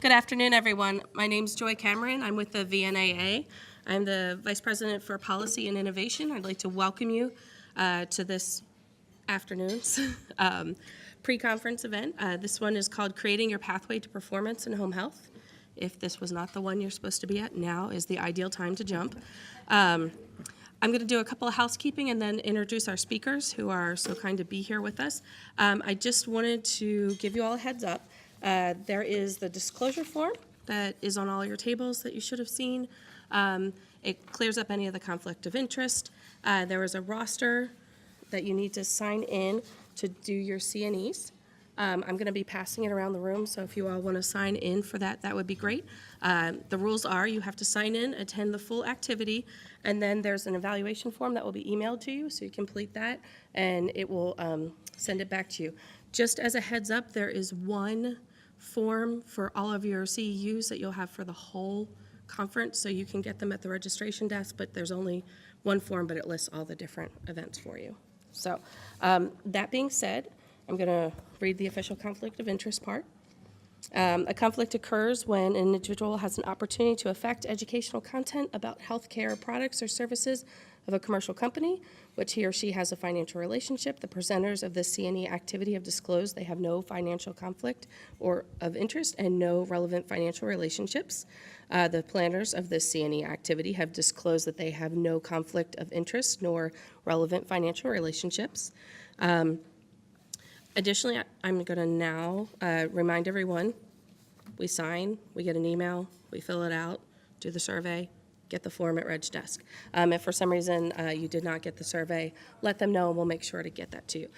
Good afternoon, everyone. My name is Joy Cameron. I'm with the VNA. I'm the Vice President for Policy and Innovation. I'd like to welcome you to this afternoon's pre-conference event. This one is called Creating Your Pathway to Performance in Home Health. If this was not the one you're supposed to be at, now is the ideal time to jump. I'm going to do a couple of housekeeping and then introduce our speakers who are so kind to be here with us. I just wanted to give you all a heads up. There is the disclosure form that is on all your tables that you should have seen. It clears up any of the conflict of interest. There is a roster that you need to sign in to do your CNEs. I'm going to be passing it around the room, so if you all want to sign in for that, that would be great. The rules are you have to sign in, attend the full activity, and then there's an evaluation form that will be emailed to you, so you complete that, and it will send it back to you. Just as a heads up, there is one form for all of your CEUs that you'll have for the whole conference, so you can get them at the registration desk, but there's only one form, but it lists all the different events for you. So that being said, I'm going to read the official conflict of interest part. A conflict occurs when an individual has an opportunity to affect educational content about healthcare products or services of a commercial company, which he or she has a financial relationship. The presenters of this CNE activity have disclosed they have no financial conflict or of interest and no relevant financial relationships. The planners of this CNE activity have disclosed that they have no conflict of interest nor relevant financial relationships. Additionally, I'm going to now remind everyone, we sign, we get an email, we fill it out, do the survey, get the form at Reg Desk. If for some reason you did not get the survey, let them know and we'll make sure to get that to you.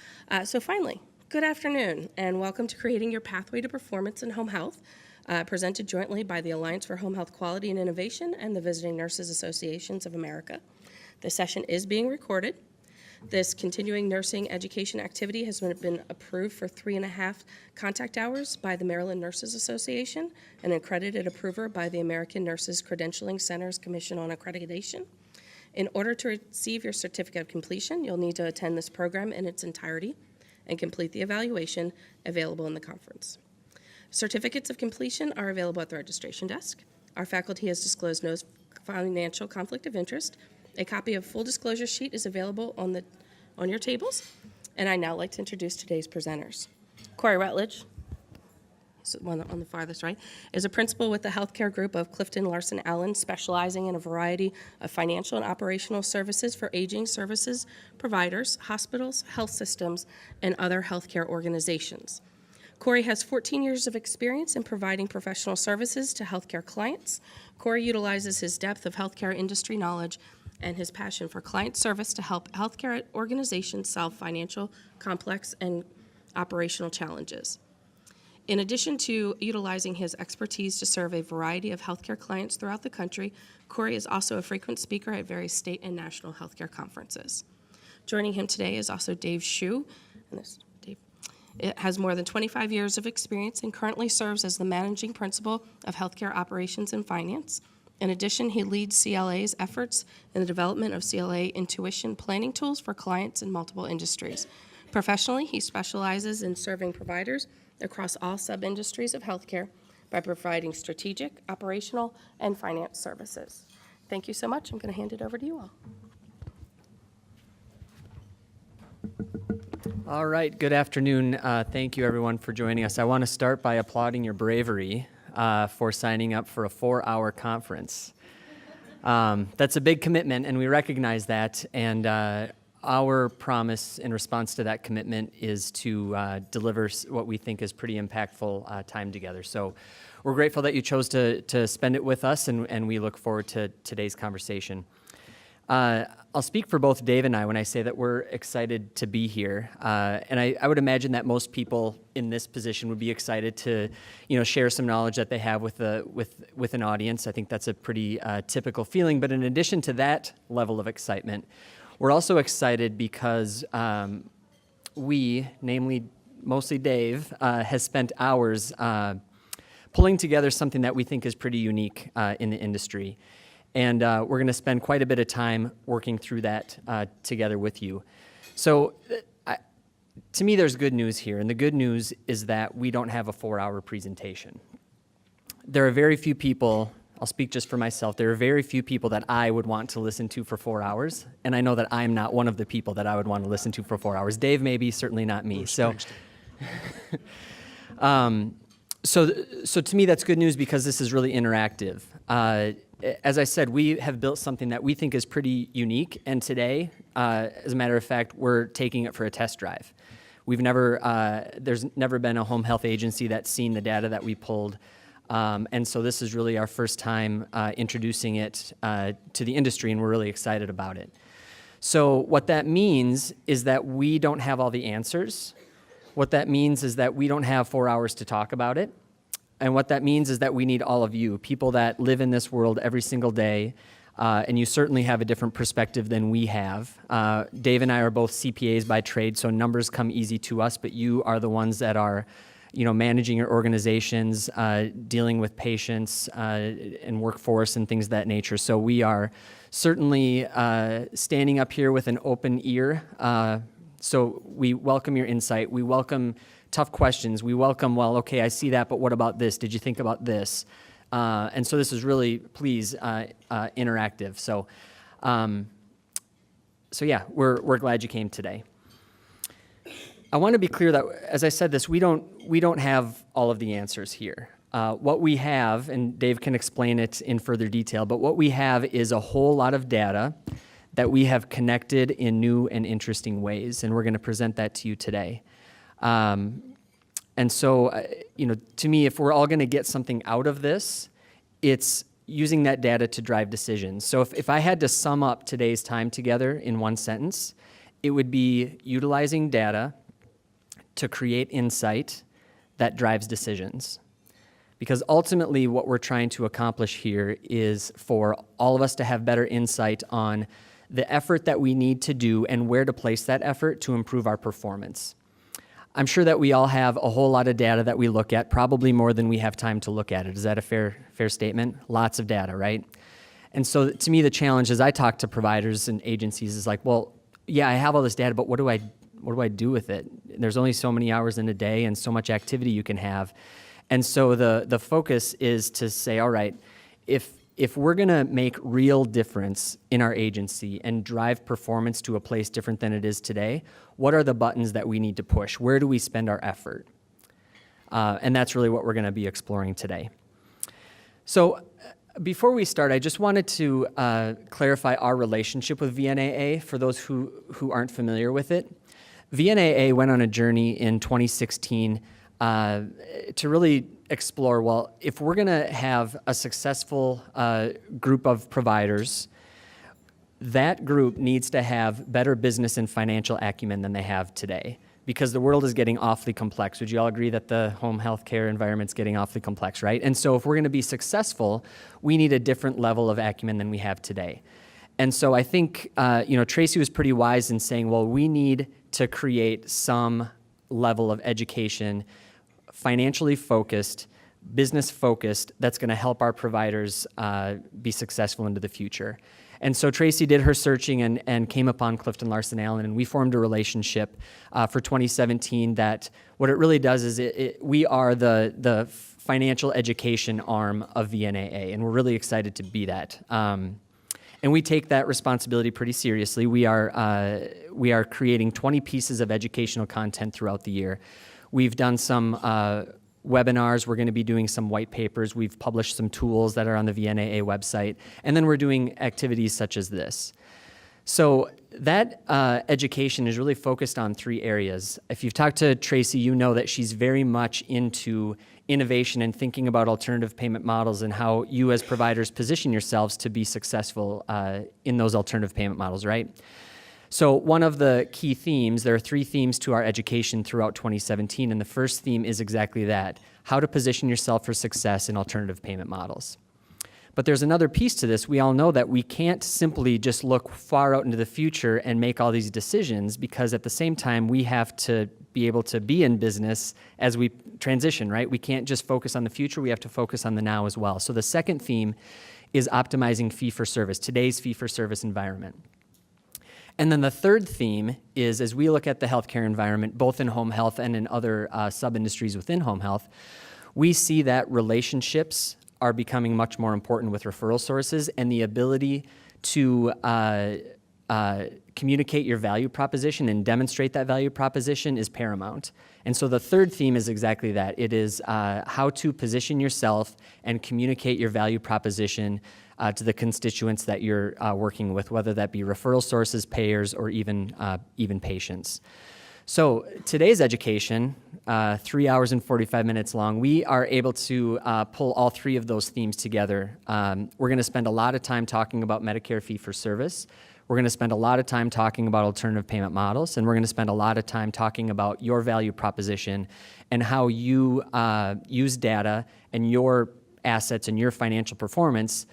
So finally, good afternoon and welcome to Creating Your Pathway to Performance in Home Health, presented jointly by the Alliance for Home Health Quality and Innovation and the Visiting Nurses Associations of America. This session is being recorded. This continuing nursing education activity has been approved for 3.5 contact hours by the Maryland Nurses Association, an accredited approver by the American Nurses Credentialing Centers Commission on Accreditation. In order to receive your certificate of completion, you'll need to attend this program in its entirety and complete the evaluation available in the conference. Certificates of completion are available at the registration desk. Our faculty has disclosed no financial conflict of interest. A copy of full disclosure sheet is available on your tables, and I'd now like to introduce today's presenters. Cory Rutledge, one on the farthest right, is a principal with the healthcare group of CliftonLarsonAllen, specializing in a variety of financial and operational services for aging services providers, hospitals, health systems, and other healthcare organizations. Cory has 14 years of experience in providing professional services to healthcare clients. Cory utilizes his depth of healthcare industry knowledge and his passion for client service to help healthcare organizations solve financial, complex, and operational challenges. In addition to utilizing his expertise to serve a variety of healthcare clients throughout the country, Cory is also a frequent speaker at various state and national healthcare conferences. Joining him today is also Dave Hsu, and this Dave has more than 25 years of experience and currently serves as the managing principal of healthcare operations and finance. In addition, he leads CLA's efforts in the development of CLA intuition planning tools for clients in multiple industries. Professionally, he specializes in serving providers across all sub-industries of healthcare by providing strategic, operational, and finance services. Thank you so much. I'm going to hand it over to you all. All right, good afternoon. Thank you, everyone, for joining us. I want to start by applauding your bravery for signing up for a 4-hour conference. That's a big commitment, and we recognize that, and our promise in response to that commitment is to deliver what we think is pretty impactful time together. So we're grateful that you chose to spend it with us, and we look forward to today's conversation. I'll speak for both Dave and I when I say that we're excited to be here, and I would imagine that most people in this position would be excited to, share some knowledge that they have with an audience. I think that's a pretty typical feeling. But in addition to that level of excitement, we're also excited because we, namely mostly Dave, has spent hours pulling together something that we think is pretty unique in the industry. And we're going to spend quite a bit of time working through that together with you. So to me, there's good news here. And the good news is that we don't have a 4-hour presentation. there are very few people, I'll speak just for myself, there are very few people that I would want to listen to for 4 hours, and I know that I'm not one of the people that I would want to listen to for 4 hours. Dave maybe, certainly not me. So to me, that's good news because this is really interactive. As I said, we have built something that we think is pretty unique, and today, as a matter of fact, we're taking it for a test drive. There's never been a home health agency that's seen the data that we pulled, and so this is really our first time introducing it to the industry, and we're really excited about it. So what that means is that we don't have all the answers. What that means is that we don't have 4 hours to talk about it. And what that means is that we need all of you, people that live in this world every single day, and you certainly have a different perspective than we have. Dave and I are both CPAs by trade, so numbers come easy to us, but you are the ones that are, managing your organizations, dealing with patients and workforce and things of that nature. So we are certainly standing up here with an open ear. So we welcome your insight. We welcome tough questions. We welcome, well, okay, I see that, but what about this? Did you think about this? And so this is really, please, interactive. So yeah, we're glad you came today. I want to be clear that, as I said this, we don't have all of the answers here. What we have, and Dave can explain it in further detail, but what we have is a whole lot of data that we have connected in new and interesting ways, and we're going to present that to you today. And so, to me, if we're all going to get something out of this, it's using that data to drive decisions. So if I had to sum up today's time together in one sentence, it would be utilizing data to create insight that drives decisions. Because ultimately what we're trying to accomplish here is for all of us to have better insight on the effort that we need to do and where to place that effort to improve our performance. I'm sure that we all have a whole lot of data that we look at, probably more than we have time to look at it. Is that a fair statement? Lots of data, right? And so to me, the challenge as I talk to providers and agencies is like, well, yeah, I have all this data, but what do I do with it? There's only so many hours in a day and so much activity you can have. And so the focus is to say, all right, if we're going to make real difference in our agency and drive performance to a place different than it is today, what are the buttons that we need to push? Where do we spend our effort? And that's really what we're going to be exploring today. So before we start, I just wanted to clarify our relationship with VNAA for those who aren't familiar with it. VNAA went on a journey in 2016 to really explore, well, if we're going to have a successful group of providers, that group needs to have better business and financial acumen than they have today, because the world is getting awfully complex. Would you all agree that the home health care environment's getting awfully complex, right? And so if we're going to be successful, we need a different level of acumen than we have today. And so I think, Tracy was pretty wise in saying, well, we need to create some level of education, financially focused, business focused, that's going to help our providers be successful into the future. And so Tracy did her searching and came upon CliftonLarsonAllen, and we formed a relationship for 2017 that what it really does is we are the financial education arm of VNAA, and we're really excited to be that. And we take that responsibility pretty seriously. We are creating 20 pieces of educational content throughout the year. We've done some webinars. We're going to be doing some white papers. We've published some tools that are on the VNAA website. And then we're doing activities such as this. So that education is really focused on 3 areas. If you've talked to Tracy, you know that she's very much into innovation and thinking about alternative payment models and how you as providers position yourselves to be successful in those alternative payment models, right? So one of the key themes, there are 3 themes to our education throughout 2017, and the first theme is exactly that, how to position yourself for success in alternative payment models. But there's another piece to this. We all know that we can't simply just look far out into the future and make all these decisions, because at the same time, we have to be able to be in business as we transition, right? We can't just focus on the future, we have to focus on the now as well. So the second theme is optimizing fee-for-service, today's fee-for-service environment. And then the third theme is, as we look at the healthcare environment, both in home health and in other sub-industries within home health, we see that relationships are becoming much more important with referral sources, and the ability to communicate your value proposition and demonstrate that value proposition is paramount. And so the third theme is exactly that. It is how to position yourself and communicate your value proposition to the constituents that you're working with, whether that be referral sources, payers, or even patients. So today's education, 3 hours and 45 minutes long, we are able to pull all three of those themes together. We're going to spend a lot of time talking about Medicare fee-for-service. We're going to spend a lot of time talking about alternative payment models, and we're going to spend a lot of time talking about your value proposition and how you use data and your assets and your financial performance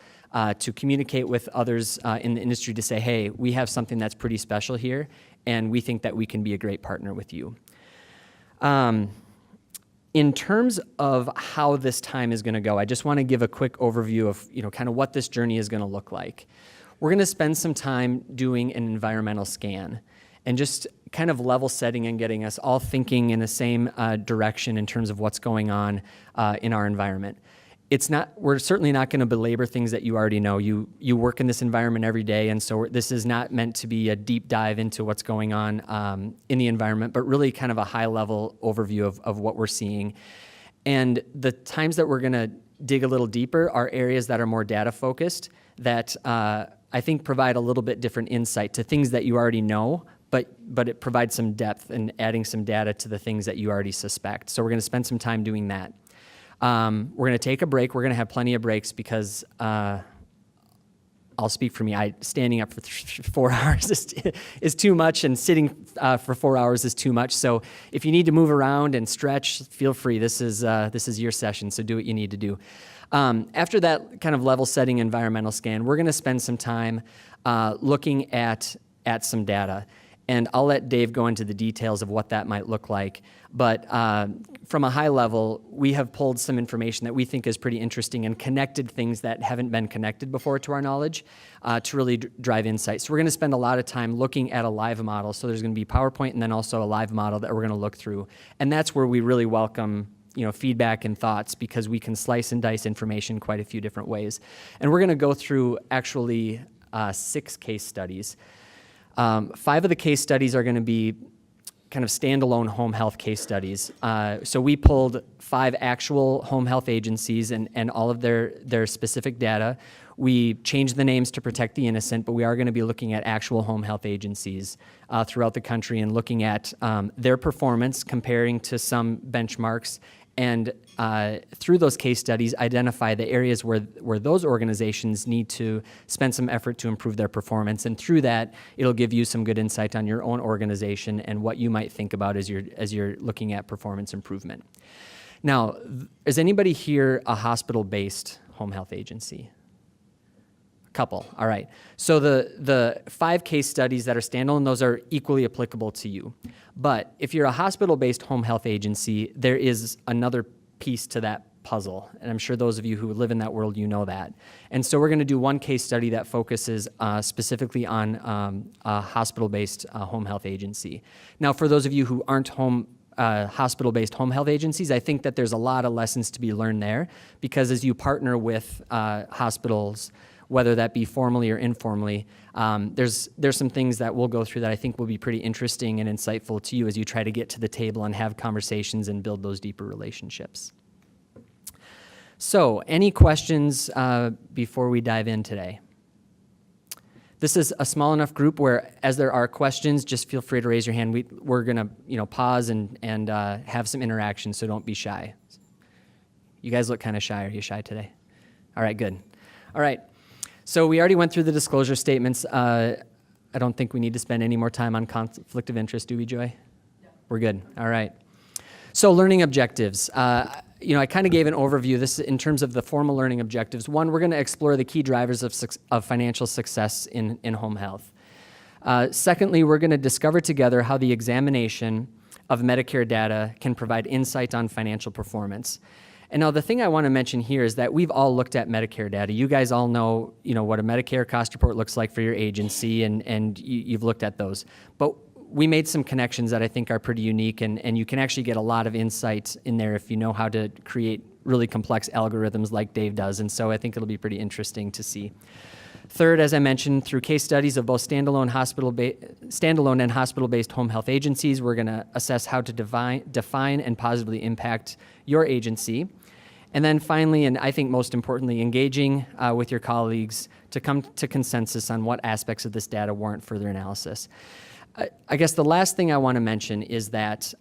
to communicate with others in the industry to say, hey, we have something that's pretty special here, and we think that we can be a great partner with you. In terms of how this time is going to go, I just want to give a quick overview of kind of what this journey is going to look like. We're going to spend some time doing an environmental scan and just kind of level setting and getting us all thinking in the same direction in terms of what's going on in our environment. We're certainly not going to belabor things that you already know. You work in this environment every day, and so this is not meant to be a deep dive into what's going on in the environment, but really kind of a high-level overview of what we're seeing. And the times that we're going to dig a little deeper are areas that are more data-focused that I think provide a little bit different insight to things that you already know, but it provides some depth and adding some data to the things that you already suspect. So we're going to spend some time doing that. We're going to take a break. We're going to have plenty of breaks because I'll speak for me. Standing up for 4 hours is too much, and sitting for 4 hours is too much. So if you need to move around and stretch, feel free. This is your session, so do what you need to do. After that kind of level setting environmental scan, we're going to spend some time looking at some data. And I'll let Dave go into the details of what that might look like. But from a high level, we have pulled some information that we think is pretty interesting and connected things that haven't been connected before to our knowledge to really drive insight. So we're going to spend a lot of time looking at a live model. So there's going to be PowerPoint and then also a live model that we're going to look through. And that's where we really welcome feedback and thoughts, because we can slice and dice information quite a few different ways. And we're going to go through actually 6 case studies. 5 of the case studies are going to be kind of standalone home health case studies. So we pulled 5 actual home health agencies and all of their specific data. We changed the names to protect the innocent, but we are going to be looking at actual home health agencies throughout the country and looking at their performance, comparing to some benchmarks, and through those case studies, identify the areas where those organizations need to spend some effort to improve their performance. And through that, it'll give you some good insight on your own organization and what you might think about as you're looking at performance improvement. Now, is anybody here a hospital-based home health agency? Couple, all right. So the 5 case studies that are standalone, those are equally applicable to you. But if you're a hospital-based home health agency, there is another piece to that puzzle. And I'm sure those of you who live in that world, you know that. And so we're going to do one case study that focuses specifically on a hospital-based home health agency. Now, for those of you who aren't hospital-based home health agencies, I think that there's a lot of lessons to be learned there, because as you partner with hospitals, whether that be formally or informally, there's some things that we'll go through that I think will be pretty interesting and insightful to you as you try to get to the table and have conversations and build those deeper relationships. So, any questions before we dive in today? This is a small enough group where, as there are questions, just feel free to raise your hand. We're going to pause and have some interaction, so don't be shy. You guys look kind of shy. Are you shy today? All right, good. All right. So we already went through the disclosure statements. I don't think we need to spend any more time on conflict of interest, do we, Joy? No. We're good. All right. So learning objectives. I kind of gave an overview. This in terms of the formal learning objectives. 1, we're going to explore the key drivers of financial success in home health. Secondly, we're going to discover together how the examination of Medicare data can provide insight on financial performance. And now the thing I want to mention here is that we've all looked at Medicare data. You guys all know, what a Medicare cost report looks like for your agency, and you've looked at those. But we made some connections that I think are pretty unique, and you can actually get a lot of insight in there if you know how to create really complex algorithms like Dave does. And so I think it'll be pretty interesting to see. Third, as I mentioned, through case studies of both standalone and hospital-based home health agencies, we're going to assess how to define and positively impact your agency. And then finally, and I think most importantly, engaging with your colleagues to come to consensus on what aspects of this data warrant further analysis. I guess the last thing I want to mention is that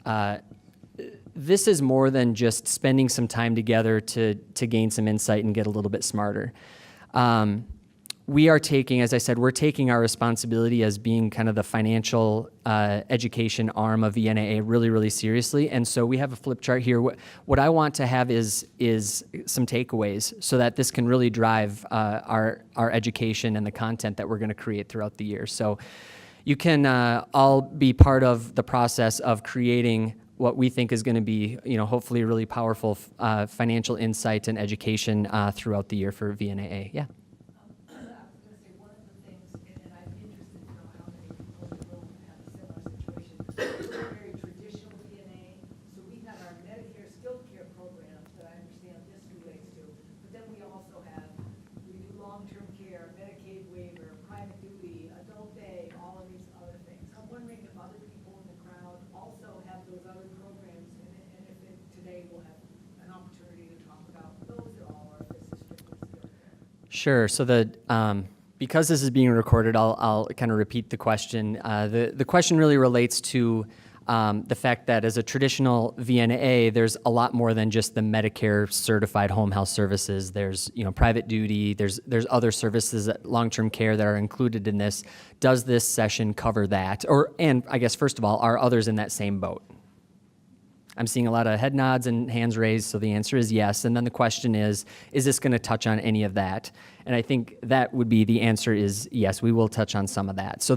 this is more than just spending some time together to gain some insight and get a little bit smarter. We are taking, as I said, we're taking our responsibility as being kind of the financial education arm of VNA really, really seriously. And so we have a flip chart here. What I want to have is some takeaways so that this can really drive our education and the content that we're going to create throughout the year. So you can all be part of the process of creating what we think is going to be, hopefully really powerful financial insight and education throughout the year for VNAA. Yeah. Sure. So because this is being recorded, I'll kind of repeat the question. The question really relates to the fact that as a traditional VNA, there's a lot more than just the Medicare certified home health services. There's private duty. There's other services, long-term care that are included in this. Does this session cover that? And I guess first of all, are others in that same boat? I'm seeing a lot of head nods and hands raised, so the answer is yes. And then the question is this going to touch on any of that? And I think that would be the answer is yes, we will touch on some of that. So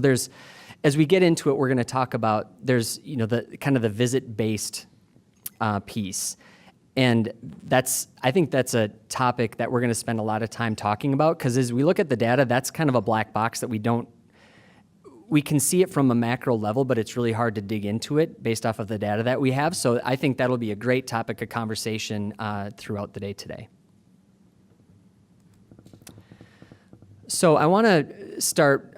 as we get into it, we're going to talk about, there's, the kind of the visit-based piece. And I think that's a topic that we're going to spend a lot of time talking about, because as we look at the data, that's kind of a black box that we can see it from a macro level, but it's really hard to dig into it based off of the data that we have. So I think that'll be a great topic of conversation throughout the day today. So I want to start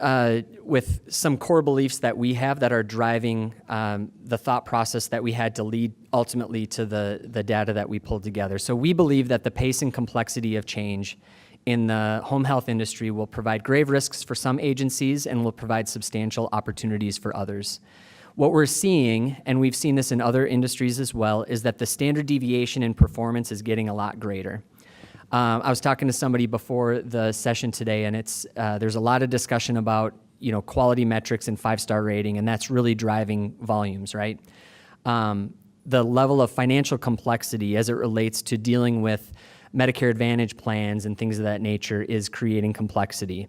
with some core beliefs that we have that are driving the thought process that we had to lead ultimately to the data that we pulled together. So we believe that the pace and complexity of change in the home health industry will provide grave risks for some agencies and will provide substantial opportunities for others. What we're seeing, and we've seen this in other industries as well, is that the standard deviation in performance is getting a lot greater. I was talking to somebody before the session today, and there's a lot of discussion about quality metrics and 5-star rating, and that's really driving volumes, right? The level of financial complexity as it relates to dealing with Medicare Advantage plans and things of that nature is creating complexity.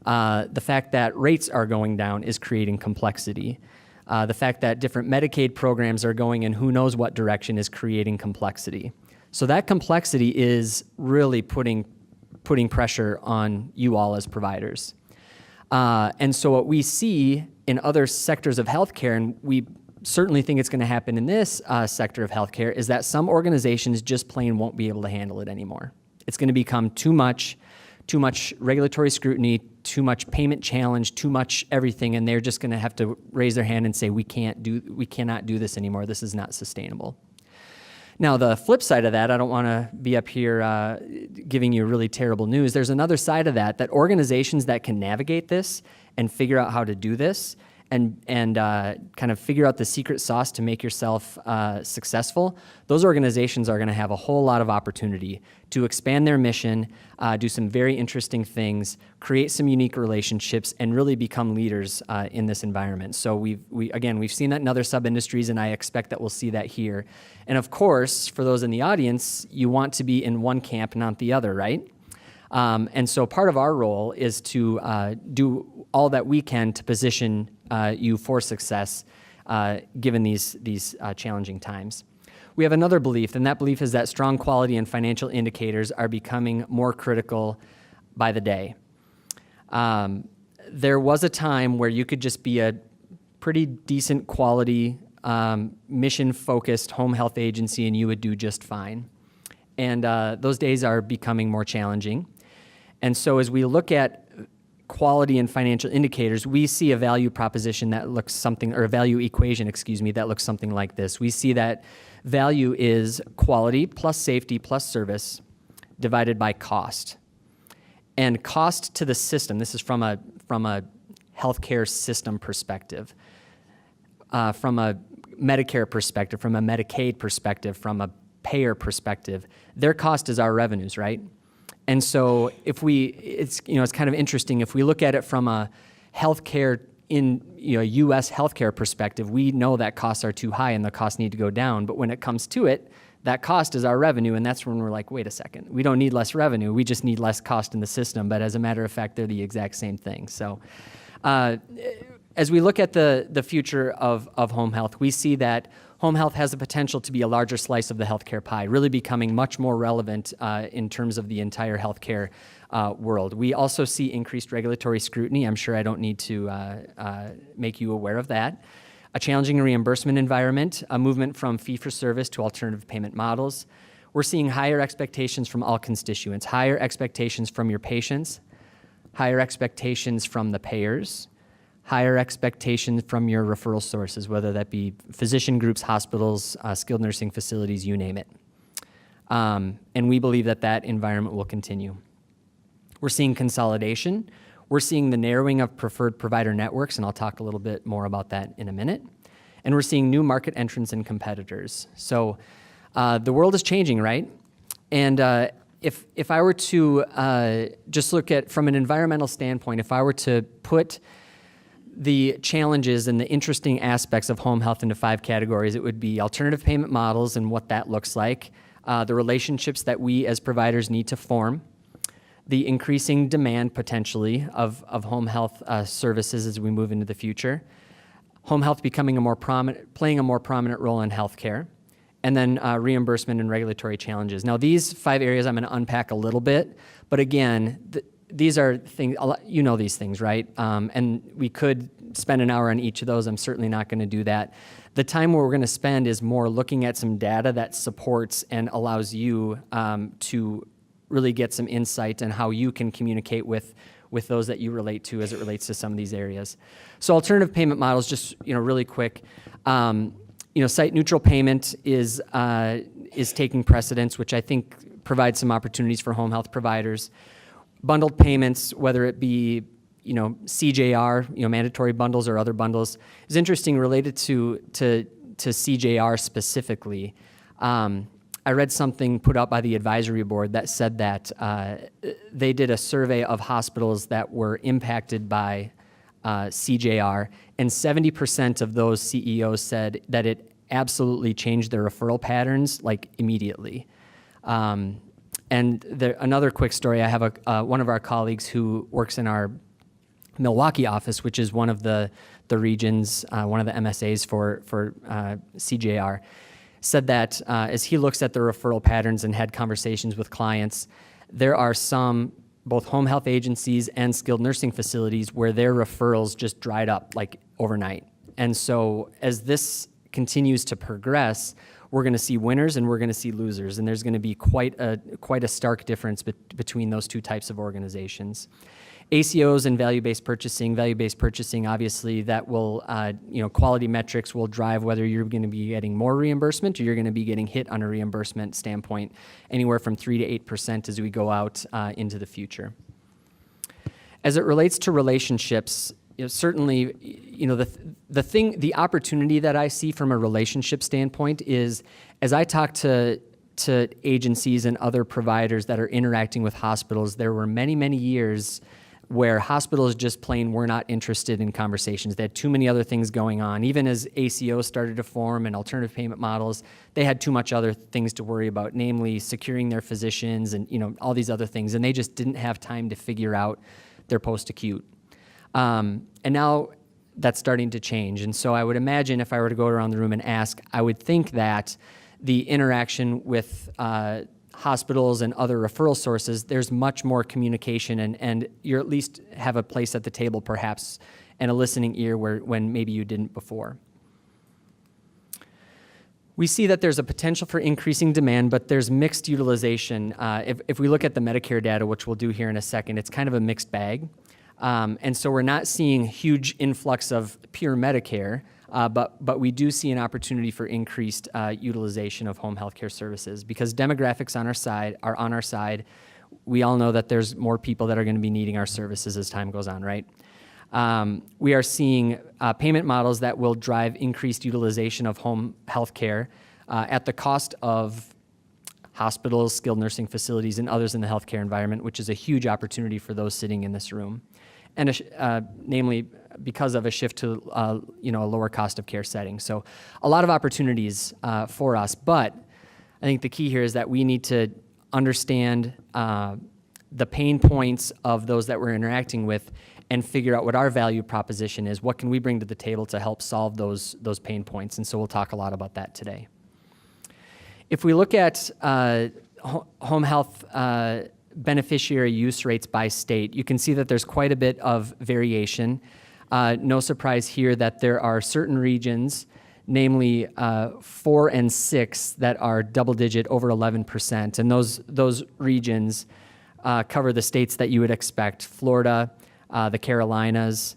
The fact that rates are going down is creating complexity. The fact that different Medicaid programs are going in who knows what direction is creating complexity. So that complexity is really putting pressure on you all as providers. And so what we see in other sectors of healthcare, and we certainly think it's going to happen in this sector of healthcare, is that some organizations just plain won't be able to handle it anymore. It's going to become too much regulatory scrutiny, too much payment challenge, too much everything, and they're just going to have to raise their hand and say, we cannot do this anymore. This is not sustainable. Now, the flip side of that, I don't want to be up here giving you really terrible news. There's another side of that organizations that can navigate this and figure out how to do this and kind of figure out the secret sauce to make yourself successful, those organizations are going to have a whole lot of opportunity to expand their mission, do some very interesting things, create some unique relationships, and really become leaders in this environment. So we've seen that in other sub-industries, and I expect that we'll see that here. And of course, for those in the audience, you want to be in one camp, not the other, right? And so part of our role is to do all that we can to position you for success given these challenging times. We have another belief, and that belief is that strong quality and financial indicators are becoming more critical by the day. There was a time where you could just be a pretty decent quality, mission-focused home health agency and you would do just fine. and those days are becoming more challenging. And so as we look at quality and financial indicators, we see a value proposition that looks something, or a value equation, that looks something like this. We see that value is quality plus safety plus service divided by cost. And cost to the system, this is from a healthcare system perspective, from a Medicare perspective, from a Medicaid perspective, from a payer perspective, their cost is our revenues, right? And so it's kind of interesting, if we look at it from a healthcare U.S. healthcare perspective, we know that costs are too high and the costs need to go down. But when it comes to it, that cost is our revenue, and that's when we're like, wait a second, we don't need less revenue, we just need less cost in the system. But as a matter of fact, they're the exact same thing. So as we look at the future of home health, we see that home health has the potential to be a larger slice of the healthcare pie, really becoming much more relevant in terms of the entire healthcare world. We also see increased regulatory scrutiny. I'm sure I don't need to make you aware of that. A challenging reimbursement environment, a movement from fee-for-service to alternative payment models. We're seeing higher expectations from all constituents, higher expectations from your patients, higher expectations from the payers, higher expectations from your referral sources, whether that be physician groups, hospitals, skilled nursing facilities, you name it. And we believe that environment will continue. We're seeing consolidation. We're seeing the narrowing of preferred provider networks, and I'll talk a little bit more about that in a minute. And we're seeing new market entrants and competitors. So the world is changing, right? And if I were to just look at, from an environmental standpoint, if I were to put the challenges and the interesting aspects of home health into 5 categories, it would be alternative payment models and what that looks like, the relationships that we as providers need to form, the increasing demand potentially of home health services as we move into the future, home health becoming playing a more prominent role in healthcare, and then reimbursement and regulatory challenges. Now, these 5 areas I'm going to unpack a little bit, but again, these are things, you know these things, right? And we could spend an hour on each of those. I'm certainly not going to do that. The time where we're going to spend is more looking at some data that supports and allows you to really get some insight on how you can communicate with those that you relate to as it relates to some of these areas. So alternative payment models, just really quick. Site neutral payment is taking precedence, which I think provides some opportunities for home health providers. Bundled payments, whether it be CJR, mandatory bundles or other bundles, is interesting related to CJR specifically. I read something put out by the advisory board that said that they did a survey of hospitals that were impacted by CJR, and 70% of those CEOs said that it absolutely changed their referral patterns immediately. And another quick story, I have one of our colleagues who works in our Milwaukee office, which is one of the regions, one of the MSAs for CJR, said that as he looks at the referral patterns and had conversations with clients, there are some, both home health agencies and skilled nursing facilities, where their referrals just dried up overnight. And so as this continues to progress, we're going to see winners and we're going to see losers, and there's going to be quite a stark difference between those two types of organizations. ACOs and value-based purchasing, obviously that will, quality metrics will drive whether you're going to be getting more reimbursement or you're going to be getting hit on a reimbursement standpoint, anywhere from 3 to 8% as we go out into the future. As it relates to relationships, certainly, the opportunity that I see from a relationship standpoint is, as I talk to agencies and other providers that are interacting with hospitals, there were many, many years where hospitals just plain were not interested in conversations. They had too many other things going on. Even as ACOs started to form and alternative payment models, they had too much other things to worry about, namely securing their physicians and all these other things, and they just didn't have time to figure out their post-acute. And now that's starting to change. And so I would imagine if I were to go around the room and ask, I would think that the interaction with hospitals and other referral sources, there's much more communication, and you at least have a place at the table perhaps and a listening ear when maybe you didn't before. We see that there's a potential for increasing demand, but there's mixed utilization. If we look at the Medicare data, which we'll do here in a second, it's kind of a mixed bag. And so we're not seeing huge influx of pure Medicare, but we do see an opportunity for increased utilization of home health care services because demographics are on our side. We all know that there's more people that are going to be needing our services as time goes on, right? We are seeing payment models that will drive increased utilization of home health care at the cost of hospitals, skilled nursing facilities, and others in the healthcare environment, which is a huge opportunity for those sitting in this room, and namely because of a shift to a lower cost of care setting. So a lot of opportunities for us, but I think the key here is that we need to understand the pain points of those that we're interacting with and figure out what our value proposition is. What can we bring to the table to help solve those pain points? And so we'll talk a lot about that today. If we look at home health beneficiary use rates by state, you can see that there's quite a bit of variation. No surprise here that there are certain regions, namely 4 and 6, that are double-digit, over 11%. And those regions cover the states that you would expect: Florida, the Carolinas,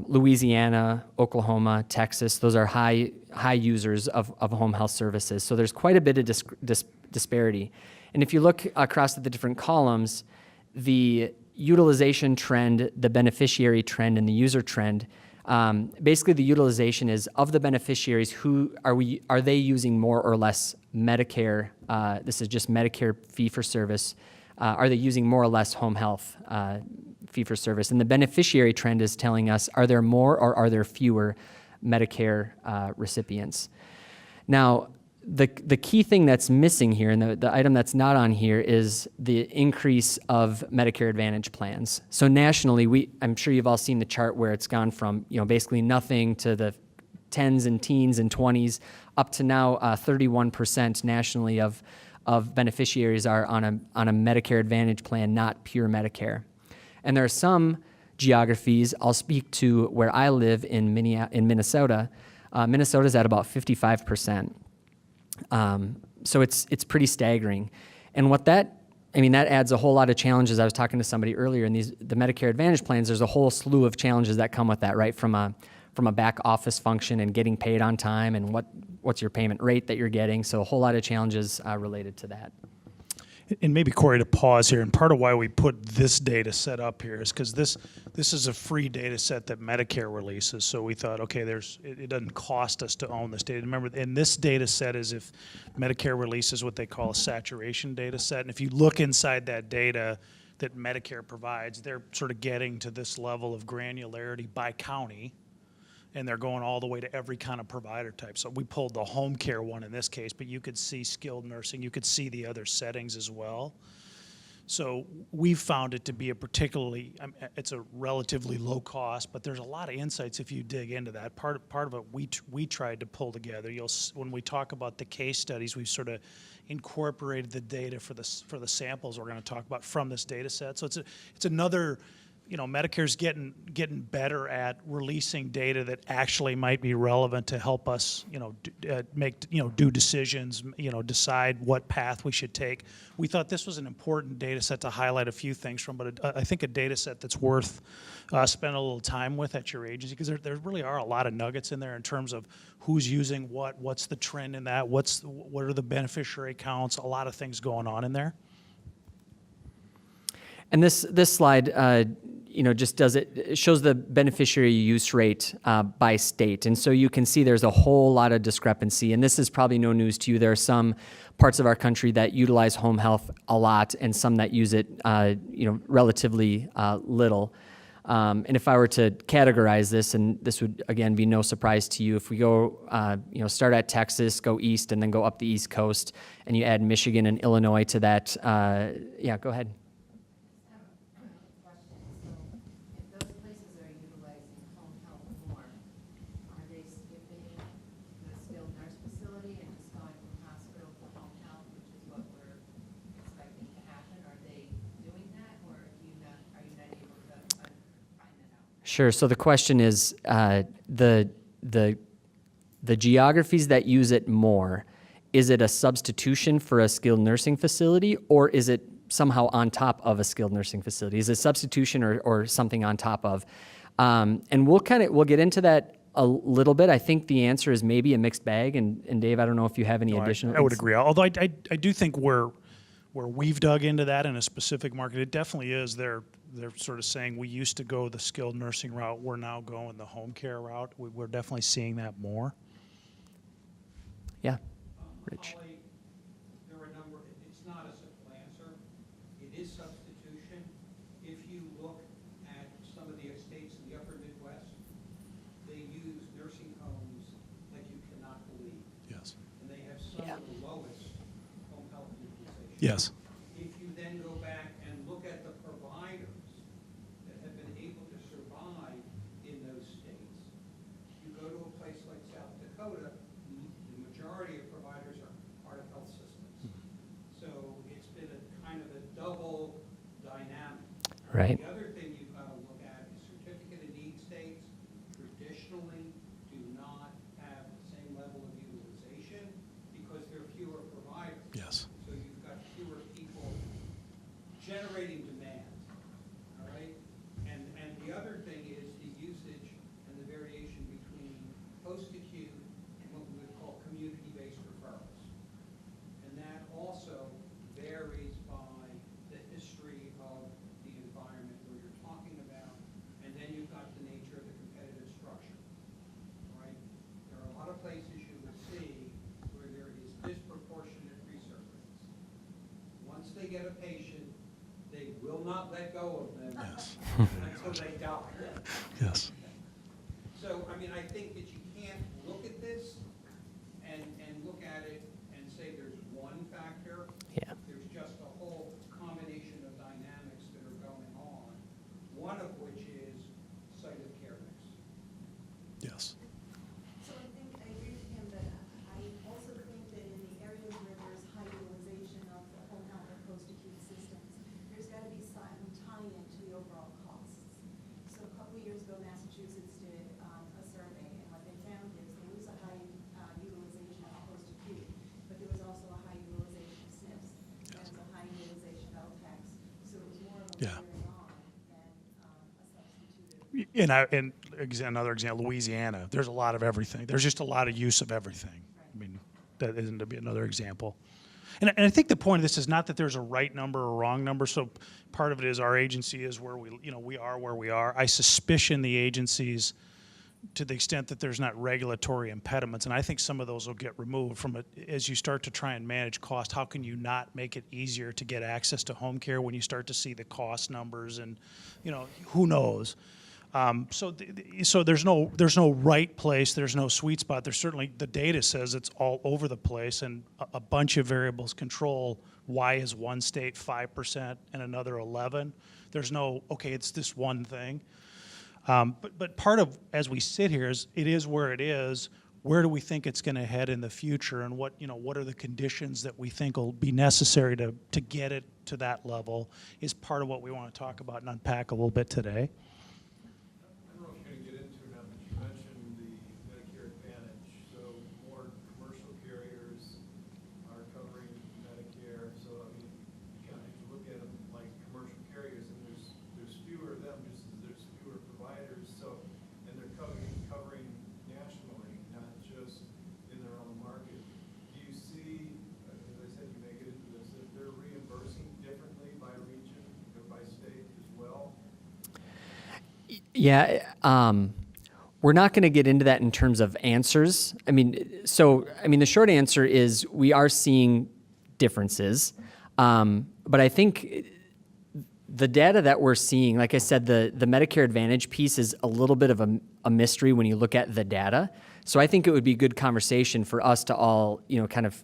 Louisiana, Oklahoma, Texas. Those are high users of home health services. So there's quite a bit of disparity. And if you look across the different columns, the utilization trend, the beneficiary trend, and the user trend, basically the utilization is of the beneficiaries, are they using more or less Medicare? This is just Medicare fee-for-service. Are they using more or less home health fee-for-service? And the beneficiary trend is telling us, are there more or are there fewer Medicare recipients? Now, the key thing that's missing here, and the item that's not on here, is the increase of Medicare Advantage plans. So nationally, I'm sure you've all seen the chart where it's gone from basically nothing to the 10s and teens and 20s up to now 31% nationally of beneficiaries are on a Medicare Advantage plan, not pure Medicare. And there are some geographies. I'll speak to where I live in Minnesota. Minnesota's at about 55%. So it's pretty staggering. And that adds a whole lot of challenges. I was talking to somebody earlier, and the Medicare Advantage plans, there's a whole slew of challenges that come with that, right? From a back office function and getting paid on time, and what's your payment rate that you're getting. So a whole lot of challenges related to that. And maybe, Cory, to pause here, and part of why we put this data set up here is because this is a free data set that Medicare releases. So we thought, okay, it doesn't cost us to own this data. Remember, and this data set is if Medicare releases what they call a saturation data set. And if you look inside that data that Medicare provides, they're sort of getting to this level of granularity by county, and they're going all the way to every kind of provider type. So we pulled the home care one in this case, but you could see skilled nursing, you could see the other settings as well. So we found it to be it's a relatively low cost, but there's a lot of insights if you dig into that. Part of it we tried to pull together. When we talk about the case studies, we've sort of incorporated the data for the samples we're going to talk about from this data set. So it's another. Medicare's getting better at releasing data that actually might be relevant to help us, do decisions, decide what path we should take. We thought this was an important data set to highlight a few things from, but I think a data set that's worth spending a little time with at your agency, because there really are a lot of nuggets in there in terms of who's using what's the trend in that, what are the beneficiary counts, a lot of things going on in there. And this slide, it shows the beneficiary use rate by state. And so you can see there's a whole lot of discrepancy. And this is probably no news to you. There are some parts of our country that utilize home health a lot and some that use it, relatively little. And if I were to categorize this, and this would, again, be no surprise to you, if we go, start at Texas, go east, and then go up the East Coast, and you add Michigan and Illinois to that, go ahead. Sure. So the question is the the geographies that use it more, is it a substitution for a skilled nursing facility, or is it somehow on top of a skilled nursing facility? Is it substitution or something on top of? And we'll get into that a little bit. I think the answer is maybe a mixed bag. And Dave, I don't know if you have any additional. I would agree. Although I do think where we've dug into that in a specific market, it definitely is. They're sort of saying we used to go the skilled nursing route. We're now going the home care route. We're definitely seeing that more. Yeah, Rich. Holly, there are a number, it's not a simple answer. It is substitution. If you look at some of the states in the upper Midwest, they use nursing homes like you cannot believe. Yes. And they have some of the lowest home health utilization. Yes. If you then go back and look at the providers that have been able to survive in those states, you go to a place like South Dakota, the majority of providers are part of health systems. So it's been a kind of a double dynamic. Right. The other thing you've got to look at is certificate of need states traditionally do not have the same level of utilization because there are fewer providers. Yes. So you've got fewer people generating demand, all right? And the other thing is the usage and the variation between post-acute and what we would call community-based referrals. And that also varies by the history of the environment where you're talking about, and then you've got the nature of the competitive structure, all right? There are a lot of places you would see where there is disproportionate research rates. Once they get a patient, they will not let go of them until they die. Yes. So, I mean, I think that you can't look at this and look at it and say there's one factor. Yeah. There's just a whole combination of dynamics that are going on, one of which is site of care mix. Yes. So I think I agree with him, but I also think that in the areas where there's high utilization of the home health and post-acute systems, there's got to be some tie-in to the overall costs. So a couple of years ago, Massachusetts did a survey, and what they found is there was a high utilization of post-acute, but there was also a high utilization of SNFs, and a high utilization of LTACs. So it was more of a Yeah. layering on than a substitutive. Another example, Louisiana. There's a lot of everything. There's just a lot of use of everything. I mean, that isn't to be another example. And I think the point of this is not that there's a right number or wrong number. So part of it is our agency is where we are where we are. I suspicion the agencies, to the extent that there's not regulatory impediments, and I think some of those will get removed from it as you start to try and manage cost. How can you not make it easier to get access to home care when you start to see the cost numbers and, who knows? So there's no right place, there's no sweet spot. There's certainly, the data says it's all over the place, and a bunch of variables control why is one state 5% and another 11. There's no, okay, it's this one thing. But part of, as we sit here, is it is where it is. Where do we think it's going to head in the future, and what are the conditions that we think will be necessary to get it to that level is part of what we want to talk about and unpack a little bit today. I don't know if you're going to get into it now, but you mentioned the Medicare Advantage. So more commercial carriers are covering Medicare. So I mean, you kind of have to look at them like commercial carriers, and there's fewer of them just as there's fewer providers. So and they're covering nationally, not just in their own market. Do you see, as I said, you may get into this, if they're reimbursing differently by region or by state as well? Yeah, we're not going to get into that in terms of answers. The short answer is we are seeing differences, but I think the data that we're seeing, like I said, the Medicare Advantage piece is a little bit of a mystery when you look at the data. So I think it would be good conversation for us to all, kind of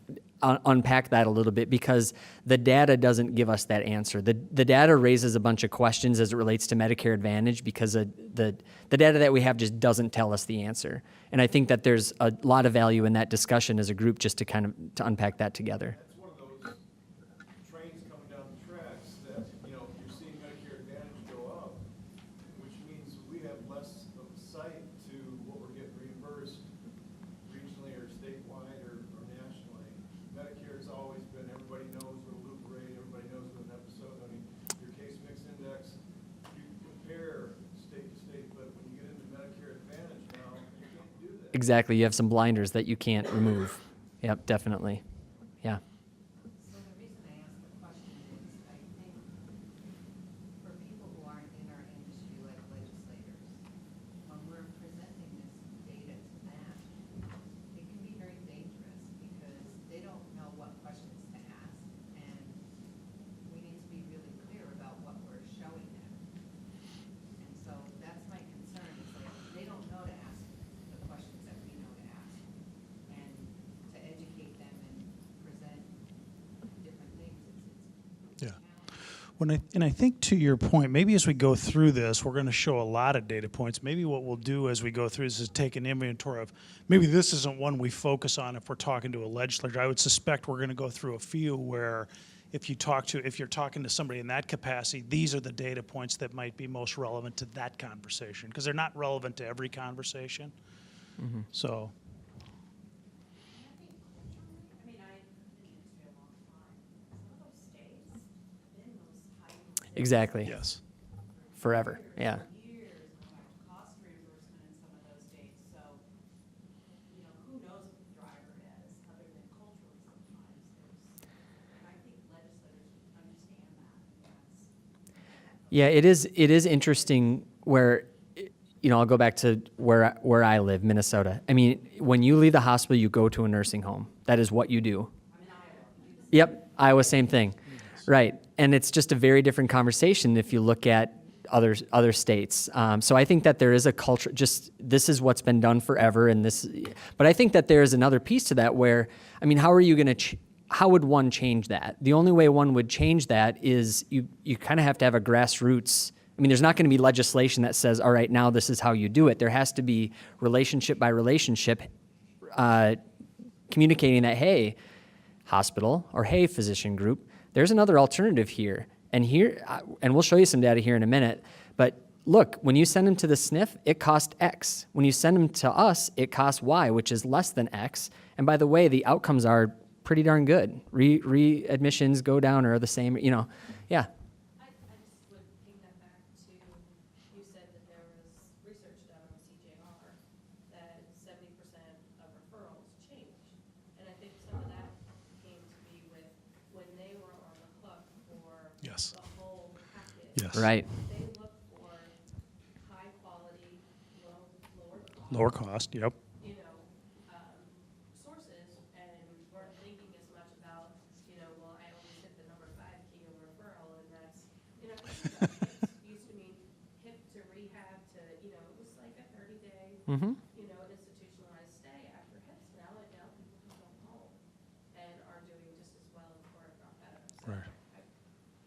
unpack that a little bit, because the data doesn't give us that answer. The data raises a bunch of questions as it relates to Medicare Advantage, because the data that we have just doesn't tell us the answer. And I think that there's a lot of value in that discussion as a group, just to kind of to unpack that together. That's one of those trains coming down the tracks that, you're seeing Medicare Advantage go up, which means we have less of a sight to what we're getting reimbursed regionally exactly. You have some blinders that you can't remove. Yep, definitely. Yeah. So the reason I ask the question is, I think for people who aren't in our industry like legislators, when we're presenting this data to them, it can be very dangerous because they don't know what questions to ask, and we need to be really clear about what we're showing them. And so that's my concern, is like, they don't know to ask the questions that we know to ask, and to educate them and present different things, it's Yeah. And I think to your point, maybe as we go through this, we're going to show a lot of data points. Maybe what we'll do as we go through this is take an inventory of, maybe this isn't one we focus on if we're talking to a legislator. I would suspect we're going to go through a few where if you're talking to somebody in that capacity, these are the data points that might be most relevant to that conversation, because they're not relevant to every conversation. So, I mean, I've been in the industry a long time. Some of those states have been those high utilization Exactly. yes. Forever. Yeah. for years, going back to cost reimbursement in some of those states. So, you know, who knows what the driver is, other than culturally sometimes. And I think legislators understand that. Yeah, it is interesting where, I'll go back to where I live, Minnesota. I mean, when you leave the hospital, you go to a nursing home. That is what you do. Yep, Iowa, same thing. Right, and it's just a very different conversation if you look at other states. So I think that there is a culture, this is what's been done forever, but I think that there is another piece to that where, I mean, how are you going to, how would one change that? The only way one would change that is you kind of have to have a grassroots. I mean, there's not going to be legislation that says, all right, now this is how you do it. There has to be relationship by relationship communicating that, hey, hospital, or hey, physician group, there's another alternative here. And we'll show you some data here in a minute, but look, when you send them to the SNF, it costs X. When you send them to us, it costs Y, which is less than X. And by the way, the outcomes are pretty darn good. Readmissions go down or are the same, yeah. I just would take that back to, you said that there was research done on CJR that 70% of referrals changed. And I think some of that came to be with when they were on the hook for Yes. the whole package. Yes. Right. They look for high quality, Lower cost, yep. you know, sources, and weren't thinking as much about, well, I always hit the number 5 key of referral, and that's, hips used to mean hip to rehab to, it was like a 30-day, institutionalized stay after hips. Now people can go home and are doing just as well or if not better. So Right.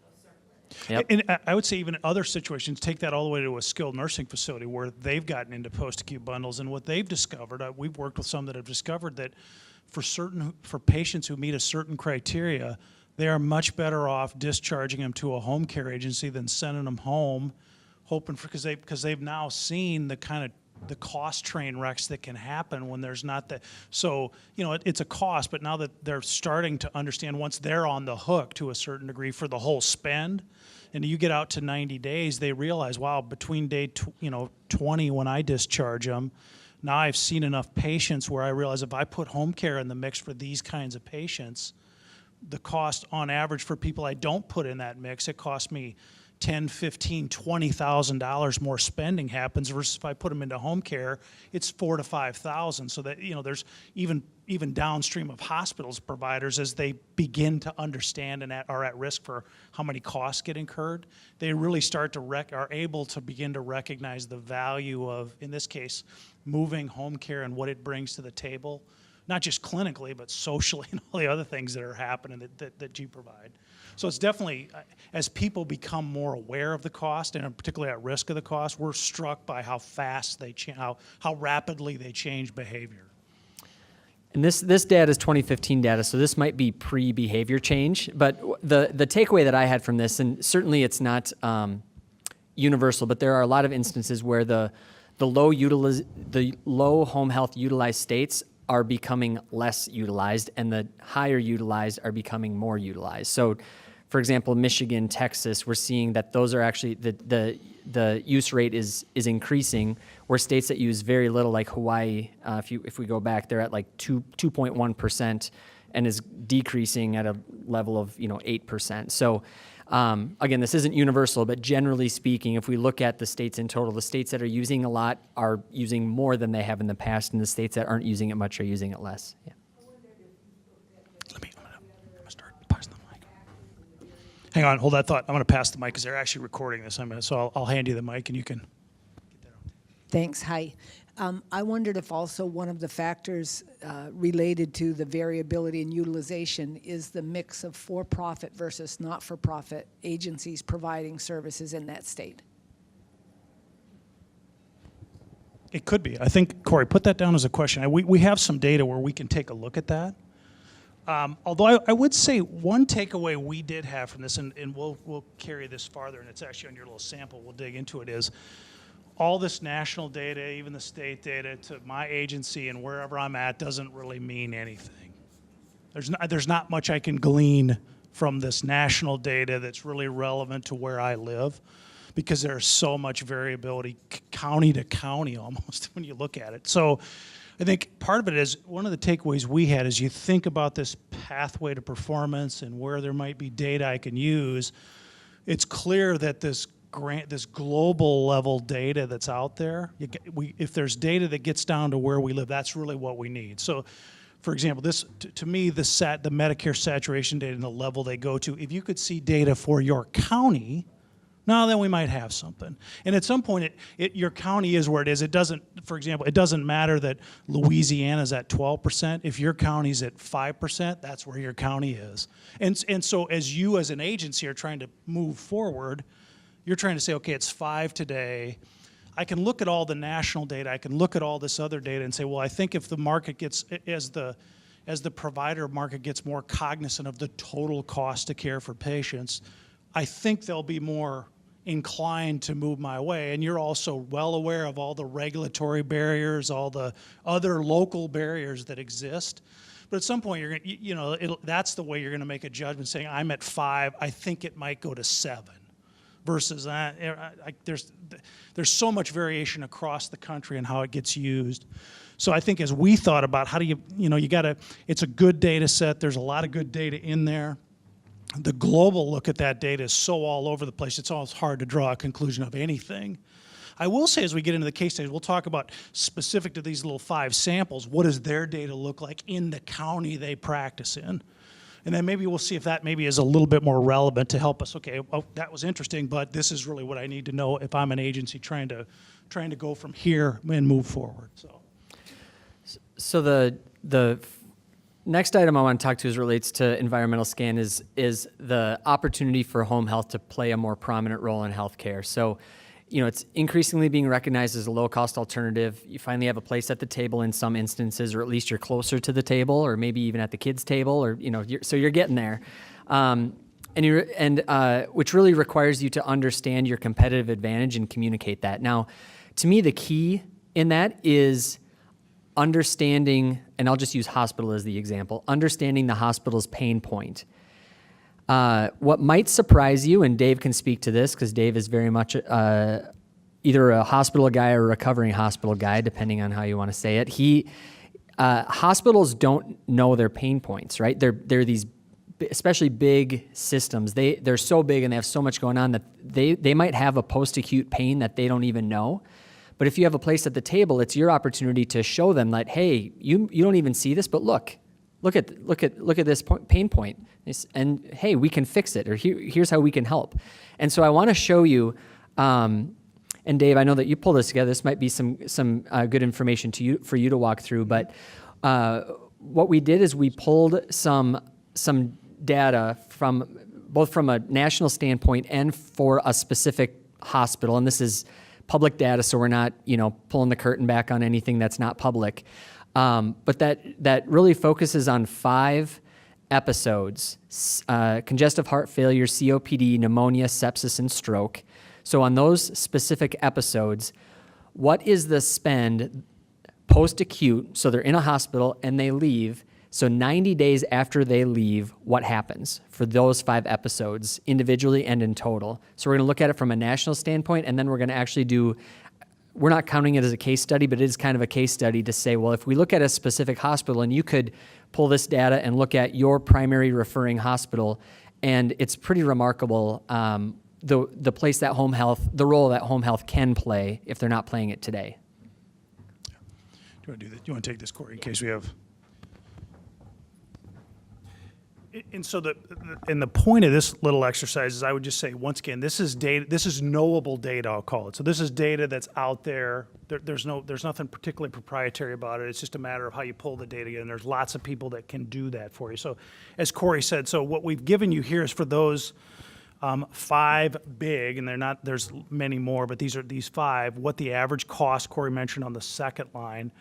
those certainly. Yep. And I would say even in other situations, take that all the way to a skilled nursing facility where they've gotten into post-acute bundles, and what they've discovered, we've worked with some that have discovered that for patients who meet a certain criteria, they are much better off discharging them to a home care agency than sending them home, hoping for, because they've now seen the kind of the cost train wrecks that can happen when there's not that. So, it's a cost, but now that they're starting to understand, once they're on the hook to a certain degree for the whole spend, and you get out to 90 days, they realize, wow, between day 20 when I discharge them, now I've seen enough patients where I realize if I put home care in the mix for these kinds of patients, the cost on average for people I don't put in that mix, it costs me $10,000, $15,000, $20,000 more spending happens versus if I put them into home care, it's $4,000 to $5,000. So that there's even downstream of hospitals providers, as they begin to understand and are at risk for how many costs get incurred, they really start to are able to begin to recognize the value of, in this case, moving home care and what it brings to the table, not just clinically but socially and all the other things that are happening that you provide. So it's definitely, as people become more aware of the cost and particularly at risk of the cost, we're struck by how fast how rapidly they change behavior. And this data is 2015 data, so this might be pre-behavior change. But the takeaway that I had from this, and certainly it's not universal, but there are a lot of instances where the low home health utilized states are becoming less utilized, and the higher utilized are becoming more utilized. So, for example, Michigan, Texas, we're seeing that those are actually the use rate is increasing, where states that use very little, like Hawaii, if we go back, they're at like 2.1% and is decreasing at a level of 8%. So again, this isn't universal, but generally speaking, if we look at the states in total, the states that are using a lot are using more than they have in the past, and the states that aren't using it much are using it less. Yeah. I'm gonna start passing the mic. Hang on, hold that thought. I'm going to pass the mic because they're actually recording this. So I'll hand you the mic and you can. Thanks. Hi. I wondered if also one of the factors related to the variability in utilization is the mix of for-profit versus not-for-profit agencies providing services in that state. It could be. I think, Cory, put that down as a question. We have some data where we can take a look at that. Although I would say one takeaway we did have from this, and we'll carry this farther, and it's actually on your little sample, we'll dig into it, is all this national data, even the state data, to my agency and wherever I'm at doesn't really mean anything. There's not much I can glean from this national data that's really relevant to where I live, because there's so much variability county to county almost when you look at it. So I think part of it is, one of the takeaways we had is, you think about this pathway to performance and where there might be data I can use. It's clear that this global level data that's out there, if there's data that gets down to where we live, that's really what we need. So, for example, this to me, the Medicare saturation data and the level they go to, if you could see data for your county, now then we might have something. And at some point, your county is where it is. It doesn't, for example, it doesn't matter that Louisiana's at 12%. If your county's at 5%, that's where your county is. And so as you as an agency are trying to move forward, you're trying to say, okay, it's 5 today. I can look at all the national data. I can look at all this other data and say, well, I think if the market gets, as the provider market gets more cognizant of the total cost of care for patients, I think they'll be more inclined to move my way. And you're also well aware of all the regulatory barriers, all the other local barriers that exist. But at some point, you're gonna, that's the way you're going to make a judgment, saying, I'm at 5. I think it might go to 7. Versus there's so much variation across the country and how it gets used. So I think as we thought about how do you gotta, it's a good data set. There's a lot of good data in there. The global look at that data is so all over the place, it's almost hard to draw a conclusion of anything. I will say, as we get into the case studies, we'll talk about specific to these little 5 samples, what does their data look like in the county they practice in? And then maybe we'll see if that maybe is a little bit more relevant to help us. Okay, oh, that was interesting, but this is really what I need to know if I'm an agency trying to go from here and move forward. So the next item I want to talk to relates to environmental scan is the opportunity for home health to play a more prominent role in healthcare. So, it's increasingly being recognized as a low-cost alternative. You finally have a place at the table in some instances, or at least you're closer to the table, or maybe even at the kids' table, or so you're getting there, which really requires you to understand your competitive advantage and communicate that. Now, to me, the key in that is understanding, and I'll just use hospital as the example, understanding the hospital's pain point. What might surprise you, and Dave can speak to this because Dave is very much either a hospital guy or a recovering hospital guy, depending on how you want to say it. Hospitals don't know their pain points, right? They're these, especially big systems. They're so big and they have so much going on that they might have a post-acute pain that they don't even know. But if you have a place at the table, it's your opportunity to show them that, hey, you don't even see this, but look at this pain point, and hey, we can fix it, or here's how we can help. And so I want to show you, and Dave, I know that you pulled this together. This might be some good information for you to walk through. But what we did is we pulled some data both from a national standpoint and for a specific hospital, and this is public data, so we're not pulling the curtain back on anything that's not public. But that really focuses on 5 episodes: congestive heart failure, COPD, pneumonia, sepsis, and stroke. So on those specific episodes, what is the spend post-acute, so they're in a hospital and they leave, So 90 days after they leave, what happens for those 5 episodes individually and in total? So we're going to look at it from a national standpoint, and then we're going to actually do, we're not counting it as a case study, but it is kind of a case study to say, well, if we look at a specific hospital, and you could pull this data and look at your primary referring hospital, and it's pretty remarkable the place that home health, the role that home health can play if they're not playing it today. Do you want to do that? Do you want to take this, Cory, in case we have? And so the point of this little exercise is, I would just say, once again, this is data. This is knowable data, I'll call it. So this is data that's out there. There's nothing particularly proprietary about it. It's just a matter of how you pull the data in. There's lots of people that can do that for you. So as Cory said, so what we've given you here is for those 5 big, and they're not. There's many more, but these 5. What the average cost Cory mentioned on the second line.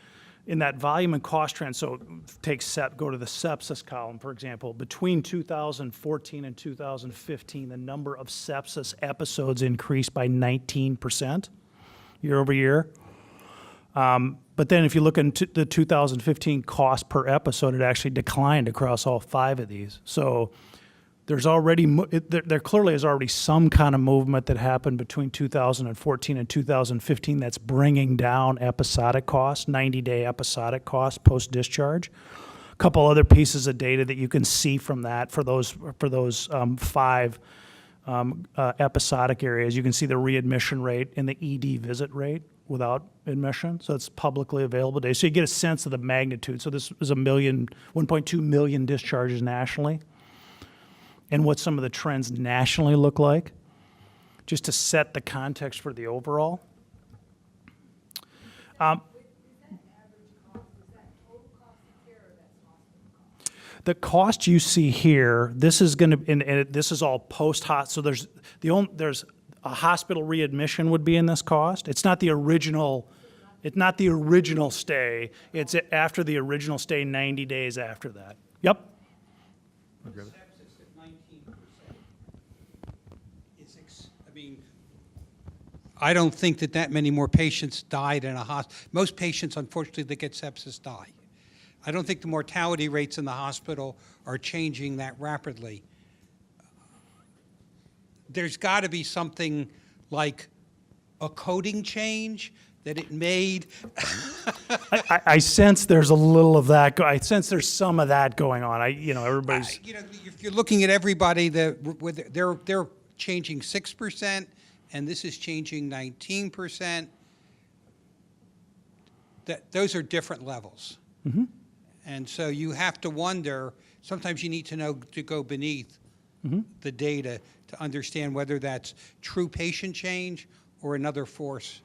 In that volume and cost trend, so go to the sepsis column, for example. Between 2014 and 2015, the number of sepsis episodes increased by 19% year over year. But then if you look into the 2015 cost per episode, it actually declined across all 5 of these. So there's already, there clearly is already some kind of movement that happened between 2014 and 2015 that's bringing down episodic costs, 90-day episodic costs post-discharge. A couple other pieces of data that you can see from that for those 5 episodic areas. You can see the readmission rate and the ED visit rate without admission. So it's publicly available data. So you get a sense of the magnitude. So this is 1.2 million discharges nationally. And what some of the trends nationally look like, just to set the context for the overall. The cost you see here, this is going to, and this is all post-hospital. So there's a hospital readmission would be in this cost. It's not the original. It's not the original stay. It's after the original stay, 90 days after that. Yep. I don't think that many more patients died in a hospital. Most patients, unfortunately, that get sepsis die. I don't think the mortality rates in the hospital are changing that rapidly. There's got to be something like a coding change that it made. I sense there's a little of that. I sense there's some of that going on. Everybody's. If you're looking at everybody, they're changing 6%. And this is changing 19%. Those are different levels. Mm-hmm. And so you have to wonder, sometimes you need to go beneath the data to understand whether that's true patient change or another force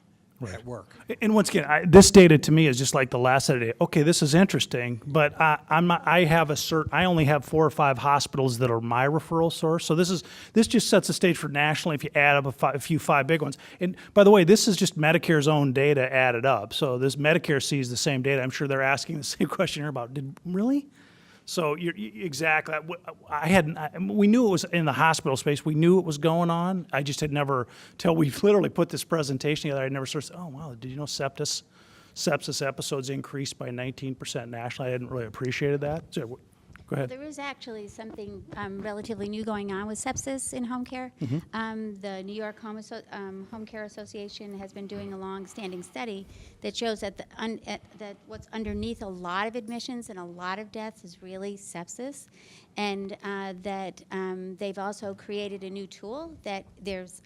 at work. And once again, this data to me is just like the last set of data. Okay, this is interesting, but I only have 4 or 5 hospitals that are my referral source. So this just sets the stage for nationally if you add up a few 5 big ones. And by the way, this is just Medicare's own data added up. So this Medicare sees the same data. I'm sure they're asking the same question here about, really? So exactly. We knew it was in the hospital space. We knew it was going on. I just had never, till we literally put this presentation together, I never sort of said, oh, wow, did you know sepsis episodes increased by 19% nationally? I hadn't really appreciated that. So, go ahead. There is actually something relatively new going on with sepsis in home care. Mm-hmm. The New York Home Care Association has been doing a long-standing study that shows that that what's underneath a lot of admissions and a lot of deaths is really sepsis, and that they've also created a new tool that there's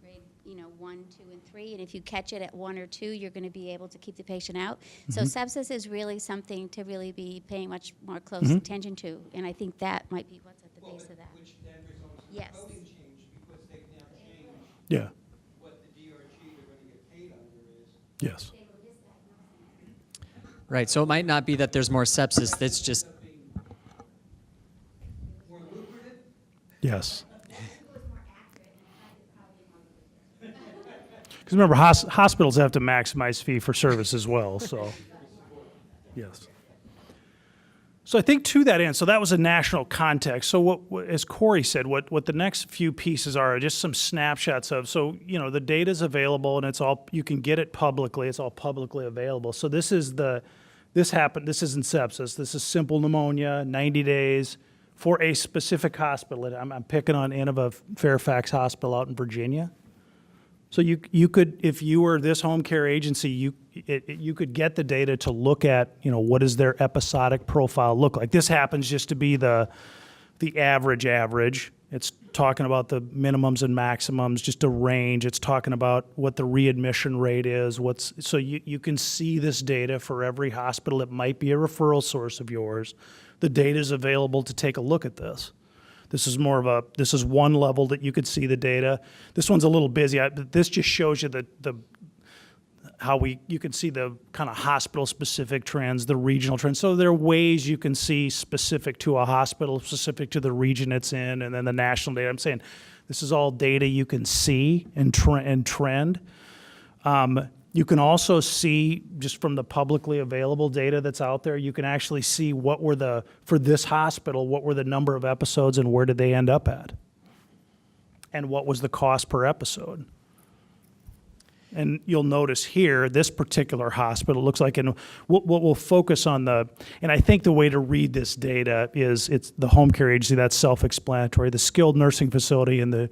grade 1, 2, and 3, and if you catch it at 1 or 2, you're going to be able to keep the patient out. Mm-hmm. So sepsis is really something to really be paying much more close attention to, and I think that might be what's at the base of that. Which then results in Yes. coding change, because they've now changed what the DRG they're going to get paid under is. Yes. Right, so it might not be that there's more sepsis, that's just... More lucrative? Yes. Because remember, hospitals have to maximize fee for service as well, so, yes. So I think to that end, so that was a national context. So what as Cory said, what the next few pieces are just some snapshots of, so, the data's available and you can get it publicly, it's all publicly available. So this is the this happened, this isn't sepsis, this is simple pneumonia, 90 days for a specific hospital. I'm picking on Innova Fairfax Hospital out in Virginia. So you could, if you were this home care agency, you could get the data to look at, what does their episodic profile look like. This happens just to be the average. It's talking about the minimums and maximums, just a range. It's talking about what the readmission rate is. So you can see this data for every hospital. It might be a referral source of yours. The data is available to take a look at this. This is one level that you could see the data. This one's a little busy. This just shows you you can see the kind of hospital-specific trends, the regional trends. So there are ways you can see specific to a hospital, specific to the region it's in, and then the national data. I'm saying this is all data you can see and trend. You can also see, just from the publicly available data that's out there, you can actually see for this hospital, what were the number of episodes and where did they end up at? And what was the cost per episode? And you'll notice here, this particular hospital looks like, and we'll focus on and I think the way to read this data is it's the home care agency, that's self-explanatory, the skilled nursing facility and the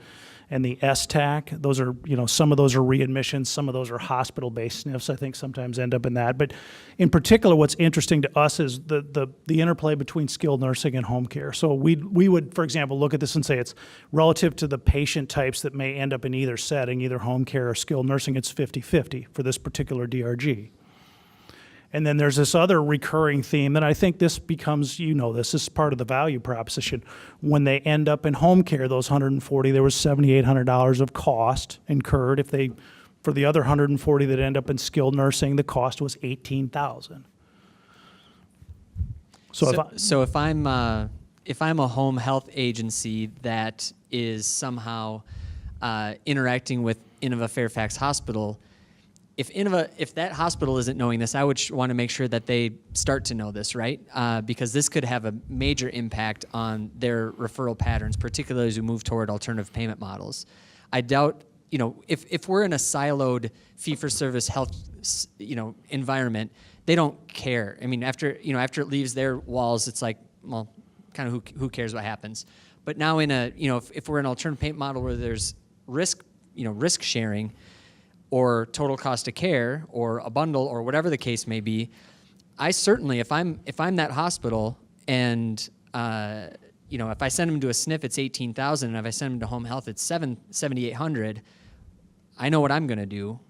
STAC, those are, some of those are readmissions, some of those are hospital-based SNFs, I think sometimes end up in that. But in particular, what's interesting to us is the interplay between skilled nursing and home care. So we would, for example, look at this and say it's relative to the patient types that may end up in either setting, either home care or skilled nursing, it's 50-50 for this particular DRG. And then there's this other recurring theme that I think this becomes, this is part of the value proposition. When they end up in home care, those 140, there was $7,800 of cost incurred. For the other 140 that end up in skilled nursing, the cost was $18,000. So if I'm a home health agency that is somehow interacting with Innova Fairfax Hospital, if that hospital isn't knowing this, I would want to make sure that they start to know this, right? Because this could have a major impact on their referral patterns, particularly as we move toward alternative payment models. I doubt, if we're in a siloed fee-for-service health, environment, they don't care. I mean, after it leaves their walls, it's like, well, kind of who cares what happens? But now in if we're in an alternative payment model where there's risk sharing, or total cost of care, or a bundle, or whatever the case may be, I certainly, if I'm that hospital, and if I send them to a SNF, it's $18,000, and if I send them to home health, it's $7,800. I know what I'm going to do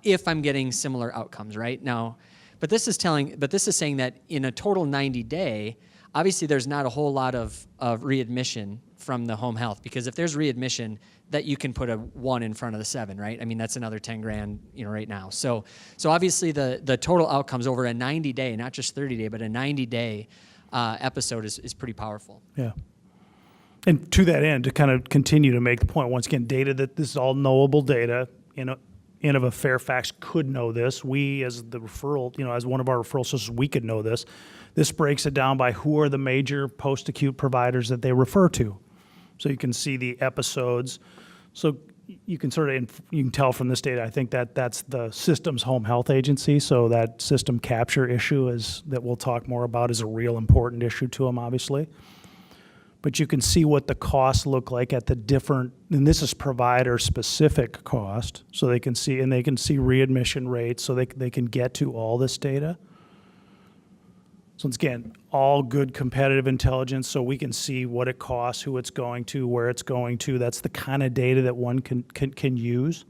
if I'm getting similar outcomes, right now. But this is saying that in a total 90-day, obviously there's not a whole lot of readmission from the home health, because if there's readmission, that you can put a 1 in front of the 7, right? I mean, that's another $10,000, right now. So obviously the total outcomes over a 90-day, not just 30-day, but a 90-day episode is pretty powerful. Yeah. And to that end, to kind of continue to make the point, once again, data that this is all knowable data. Innova Fairfax could know this. We, as the referral, as one of our referral sources, we could know this. This breaks it down by who are the major post-acute providers that they refer to. So you can see the episodes. So you can you can tell from this data, I think that's the system's home health agency. So that system capture issue that we'll talk more about is a real important issue to them, obviously. But you can see what the costs look like at the different, and this is provider-specific cost, so they can see readmission rates, so they can get to all this data. So once again, all good competitive intelligence, so we can see what it costs, who it's going to, where it's going to. That's the kind of data that one can use.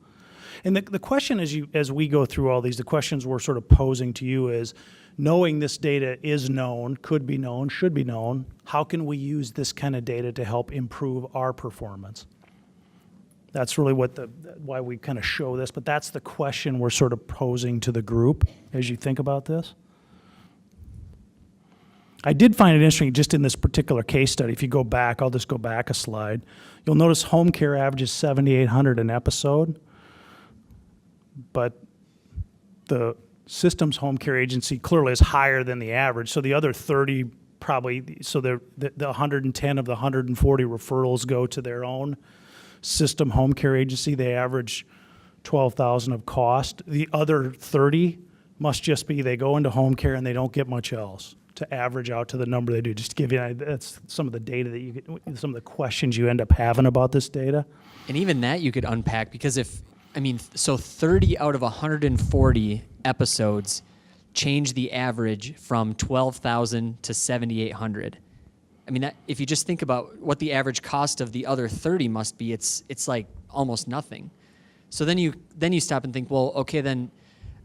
And the question as we go through all these, the questions we're sort of posing to you is, knowing this data is known, could be known, should be known, how can we use this kind of data to help improve our performance? That's really why we kind of show this, but that's the question we're sort of posing to the group as you think about this. I did find it interesting just in this particular case study. If you go back, I'll just go back a slide. You'll notice home care averages $7,800 an episode, but the system's home care agency clearly is higher than the average. So the other 30 probably, so the 110 of the 140 referrals go to their own system home care agency. They average $12,000 of cost. The other 30 must just be they go into home care and they don't get much else to average out to the number they do. Just to give you, that's some of the data that you get, some of the questions you end up having about this data. And even that you could unpack because so 30 out of 140 episodes change the average from 12,000 to 7,800. I mean, that, if you just think about what the average cost of the other 30 must be, it's like almost nothing. So then you stop and think, well, okay, then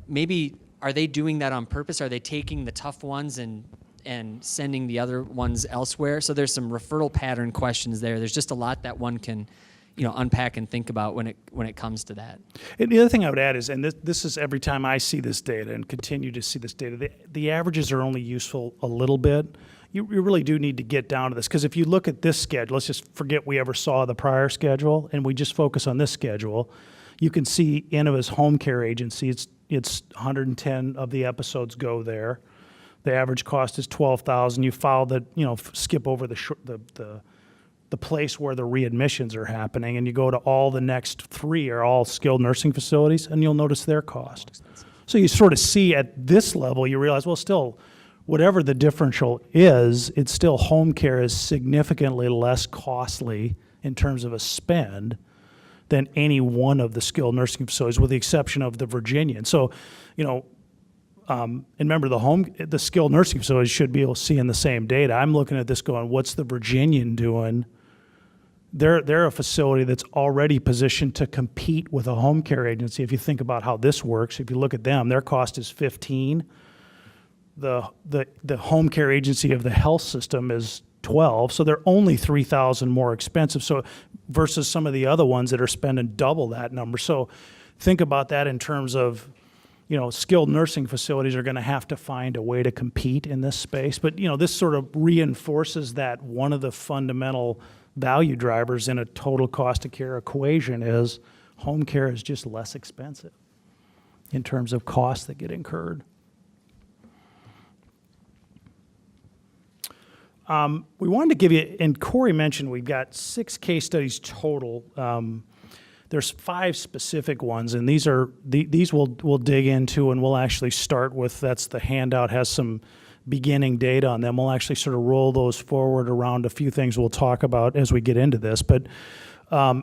maybe are they doing that on purpose? Are they taking the tough ones and sending the other ones elsewhere? So there's some referral pattern questions there. There's just a lot that one can, unpack and think about when it comes to that. And the other thing I would add is, and this is every time I see this data and continue to see this data, the averages are only useful a little bit. You really do need to get down to this, because if you look at this schedule, let's just forget we ever saw the prior schedule, and we just focus on this schedule, you can see Innova's home care agency, it's 110 of the episodes go there. The average cost is $12,000. You follow skip over the place where the readmissions are happening, and you go to all the next three are all skilled nursing facilities, and you'll notice their cost. So you sort of see at this level, you realize, well, still, whatever the differential is, it's still home care is significantly less costly in terms of a spend than any one of the skilled nursing facilities, with the exception of the Virginian. So, and remember, the skilled nursing facilities should be able to see in the same data. I'm looking at this going, what's the Virginian doing? They're a facility that's already positioned to compete with a home care agency. If you think about how this works, if you look at them, their cost is 15. The home care agency of the health system is 12, so they're only 3,000 more expensive. So versus some of the other ones that are spending double that number. So think about that in terms of, skilled nursing facilities are going to have to find a way to compete in this space. But this sort of reinforces that one of the fundamental value drivers in a total cost of care equation is home care is just less expensive in terms of costs that get incurred. We wanted to give you, and Cory mentioned we've got 6 case studies total. There's 5 specific ones, and these we'll dig into, and we'll actually start with, that's the handout, has some beginning data on them. We'll actually sort of roll those forward around a few things we'll talk about as we get into this. But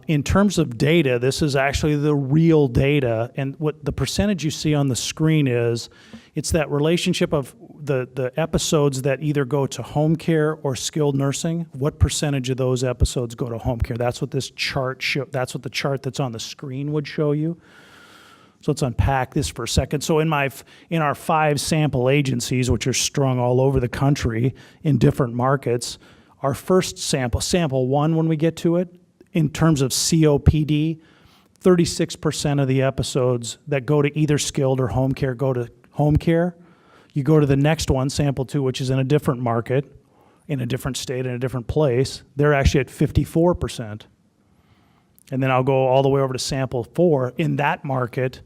in terms of data, this is actually the real data, and what the percentage you see on the screen is, it's that relationship of the episodes that either go to home care or skilled nursing. What percentage of those episodes go to home care? That's what this chart that's what the chart that's on the screen would show you. So let's unpack this for a second. So in our 5 sample agencies, which are strung all over the country in different markets, our first sample 1 when we get to it, in terms of COPD, 36% of the episodes that go to either skilled or home care go to home care. You go to the next one, sample 2, which is in a different market, in a different state, in a different place, they're actually at 54%. And then I'll go all the way over to sample 4 in that market,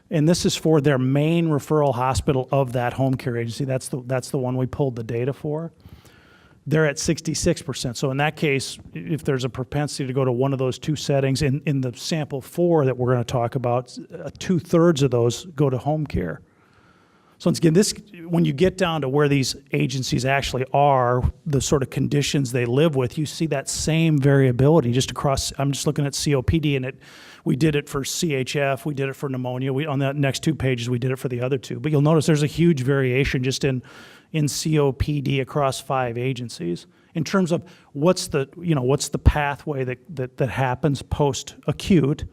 and this is for their main referral hospital of that home care agency. That's the one we pulled the data for. They're at 66%. So in that case, if there's a propensity to go to one of those 2 settings, in the sample 4 that we're going to talk about, 2/3 of those go to home care. So once again, when you get down to where these agencies actually are, the sort of conditions they live with, you see that same variability just across. I'm just looking at COPD, and we did it for CHF, we did it for pneumonia. On the next 2 pages, we did it for the other 2. But you'll notice there's a huge variation just in COPD across 5 agencies in terms of what's the pathway that happens post-acute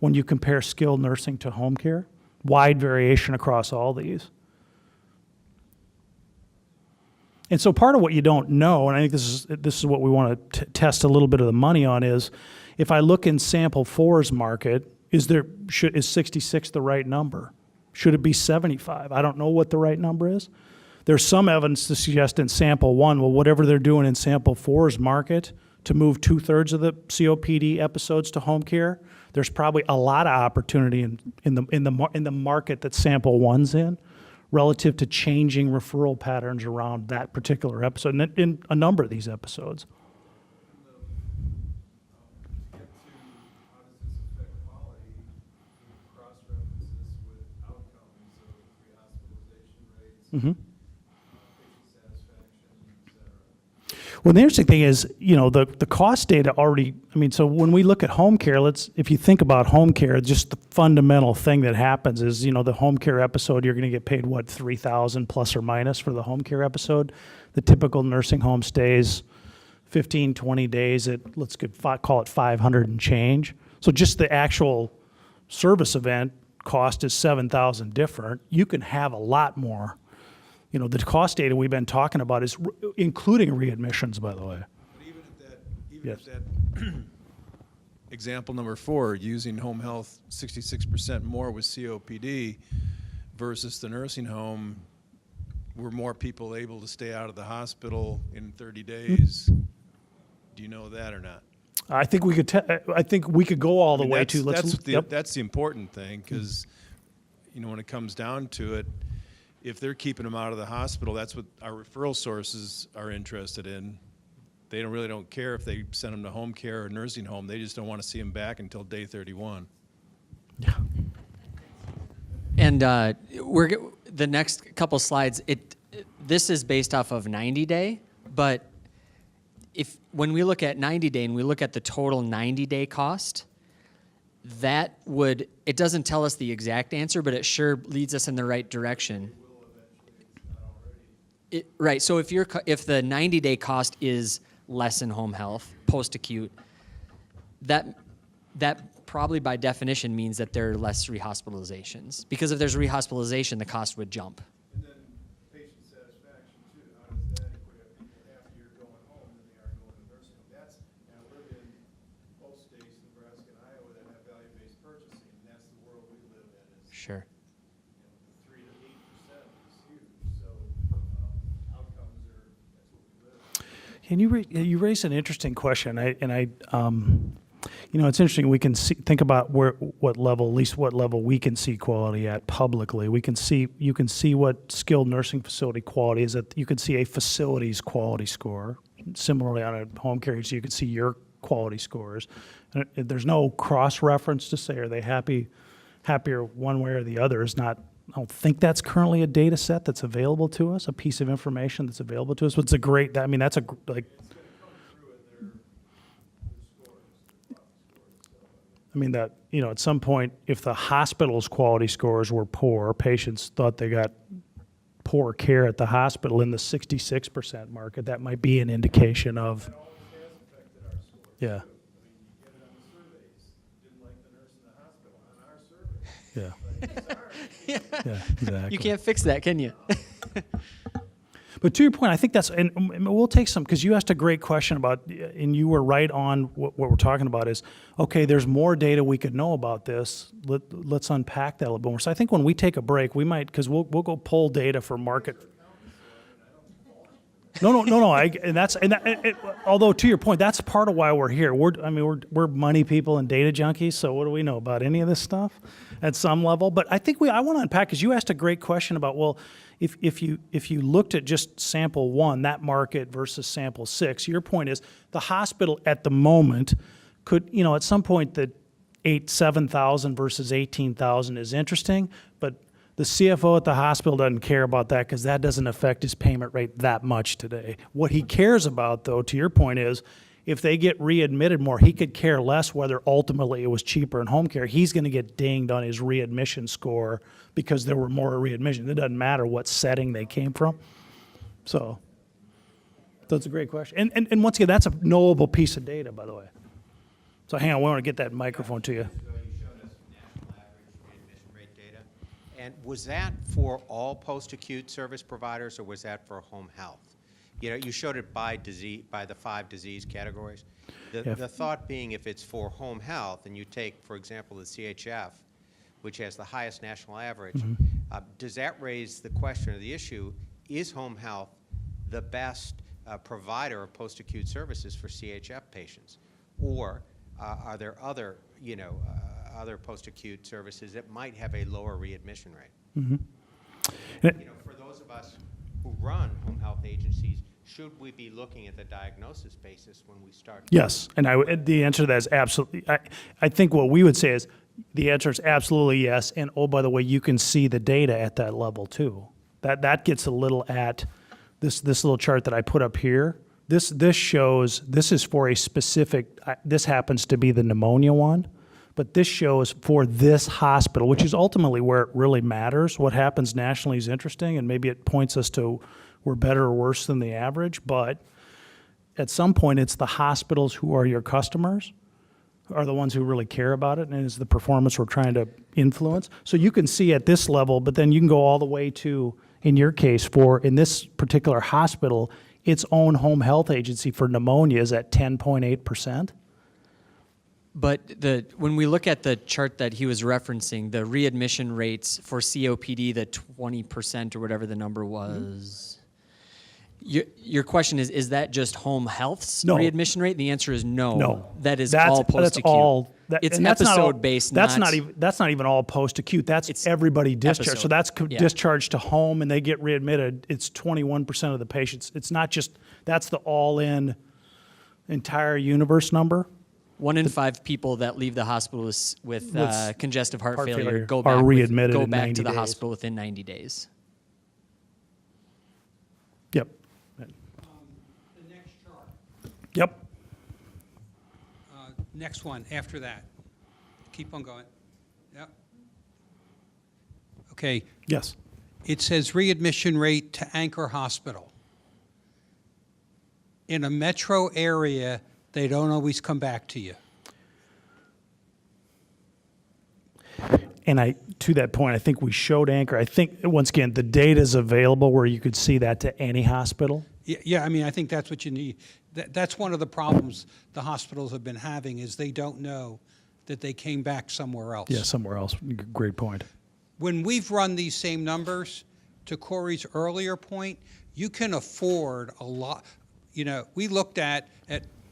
when you compare skilled nursing to home care. Wide variation across all these. And so part of what you don't know, and I think this is what we want to test a little bit of the money on, is if I look in sample 4's market, is 66 the right number? Should it be 75? I don't know what the right number is. There's some evidence to suggest in sample 1, well, whatever they're doing in sample 4's market to move 2/3 of the COPD episodes to home care, there's probably a lot of opportunity in the market that sample 1's in, relative to changing referral patterns around that particular episode, and in a number of these episodes. To get to how does this affect quality, cross-reference this with outcomes of 3 hospitals Mhm. patient satisfaction, et cetera. Well, the interesting thing is, the cost data already, so when we look at home care, if you think about home care, just the fundamental thing that happens is, the home care episode, you're going to get paid, what, $3,000 plus or minus for the home care episode? The typical nursing home stays 15, 20 days at, call it 500 and change. So just the actual service event cost is 7,000 different. You can have a lot more. The cost data we've been talking about is including readmissions, by the way. But even Yes. at that example number 4, using home health 66% more with COPD versus the nursing home, were more people able to stay out of the hospital in 30 days? Do you know that or not? I think we could go all the way to, That's the important thing, because, when it comes down to it, if they're keeping them out of the hospital, that's what our referral sources are interested in. They really don't care if they send them to home care or nursing home. They just don't want to see them back until day 31. Yeah. And the next couple slides, this is based off of 90-day, but when we look at 90-day and we look at the total 90-day cost, it doesn't tell us the exact answer, but it sure leads us in the right direction. Right. So if the 90-day cost is less in home health, post-acute, that probably by definition means that there are less rehospitalizations. Because if there's rehospitalization, the cost would jump. And then patient satisfaction, too. How does that equate? Are people happier going home than they are going to nursing home? And I live in both states, Nebraska and Iowa, that have value-based purchasing, and that's the world we live in. Sure. 3 to 8% is huge. So outcomes are, that's what we live in. And you raised an interesting question, it's interesting. We can think about what level we can see quality at publicly. You can see what skilled nursing facility quality is. You can see a facility's quality score. Similarly, on a home care agency, you can see your quality scores. And there's no cross reference to say are they happier one way or the other. I don't think that's currently a data set that's available to us, a piece of information that's available to us. But it's a great. That's a like. At some point, if the hospital's quality scores were poor, patients thought they got poor care at the hospital in the 66% market, that might be an indication of. That always has affected our scores. Yeah. Too. You get it on the surveys. Didn't like the nurse in the hospital on our survey. Yeah. Yeah, exactly. You can't fix that, can you? But to your point, I think and we'll take some, because you asked a great question about, and you were right on what we're talking about is, okay, there's more data we could know about this. Let's unpack that a little bit more. So I think when we take a break, we might, because we'll go pull data for market. No. Although to your point, that's part of why we're here. We're money people and data junkies. So what do we know about any of this stuff at some level? But I think I want to unpack, because you asked a great question about, well, if you looked at just sample 1, that market versus sample 6, your point is the hospital at the moment could, at some point the 7,000 versus 18,000 is interesting, but the CFO at the hospital doesn't care about that because that doesn't affect his payment rate that much today. What he cares about, though, to your point, is if they get readmitted more, he could care less whether ultimately it was cheaper in home care. He's going to get dinged on his readmission score because there were more readmissions. It doesn't matter what setting they came from. So that's a great question. And once again, that's a knowable piece of data, by the way. So hang on, we want to get that microphone to you. You showed us national average readmission rate data. And was that for all post-acute service providers, or was that for home health? You showed it by disease, by the 5 disease categories. The thought being, if it's for home health, and you take, for example, the CHF, which has the highest national average, does that raise the question or the issue, is home health the best provider of post-acute services for CHF patients? Or are there other, other post-acute services that might have a lower readmission rate? For those of us who run home health agencies, should we be looking at the diagnosis basis when we start? Yes, and the answer to that is absolutely. I think what we would say is the answer is absolutely yes. And oh, by the way, you can see the data at that level too. That gets a little at this little chart that I put up here. This shows, this is for a specific, this happens to be the pneumonia one, but this shows for this hospital, which is ultimately where it really matters. What happens nationally is interesting, and maybe it points us to we're better or worse than the average, but at some point it's the hospitals who are your customers are the ones who really care about it, and it's the performance we're trying to influence. So you can see at this level, but then you can go all the way to, in your case, in this particular hospital, its own home health agency for pneumonia is at 10.8%. But when we look at the chart that he was referencing, the readmission rates for COPD, the 20% or whatever the number was, your question is that just home health's readmission rate? The answer is no. No. That is all post-acute. It's episode-based. That's not even all post-acute. That's everybody discharged. episode. So that's discharged to home and they get readmitted. It's 21% of the patients. It's not just, that's the all-in entire universe number. 1 in 5 people that leave the hospital with congestive heart failure go are back, readmitted go in back 90 to the days. hospital within 90 days. Yep. The next chart, Yep. next one after that. Keep on going. Yep. Okay, Yes. it says readmission rate to Anchor Hospital. In a metro area, they don't always come back to you. And to that point, I think we showed Anchor. I think, once again, the data is available where you could see that to any hospital. Yeah, I mean, I think that's what you need. That's one of the problems the hospitals have been having is they don't know that they came back somewhere else. Yeah, somewhere else. Great point. When we've run these same numbers, to Cory's earlier point, you can afford a lot. You know, we looked at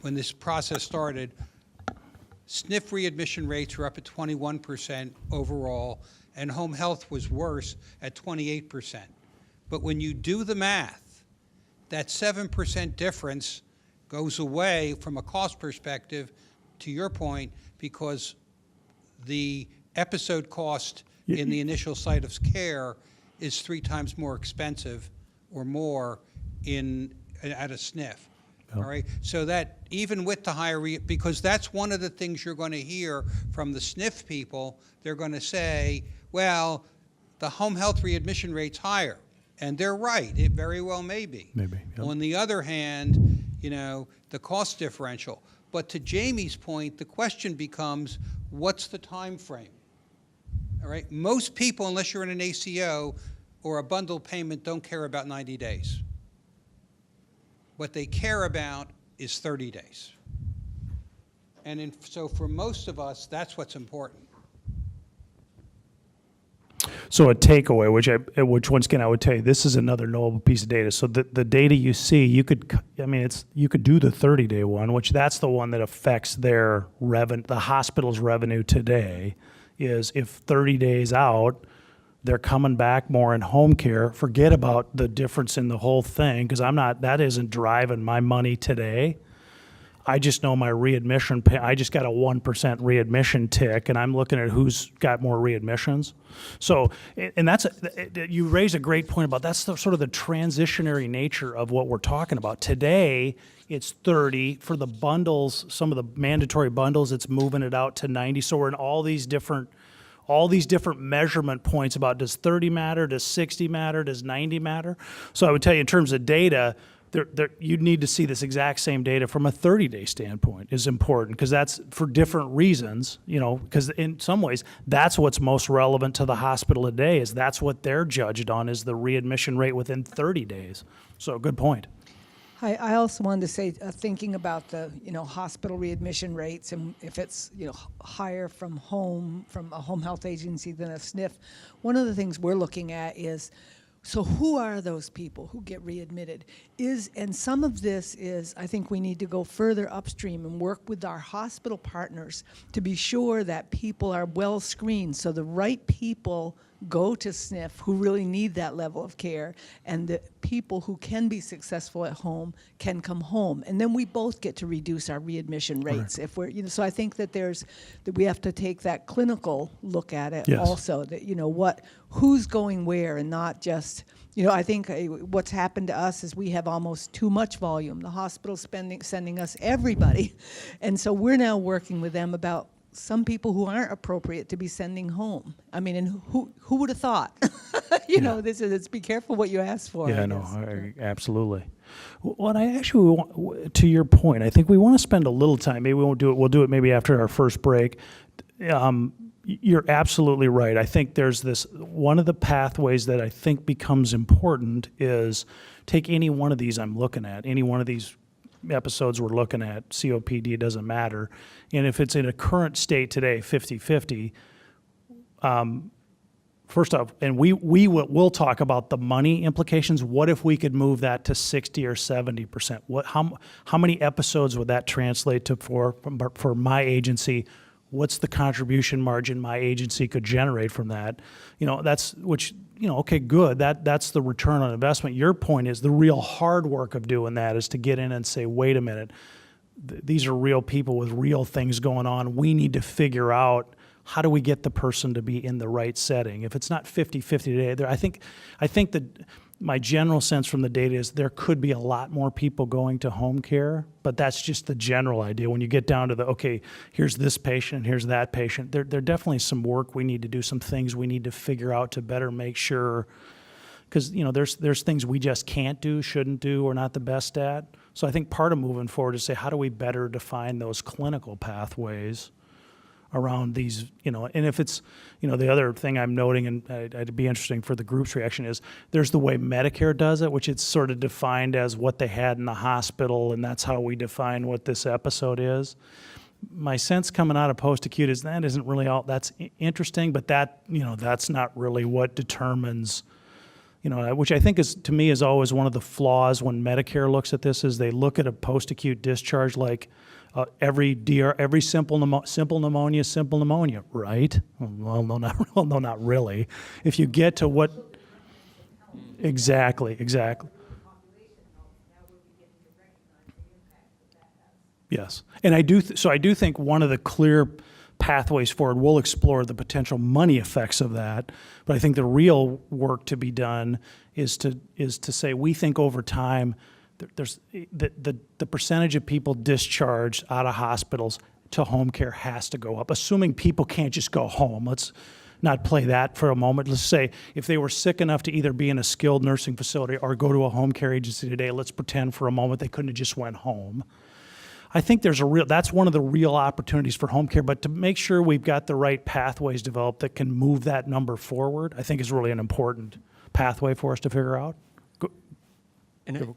when this process started, SNF readmission rates were up at 21% overall, and home health was worse at 28%. But when you do the math, that 7% difference goes away from a cost perspective, to your point, because the episode cost in the initial site of care is 3 times more expensive or more at a SNF. All right, so that even with the higher, because that's one of the things you're going to hear from the SNF people, they're going to say, well, the home health readmission rate's higher. And they're right, it very well may be. Maybe, yep. On the other hand, you know, the cost differential. But to Jamie's point, the question becomes, what's the time frame? All right, most people, unless you're in an ACO or a bundled payment, don't care about 90 days. What they care about is 30 days. And so for most of us, that's what's important. So a takeaway, which once again I would tell you, this is another knowable piece of data. So the data you see, you could do the 30-day one, which that's the one that affects their revenue, the hospital's revenue today. Is if 30 days out, they're coming back more in home care. Forget about the difference in the whole thing, because that isn't driving my money today. I just know my readmission, I just got a 1% readmission tick, and I'm looking at who's got more readmissions. So, and you raise a great point about that's sort of the transitionary nature of what we're talking about. Today, it's 30. For the bundles, some of the mandatory bundles, it's moving it out to 90. So we're in all these different measurement points about, does 30 matter, does 60 matter, does 90 matter? So I would tell you in terms of data, you'd need to see this exact same data from a 30-day standpoint is important, because that's for different reasons, because in some ways that's what's most relevant to the hospital today, is that's what they're judged on, is the readmission rate within 30 days. So good point. I also wanted to say, thinking about the hospital readmission rates, and if it's higher from a home health agency than a SNF, one of the things we're looking at is, so who are those people who get readmitted? And some of this is, I think we need to go further upstream and work with our hospital partners to be sure that people are well screened, so the right people go to SNF who really need that level of care, and the people who can be successful at home can come home, and then we both get to reduce our readmission rates. If we're, so I think that we have to take that clinical look at it Yes. also. That who's going where, and not just. I think what's happened to us is we have almost too much volume. The hospital's sending us everybody, and so we're now working with them about some people who aren't appropriate to be sending home. I mean, and who would have thought? It's be careful what you ask for. Yeah, I no, guess. absolutely. What I actually want, to your point, I think we want to spend a little time. Maybe we won't do it. We'll do it maybe after our first break. You're absolutely right. I think there's one of the pathways that I think becomes important is take any one of these I'm looking at, any one of these episodes we're looking at, COPD, it doesn't matter. And if it's in a current state today, 50-50, first off, and we'll talk about the money implications. What if we could move that to 60 or 70%? How many episodes would that translate to for my agency? What's the contribution margin my agency could generate from that? Okay, good. That's the return on investment. Your point is the real hard work of doing that is to get in and say, wait a minute, these are real people with real things going on. We need to figure out how do we get the person to be in the right setting. If it's not 50-50 today, I think that my general sense from the data is there could be a lot more people going to home care, but that's just the general idea. When you get down to here's this patient, here's that patient, there definitely some work we need to do, some things we need to figure out to better make sure, because there's things we just can't do, shouldn't do, or not the best at. So I think part of moving forward is say, how do we better define those clinical pathways around these, and if it's, the other thing I'm noting, and it'd be interesting for the group's reaction, is there's the way Medicare does it, which it's sort of defined as what they had in the hospital, and that's how we define what this episode is. My sense coming out of post-acute is that isn't really all that's interesting, but that's not really what determines, which I think is, to me, is always one of the flaws when Medicare looks at this, is they look at a post-acute discharge like every simple pneumonia, right? Well, no, not really. If you get to what exactly. Yes, and I do think one of the clear pathways forward, we'll explore the potential money effects of that, but I think the real work to be done is to say we think over time there's the percentage of people discharged out of hospitals to home care has to go up, assuming people can't just go home. Let's not play that for a moment. Let's say if they were sick enough to either be in a skilled nursing facility or go to a home care agency today, let's pretend for a moment they couldn't have just went home. I think that's one of the real opportunities for home care, but to make sure we've got the right pathways developed that can move that number forward, I think is really an important pathway for us to figure out. And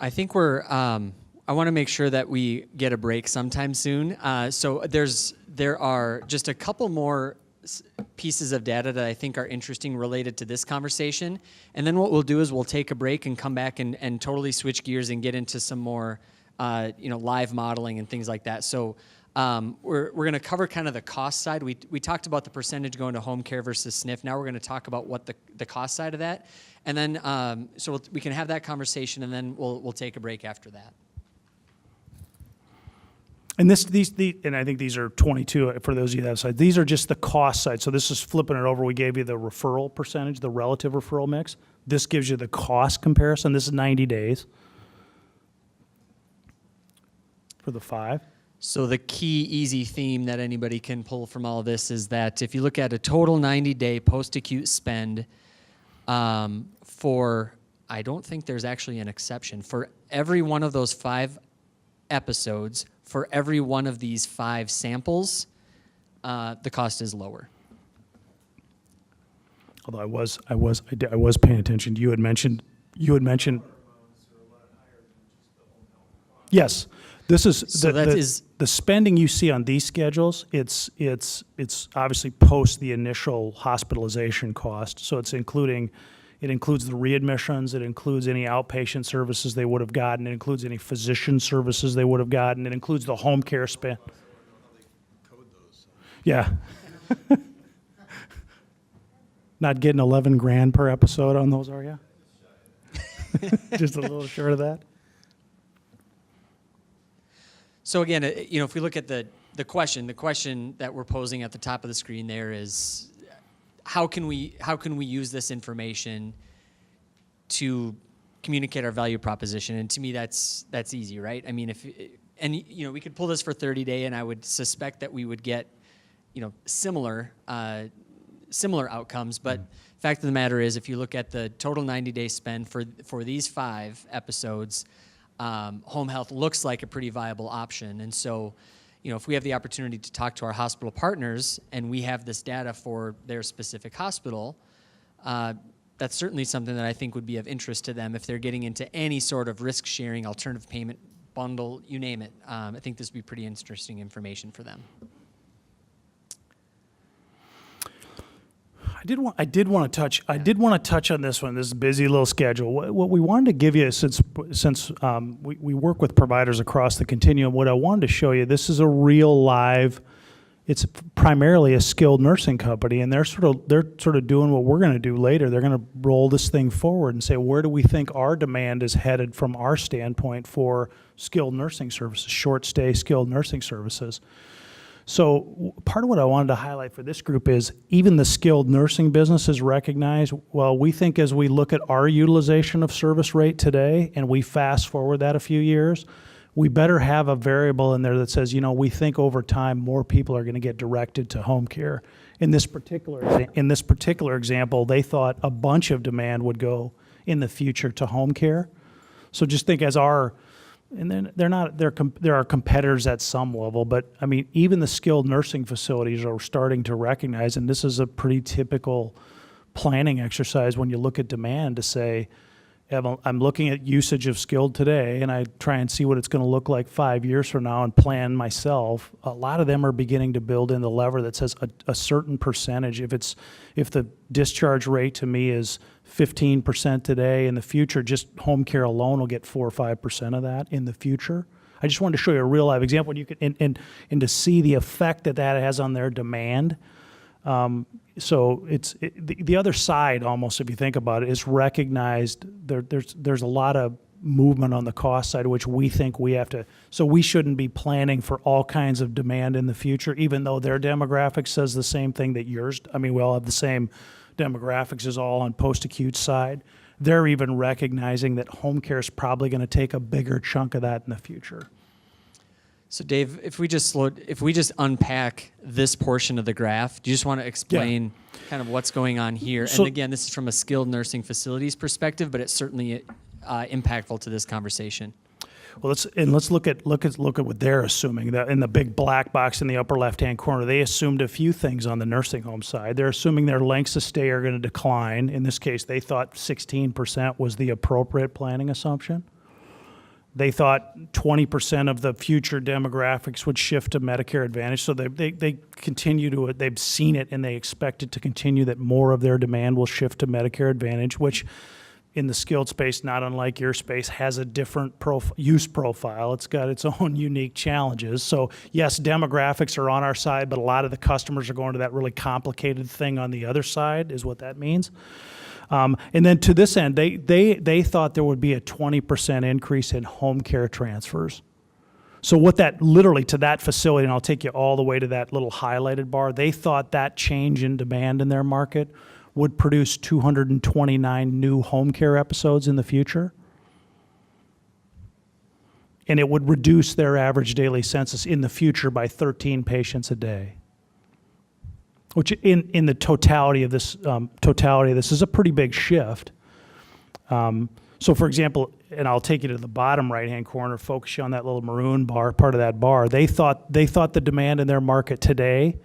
I think I want to make sure that we get a break sometime soon. So there are just a couple more pieces of data that I think are interesting related to this conversation. And then what we'll do is we'll take a break and come back and totally switch gears and get into some more live modeling and things like that. So we're going to cover kind of the cost side. We talked about the percentage going to home care versus SNF. Now we're going to talk about what the cost side of that. And then we can have that conversation, and then we'll take a break after that. And and I think these are 22 for those of you that side. These are just the cost side. So this is flipping it over. We gave you the referral percentage, the relative referral mix. This gives you the cost comparison. This is 90 days for the 5. So the key easy theme that anybody can pull from all of this is that if you look at a total 90-day post-acute spend for, I don't think there's actually an exception, for every one of those 5 episodes, for every one of these 5 samples, the cost is lower. Although I was paying attention. You had mentioned. Yes, this is So the spending you see on these schedules. It's obviously post the initial hospitalization cost. So it includes the readmissions. It includes any outpatient services they would have gotten. It includes any physician services they would have gotten. It includes the home care spend. Yeah. Not getting 11 grand per episode on those, are you? Just a little short of that? So again, if we look at the question that we're posing at the top of the screen there is, how can we use this information to communicate our value proposition? And to me, that's easy, right? I mean, we could pull this for 30-day, and I would suspect that we would get, similar outcomes. But fact of the matter is, if you look at the total 90-day spend for these 5 episodes, home health looks like a pretty viable option. And so, if we have the opportunity to talk to our hospital partners and we have this data for their specific hospital, that's certainly something that I think would be of interest to them if they're getting into any sort of risk-sharing, alternative payment bundle, you name it. I think this would be pretty interesting information for them. I did want to touch on this one. This is a busy little schedule. What we wanted to give you, since we work with providers across the continuum, what I wanted to show you, this is a real live. It's primarily a skilled nursing company, and they're sort of doing what we're going to do later. They're going to roll this thing forward and say, where do we think our demand is headed from our standpoint for skilled nursing services, short stay skilled nursing services. So part of what I wanted to highlight for this group is even the skilled nursing business is recognized. Well, we think as we look at our utilization of service rate today and we fast forward that a few years, we better have a variable in there that says, we think over time more people are going to get directed to home care. In this particular example, they thought a bunch of demand would go in the future to home care. So just think and then there are competitors at some level, but I mean, even the skilled nursing facilities are starting to recognize, and this is a pretty typical planning exercise when you look at demand to say, I'm looking at usage of skilled today, and I try and see what it's going to look like 5 years from now and plan myself. A lot of them are beginning to build in the lever that says a certain percentage. If the discharge rate to me is 15% today, in the future, just home care alone will get 4 or 5% of that in the future. I just wanted to show you a real live example, and to see the effect that has on their demand. So the other side, almost, if you think about it, is recognized. There's a lot of movement on the cost side, which we think we have to. So we shouldn't be planning for all kinds of demand in the future, even though their demographic says the same thing that yours. I mean, we all have the same demographics as all on post-acute side. They're even recognizing that home care is probably going to take a bigger chunk of that in the future. So Dave, if we just unpack this portion of the graph, do you just want to explain kind of what's going on here? So, and again, this is from a skilled nursing facilities perspective, but it's certainly impactful to this conversation. Well, let's look at what they're assuming. That in the big black box in the upper left-hand corner, they assumed a few things on the nursing home side. They're assuming their lengths of stay are going to decline. In this case, they thought 16% was the appropriate planning assumption. They thought 20% of the future demographics would shift to Medicare Advantage. So they continue to, they've seen it and they expect it to continue, that more of their demand will shift to Medicare Advantage, which in the skilled space, not unlike your space, has a different use profile. It's got its own unique challenges. So yes, demographics are on our side, but a lot of the customers are going to that really complicated thing on the other side, is what that means. And then to this end, they thought there would be a 20% increase in home care transfers. So what that literally to that facility, and I'll take you all the way to that little highlighted bar, they thought that change in demand in their market would produce 229 new home care episodes in the future. And it would reduce their average daily census in the future by 13 patients a day. Which in the totality of this is a pretty big shift. So for example, and I'll take you to the bottom right-hand corner, focus you on that little maroon bar, part of that bar. They thought the demand in their market today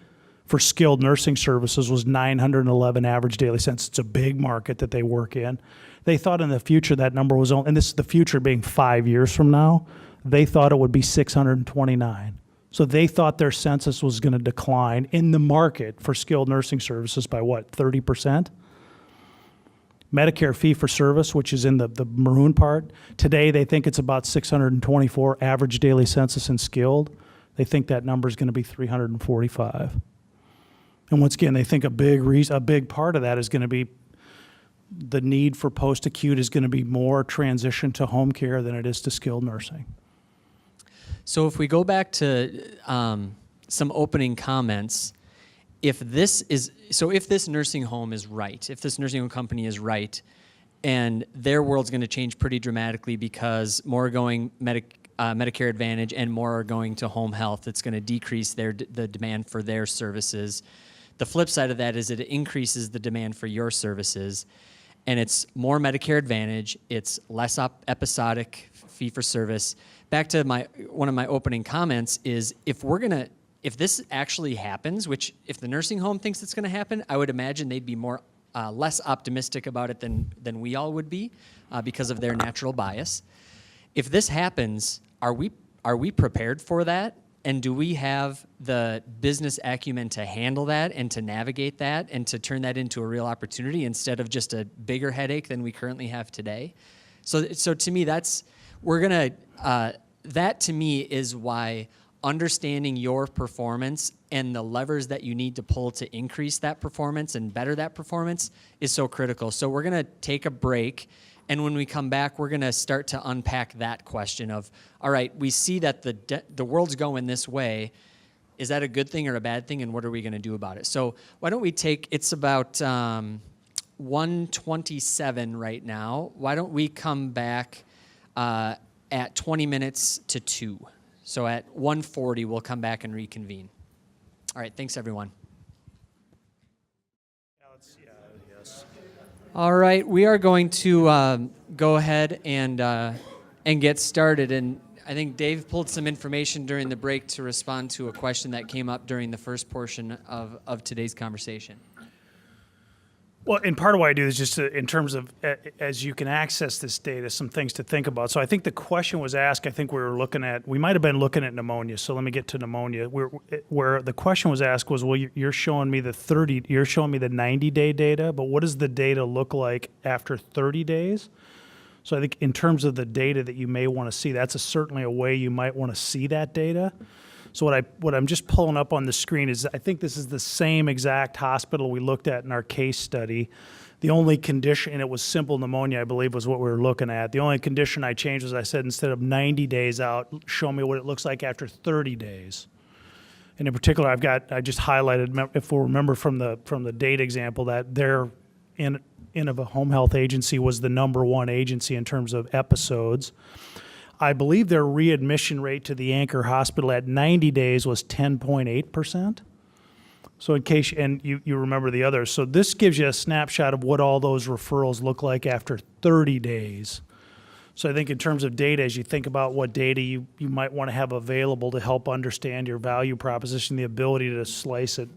for skilled nursing services was 911 average daily census. It's a big market that they work in. They thought in the future that number was only, and this is the future being 5 years from now, they thought it would be 629. So they thought their census was going to decline in the market for skilled nursing services by what, 30%? Medicare fee-for-service, which is in the maroon part, today they think it's about 624 average daily census in skilled. They think that number is going to be 345. And once again, they think a big part of that is going to be the need for post-acute is going to be more transition to home care than it is to skilled nursing. So if we go back to some opening comments, if this nursing home is right, if this nursing home company is right, and their world's going to change pretty dramatically because more are going Medicare Advantage and more are going to home health, it's going to decrease the demand for their services. The flip side of that is it increases the demand for your services, and it's more Medicare Advantage, it's less episodic fee-for-service. Back to one of my opening comments is if this actually happens, which if the nursing home thinks it's going to happen, I would imagine they'd be less optimistic about it than we all would be because of their natural bias. If this happens, are we prepared for that? And do we have the business acumen to handle that and to navigate that and to turn that into a real opportunity instead of just a bigger headache than we currently have today? So to me, that to me is why understanding your performance and the levers that you need to pull to increase that performance and better that performance is so critical. So we're going to take a break, and when we come back, we're going to start to unpack that question of, all right, we see that the world's going this way. Is that a good thing or a bad thing, and what are we going to do about it? So why don't we it's about 1:27 right now. Why don't we come back at 20 minutes to 2? So at 1:40, we'll come back and reconvene. All right, thanks, everyone. All right, we are going to go ahead and get started. And I think Dave pulled some information during the break to respond to a question that came up during the first portion of today's conversation. Well, and part of what I do is just in terms of, as you can access this data, some things to think about. So I think the question was asked, I think we might have been looking at pneumonia. So let me get to pneumonia. Where the question was asked was, well, you're showing me the 90-day data, but what does the data look like after 30 days? So I think in terms of the data that you may want to see, that's certainly a way you might want to see that data. So what I'm just pulling up on the screen is I think this is the same exact hospital we looked at in our case study. The only condition, and it was simple pneumonia, I believe, was what we were looking at. The only condition I changed was I said instead of 90 days out, show me what it looks like after 30 days. And in particular, I just highlighted, if we'll remember from the data example, that their of a home health agency was the #1 agency in terms of episodes. I believe their readmission rate to the anchor hospital at 90 days was 10.8%. So in case, and you remember the others. So this gives you a snapshot of what all those referrals look like after 30 days. So I think in terms of data, as you think about what data you might want to have available to help understand your value proposition, the ability to slice it,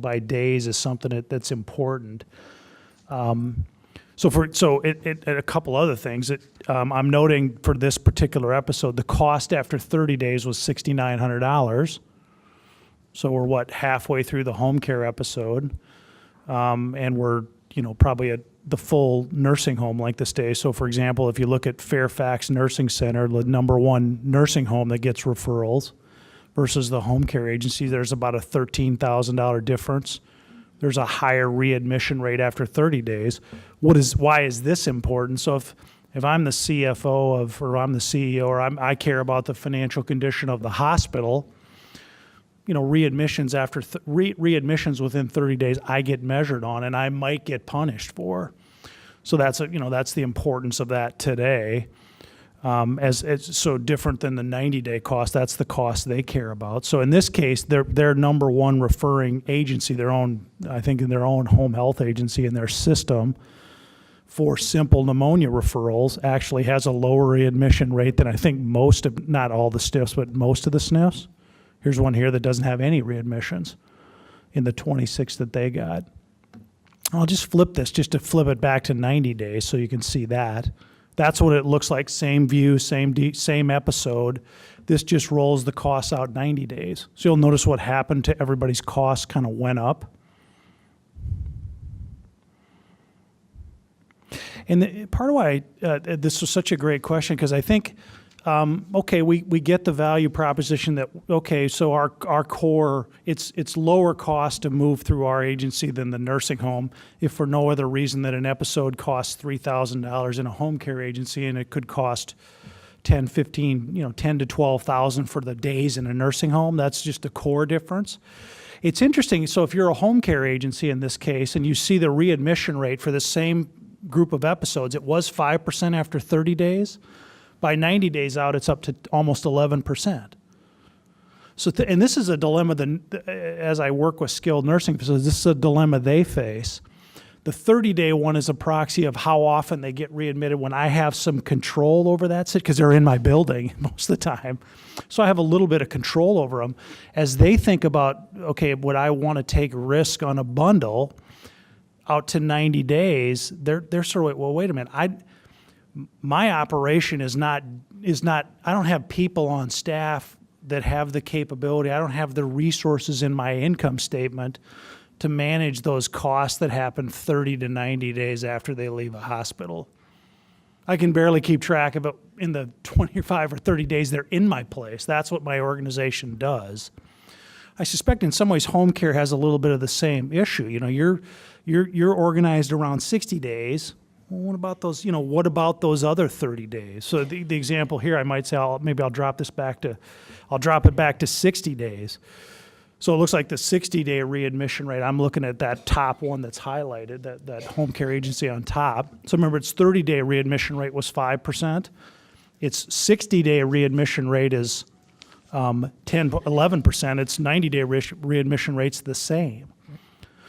by days is something that's important. So a couple other things. I'm noting for this particular episode, the cost after 30 days was $6,900. So we're halfway through the home care episode, and we're probably at the full nursing home length of stay. So for example, if you look at Fairfax Nursing Center, the #1 nursing home that gets referrals, versus the home care agency, there's about a $13,000 difference. There's a higher readmission rate after 30 days. Why is this important? So if I'm the CFO or I'm the CEO, or I care about the financial condition of the hospital, readmissions readmissions within 30 days I get measured on, and I might get punished for. So that's the importance of that today. As it's so different than the 90-day cost, that's the cost they care about. So in this case, their #1 referring agency, I think in their own home health agency in their system for simple pneumonia referrals actually has a lower readmission rate than I think not all the SNFs, but most of the SNFs. Here's one here that doesn't have any readmissions in the 26 that they got. I'll just flip this just to flip it back to 90 days so you can see that. That's what it looks like, same view, same episode. This just rolls the costs out 90 days. So you'll notice what happened to everybody's costs kind of went up. And part of why this was such a great question, because I think okay, we get the value proposition that, okay, so our core, it's lower cost to move through our agency than the nursing home, if for no other reason that an episode costs $3,000 in a home care agency and it could cost 10 to 12,000 for the days in a nursing home. That's just a core difference. It's interesting. So if you're a home care agency in this case and you see the readmission rate for the same group of episodes, it was 5% after 30 days. By 90 days out, it's up to almost 11%. So, and this is a dilemma that, as I work with skilled nursing facilities, this is a dilemma they face. The 30-day one is a proxy of how often they get readmitted when I have some control over that, because they're in my building most of the time. So I have a little bit of control over them. As they think about, okay, would I want to take risk on a bundle out to 90 days, they're sort of, well, wait a minute, my operation is not, I don't have people on staff that have the capability, I don't have the resources in my income statement to manage those costs that happen 30 to 90 days after they leave a hospital. I can barely keep track of it in the 25 or 30 days they're in my place. That's what my organization does. I suspect in some ways home care has a little bit of the same issue. You know, you're organized around 60 days. Well, what about those, what about those other 30 days? So the example here, I might say, maybe I'll drop it back to 60 days. So it looks like the 60-day readmission rate, I'm looking at that top one that's highlighted, that home care agency on top. So remember, its 30-day readmission rate was 5%. Its 60-day readmission rate is 11%. Its 90-day readmission rate's the same.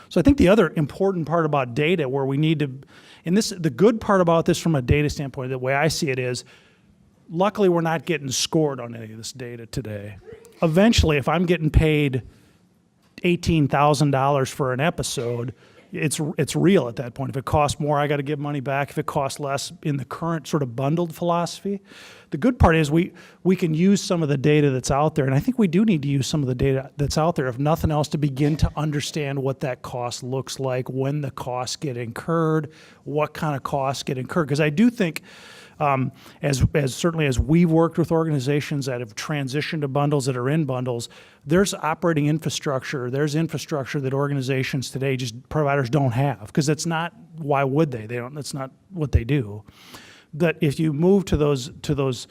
So I think the other important part about data where we need to, and the good part about this from a data standpoint, the way I see it is, luckily we're not getting scored on any of this data today. Eventually, if I'm getting paid $18,000 for an episode, it's real at that point. If it costs more, I got to give money back. If it costs less in the current sort of bundled philosophy. The good part is we can use some of the data that's out there, and I think we do need to use some of the data that's out there, if nothing else, to begin to understand what that cost looks like, when the costs get incurred, what kind of costs get incurred. Because I do think, as certainly as we've worked with organizations that have transitioned to bundles, that are in bundles, there's operating infrastructure, there's infrastructure that organizations today, just providers don't have, because it's not, why would they? That's not what they do. That if you move to those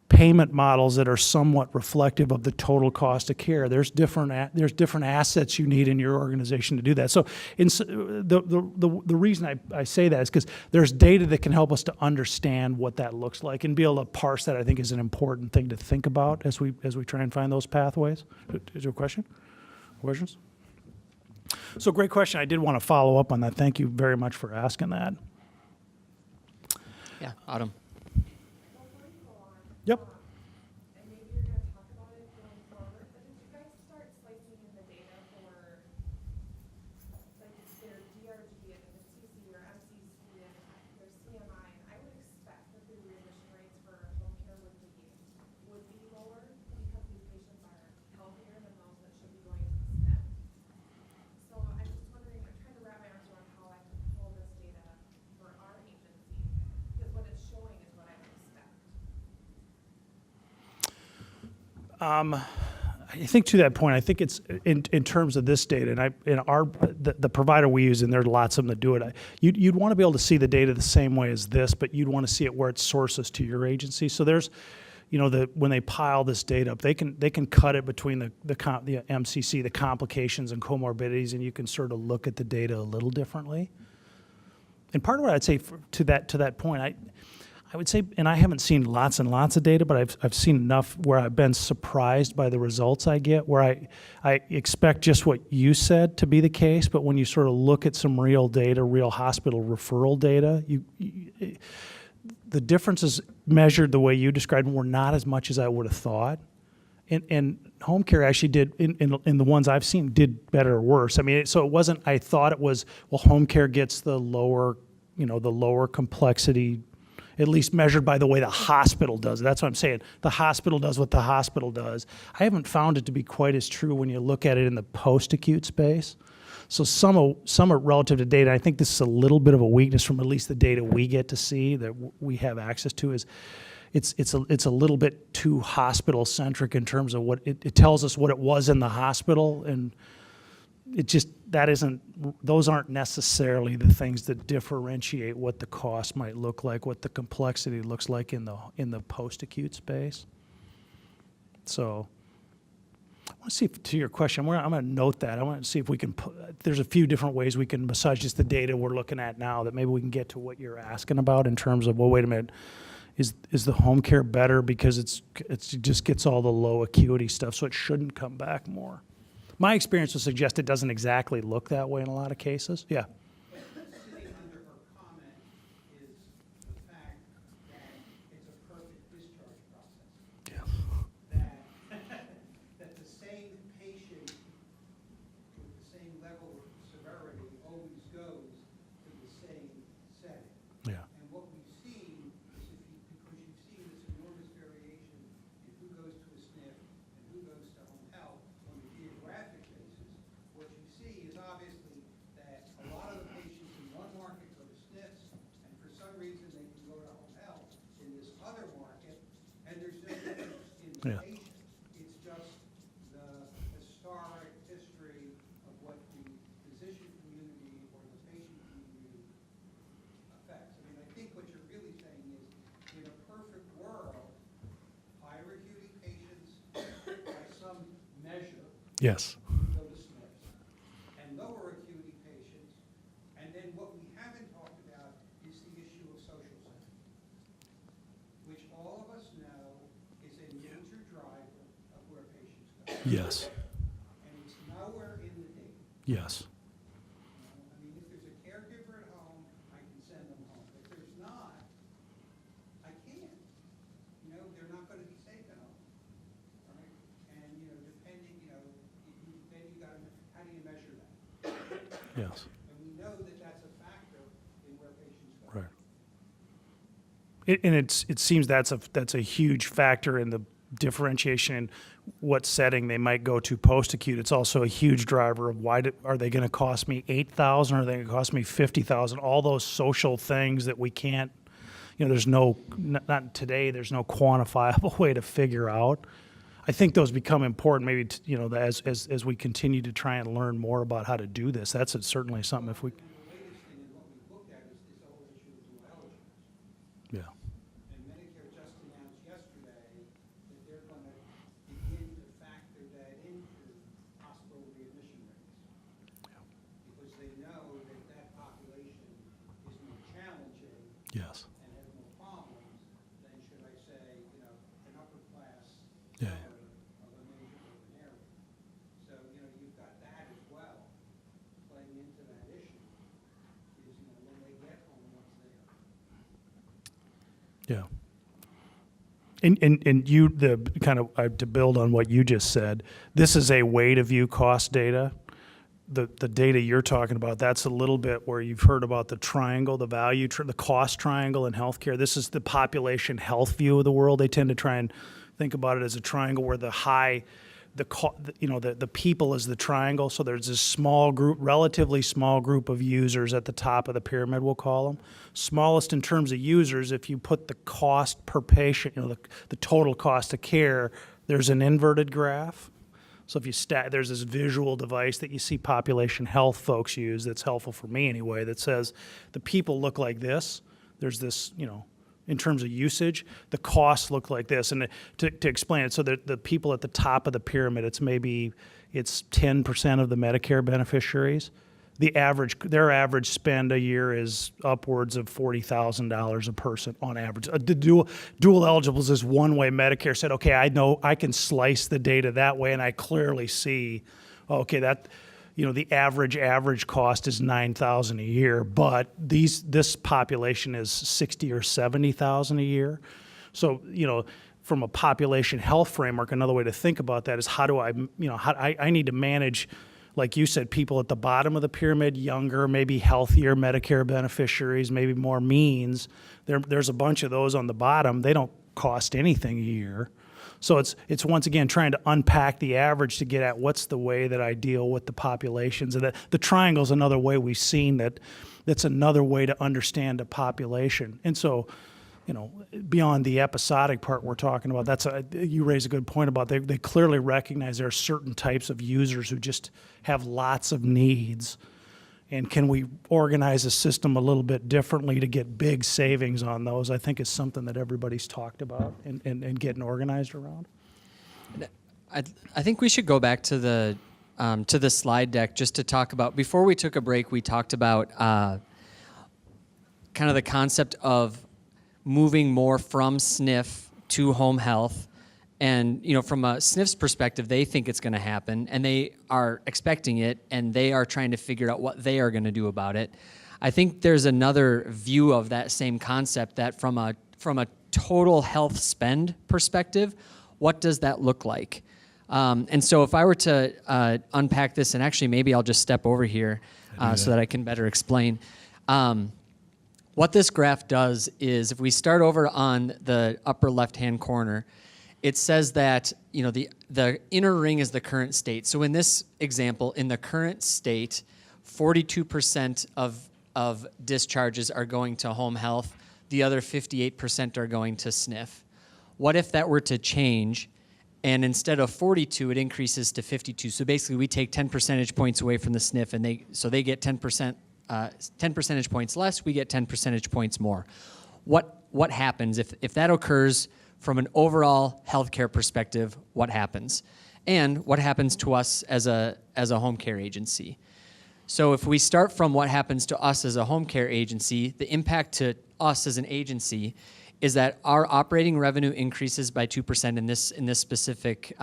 payment models that are somewhat reflective of the total cost of care, there's different assets you need in your organization to do that. So the reason I say that is because there's data that can help us to understand what that looks like and be able to parse that. I think is an important thing to think about as we try and find those pathways. Is there a question? Questions? So great question. I did want to follow up on that. Thank you very much for asking that. Yeah, Autumn. Yep. And maybe you're going to talk about it going forward, but did you guys start slicing in the data for, like, their DRG and the CC or MCC and their CMI? And I would expect that the readmission rates for home care would be lower because these patients are healthier than those that should be going to the SNP. So I'm just wondering, I'm trying to wrap my arms around how I can pull this data for our agency, because what it's showing is what I would expect. I think to that point, I think it's in terms of this data, and the provider we use, and there are lots of them that do it. You'd want to be able to see the data the same way as this, but you'd want to see it where it sources to your agency. So there's, when they pile this data up, they can cut it between the MCC, the complications and comorbidities, and you can sort of look at the data a little differently. And part of what I'd say to that point, I would say, and I haven't seen lots and lots of data, but I've seen enough where I've been surprised by the results I get, where I expect just what you said to be the case, but when you sort of look at some real data, real hospital referral data, the differences measured the way you described were not as much as I would have thought. And home care actually did, in the ones I've seen, did better or worse. I mean, so it wasn't, I thought it was, well, home care gets the lower complexity, at least measured by the way the hospital does it. That's what I'm saying. The hospital does what the hospital does. I haven't found it to be quite as true when you look at it in the post-acute space. So some are relative to data. I think this is a little bit of a weakness from at least the data we get to see, that we have access to, is it's a little bit too hospital centric in terms of what it tells us what it was in the hospital, and it just those aren't necessarily the things that differentiate what the cost might look like, what the complexity looks like in the post-acute space. So I want to see if, to your question, I'm going to note that. I want to see if we can there's a few different ways we can massage just the data we're looking at now that maybe we can get to what you're asking about in terms of, well, wait a minute, is the home care better because it just gets all the low acuity stuff, so it shouldn't come back more. My experience would suggest it doesn't exactly look that way in a lot of cases. Yeah. Sitting under her comment is the fact that it's a perfect discharge process. Yeah. That the same patient with the same level of severity always goes to the same setting. Yeah. And what we've seen is because you've seen this enormous variation in who goes to a SNF and who goes to home health on the geographic basis, what you see is obviously that a lot of the patients in one market go to SNFs, and for some reason they can go to home health in this other market, and there's no difference in the Yeah. patient. It's just the historic history of what the physician community or the patient community affects. I mean, I think what you're really saying is, in a perfect world, higher acuity patients, by some measure, Yes. go to SNFs, and lower acuity patients, and then what we haven't talked about is the issue of social setting, which all of us know is a major driver of where patients go. Yes. And it's nowhere in the data. Yes. I mean, if there's a caregiver at home, I can send them home. If there's not, I can't. They're not going to be safe at home, right? And, depending, then you got to, how do you measure that? Yes. And we know that that's a factor in where patients go. Right. It seems that's a huge factor in the differentiation in what setting they might go to post-acute. It's also a huge driver of are they going to cost me $8,000 or are they going to cost me $50,000? All those social things that we can't, there's not today, there's no quantifiable way to figure out. I think those become important maybe, as we continue to try and learn more about how to do this. That's certainly something if we. And the latest thing in what we've looked at is this whole issue of dual eligibles. Yeah. And Medicare just announced yesterday that they're going to begin to factor that into hospital readmission rates. Because they know that that population is more challenging Yes. and has more problems than, should I say, an upper class Yeah. suburb of a major urban area. So, you've got that as well playing into that issue, is, when they get home, what's there. Yeah. And you, to build on what you just said, this is a way to view cost data. The data you're talking about, that's a little bit where you've heard about the triangle, the value, the cost triangle in healthcare. This is the population health view of the world. They tend to try and think about it as a triangle where the people is the triangle. So there's this small group, relatively small group of users at the top of the pyramid, we'll call them. Smallest in terms of users, if you put the cost per patient, the total cost of care, there's an inverted graph. So if you there's this visual device that you see population health folks use that's helpful for me anyway, that says the people look like this. There's this, in terms of usage, the costs look like this. And to explain it, so the people at the top of the pyramid, it's 10% of the Medicare beneficiaries. Their average spend a year is upwards of $40,000 a person on average. The dual eligibles is one way Medicare said, okay, I know I can slice the data that way, and I clearly see, okay, that, the average cost is $9,000 a year, but this population is $60,000 or $70,000 a year. So, from a population health framework, another way to think about that is how do I need to manage, like you said, people at the bottom of the pyramid, younger, maybe healthier Medicare beneficiaries, maybe more means. There's a bunch of those on the bottom. They don't cost anything a year. So it's once again trying to unpack the average to get at what's the way that I deal with the populations. And the triangle is another way we've seen that's another way to understand a population. And so beyond the episodic part we're talking about, you raise a good point about they clearly recognize there are certain types of users who just have lots of needs. And can we organize a system a little bit differently to get big savings on those? I think is something that everybody's talked about and getting organized around. I think we should go back to the slide deck just to talk about, before we took a break, we talked about kind of the concept of moving more from SNF to home health. And, from a SNF's perspective, they think it's going to happen, and they are expecting it, and they are trying to figure out what they are going to do about it. I think there's another view of that same concept, that from a total health spend perspective, what does that look like? And so if I were to unpack this, and actually maybe I'll just step over here so that I can better explain. What this graph does is, if we start over on the upper left-hand corner, it says that the inner ring is the current state. So in this example, in the current state, 42% of discharges are going to home health. The other 58% are going to SNF. What if that were to change, and instead of 42, it increases to 52? So basically, we take 10 percentage points away from the SNF, and they get 10 percentage points less. We get 10 percentage points more. What happens if that occurs? From an overall healthcare perspective, what happens? And what happens to us as a home care agency? So if we start from what happens to us as a home care agency, the impact to us as an agency is that our operating revenue increases by 2% in this specific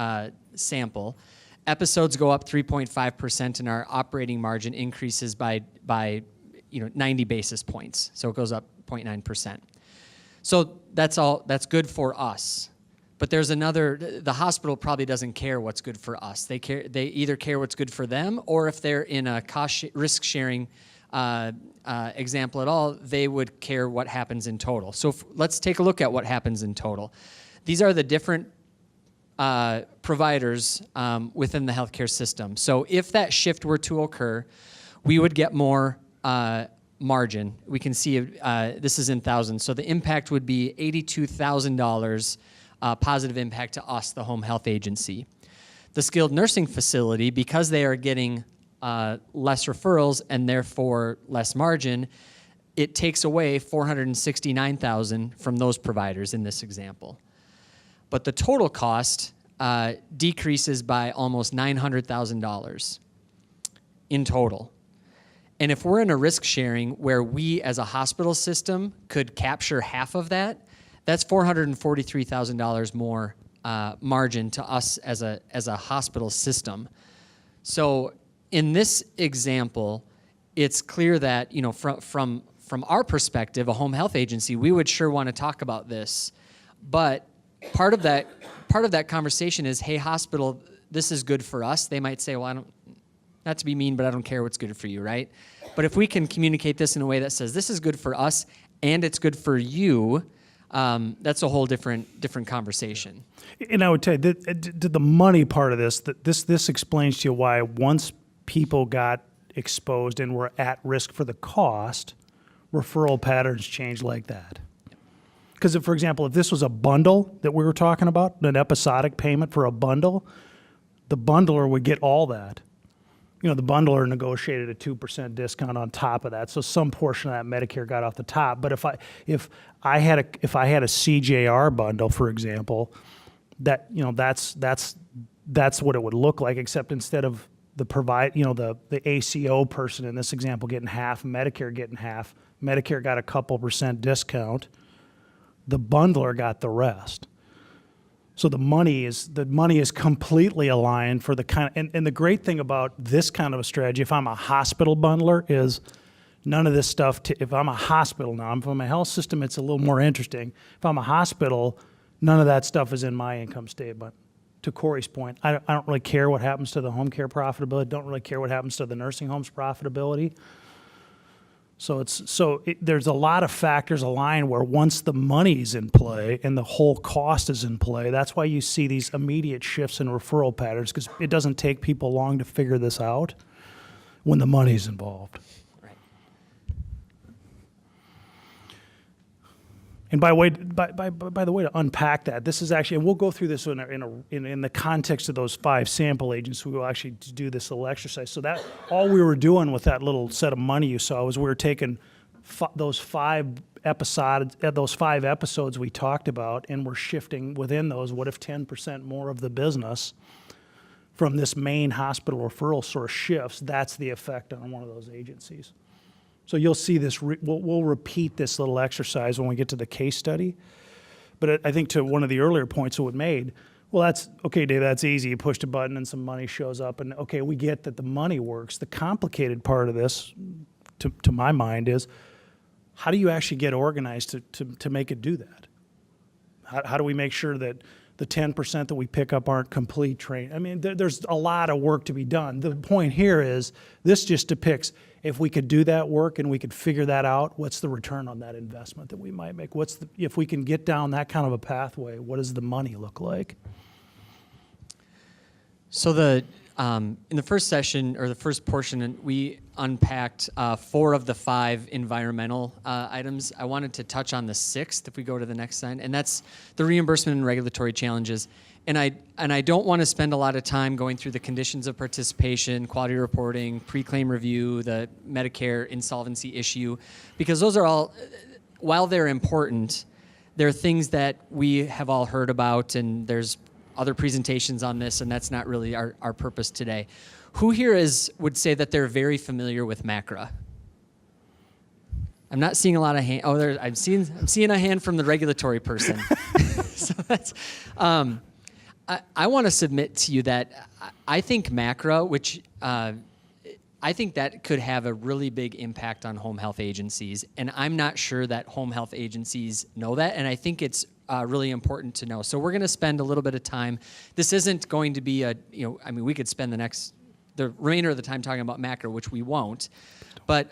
sample. Episodes go up 3.5%, and our operating margin increases by 90 basis points. So it goes up 0.9%. So that's good for us. But there's the hospital probably doesn't care what's good for us. They either care what's good for them, or if they're in a risk sharing example at all, they would care what happens in total. So let's take a look at what happens in total. These are the different providers within the healthcare system. So if that shift were to occur, we would get more margin. We can see this is in thousands. So the impact would be $82,000 positive impact to us, the home health agency. The skilled nursing facility, because they are getting less referrals and therefore less margin, it takes away $469,000 from those providers in this example. But the total cost decreases by almost $900,000 in total. And if we're in a risk sharing where we as a hospital system could capture half of that, that's $443,000 more margin to us as a hospital system. So in this example, it's clear that from our perspective, a home health agency, we would sure want to talk about this. But part of that conversation is, hey, hospital, this is good for us. They might say, well, not to be mean, but I don't care what's good for you, right? But if we can communicate this in a way that says this is good for us and it's good for you, that's a whole different conversation. And I would tell you, the money part of this explains to you why once people got exposed and were at risk for the cost, referral patterns change like that. Because, for example, if this was a bundle that we were talking about, an episodic payment for a bundle, the bundler would get all that. The bundler negotiated a 2% discount on top of that, so some portion of that Medicare got off the top. But if I had a CJR bundle, for example, that's what it would look like. Except instead of the ACO person in this example getting half, Medicare getting half, Medicare got a couple % discount. The bundler got the rest. So the money is completely aligned for the kind of, and the great thing about this kind of a strategy, if I'm a hospital bundler, is none of this stuff. If I'm a hospital now, if I'm a health system, it's a little more interesting. If I'm a hospital, none of that stuff is in my income statement. To Cory's point, I don't really care what happens to the home care profitability. Don't really care what happens to the nursing home's profitability. So there's a lot of factors aligned where once the money's in play and the whole cost is in play, that's why you see these immediate shifts in referral patterns, because it doesn't take people long to figure this out when the money's involved. Right. And by the way, to unpack that, this is actually, and we'll go through this in the context of those 5 sample agents. We will actually do this little exercise. So that all we were doing with that little set of money you saw was we were taking those 5 episodes we talked about, and we're shifting within those. What if 10% more of the business from this main hospital referral source shifts? That's the effect on one of those agencies. So you'll see this, we'll repeat this little exercise when we get to the case study. But I think to one of the earlier points that was made, well, that's, okay, Dave, that's easy. You pushed a button and some money shows up, and okay, we get that the money works. The complicated part of this, to my mind, is how do you actually get organized to make it do that? How do we make sure that the 10% that we pick up aren't complete train? I mean, there's a lot of work to be done. The point here is this just depicts if we could do that work and we could figure that out, what's the return on that investment that we might make? If we can get down that kind of a pathway, what does the money look like? So in the first session, or the first portion, we unpacked 4 of the 5 environmental items. I wanted to touch on the 6th, if we go to the next slide, and that's the reimbursement and regulatory challenges. And I don't want to spend a lot of time going through the conditions of participation, quality reporting, pre-claim review, the Medicare insolvency issue, because those are all, while they're important, they're things that we have all heard about, and there's other presentations on this, and that's not really our purpose today. Who here would say that they're very familiar with MACRA? I'm not seeing a lot of hands. Oh, I'm seeing a hand from the regulatory person. So that's, I want to submit to you that I think MACRA, which I think that could have a really big impact on home health agencies, and I'm not sure that home health agencies know that, and I think it's really important to know. So we're going to spend a little bit of time. This isn't going to be we could spend the remainder of the time talking about MACRA, which we won't. But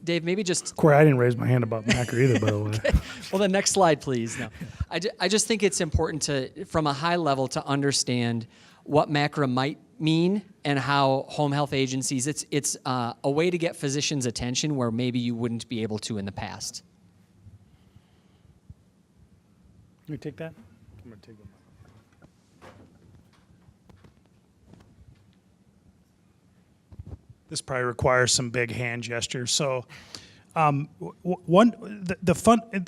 Dave, maybe just... Cory, I didn't raise my hand about MACRA either, by the way. Okay. Well, the next slide, please. No, I just think it's important to, from a high level, to understand what MACRA might mean and how home health agencies, it's a way to get physicians' attention where maybe you wouldn't be able to in the past. Can we take that? I'm going to take it. This probably requires some big hand gestures. So, the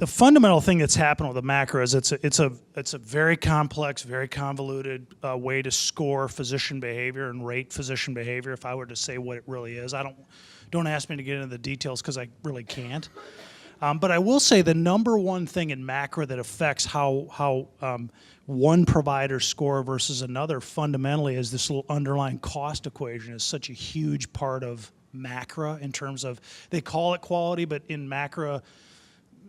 fundamental thing that's happened with the MACRA is it's a very complex, very convoluted way to score physician behavior and rate physician behavior. If I were to say what it really is, don't ask me to get into the details because I really can't. But I will say the number one thing in MACRA that affects how one provider score versus another fundamentally is this little underlying cost equation is such a huge part of MACRA in terms of, they call it quality, but in MACRA,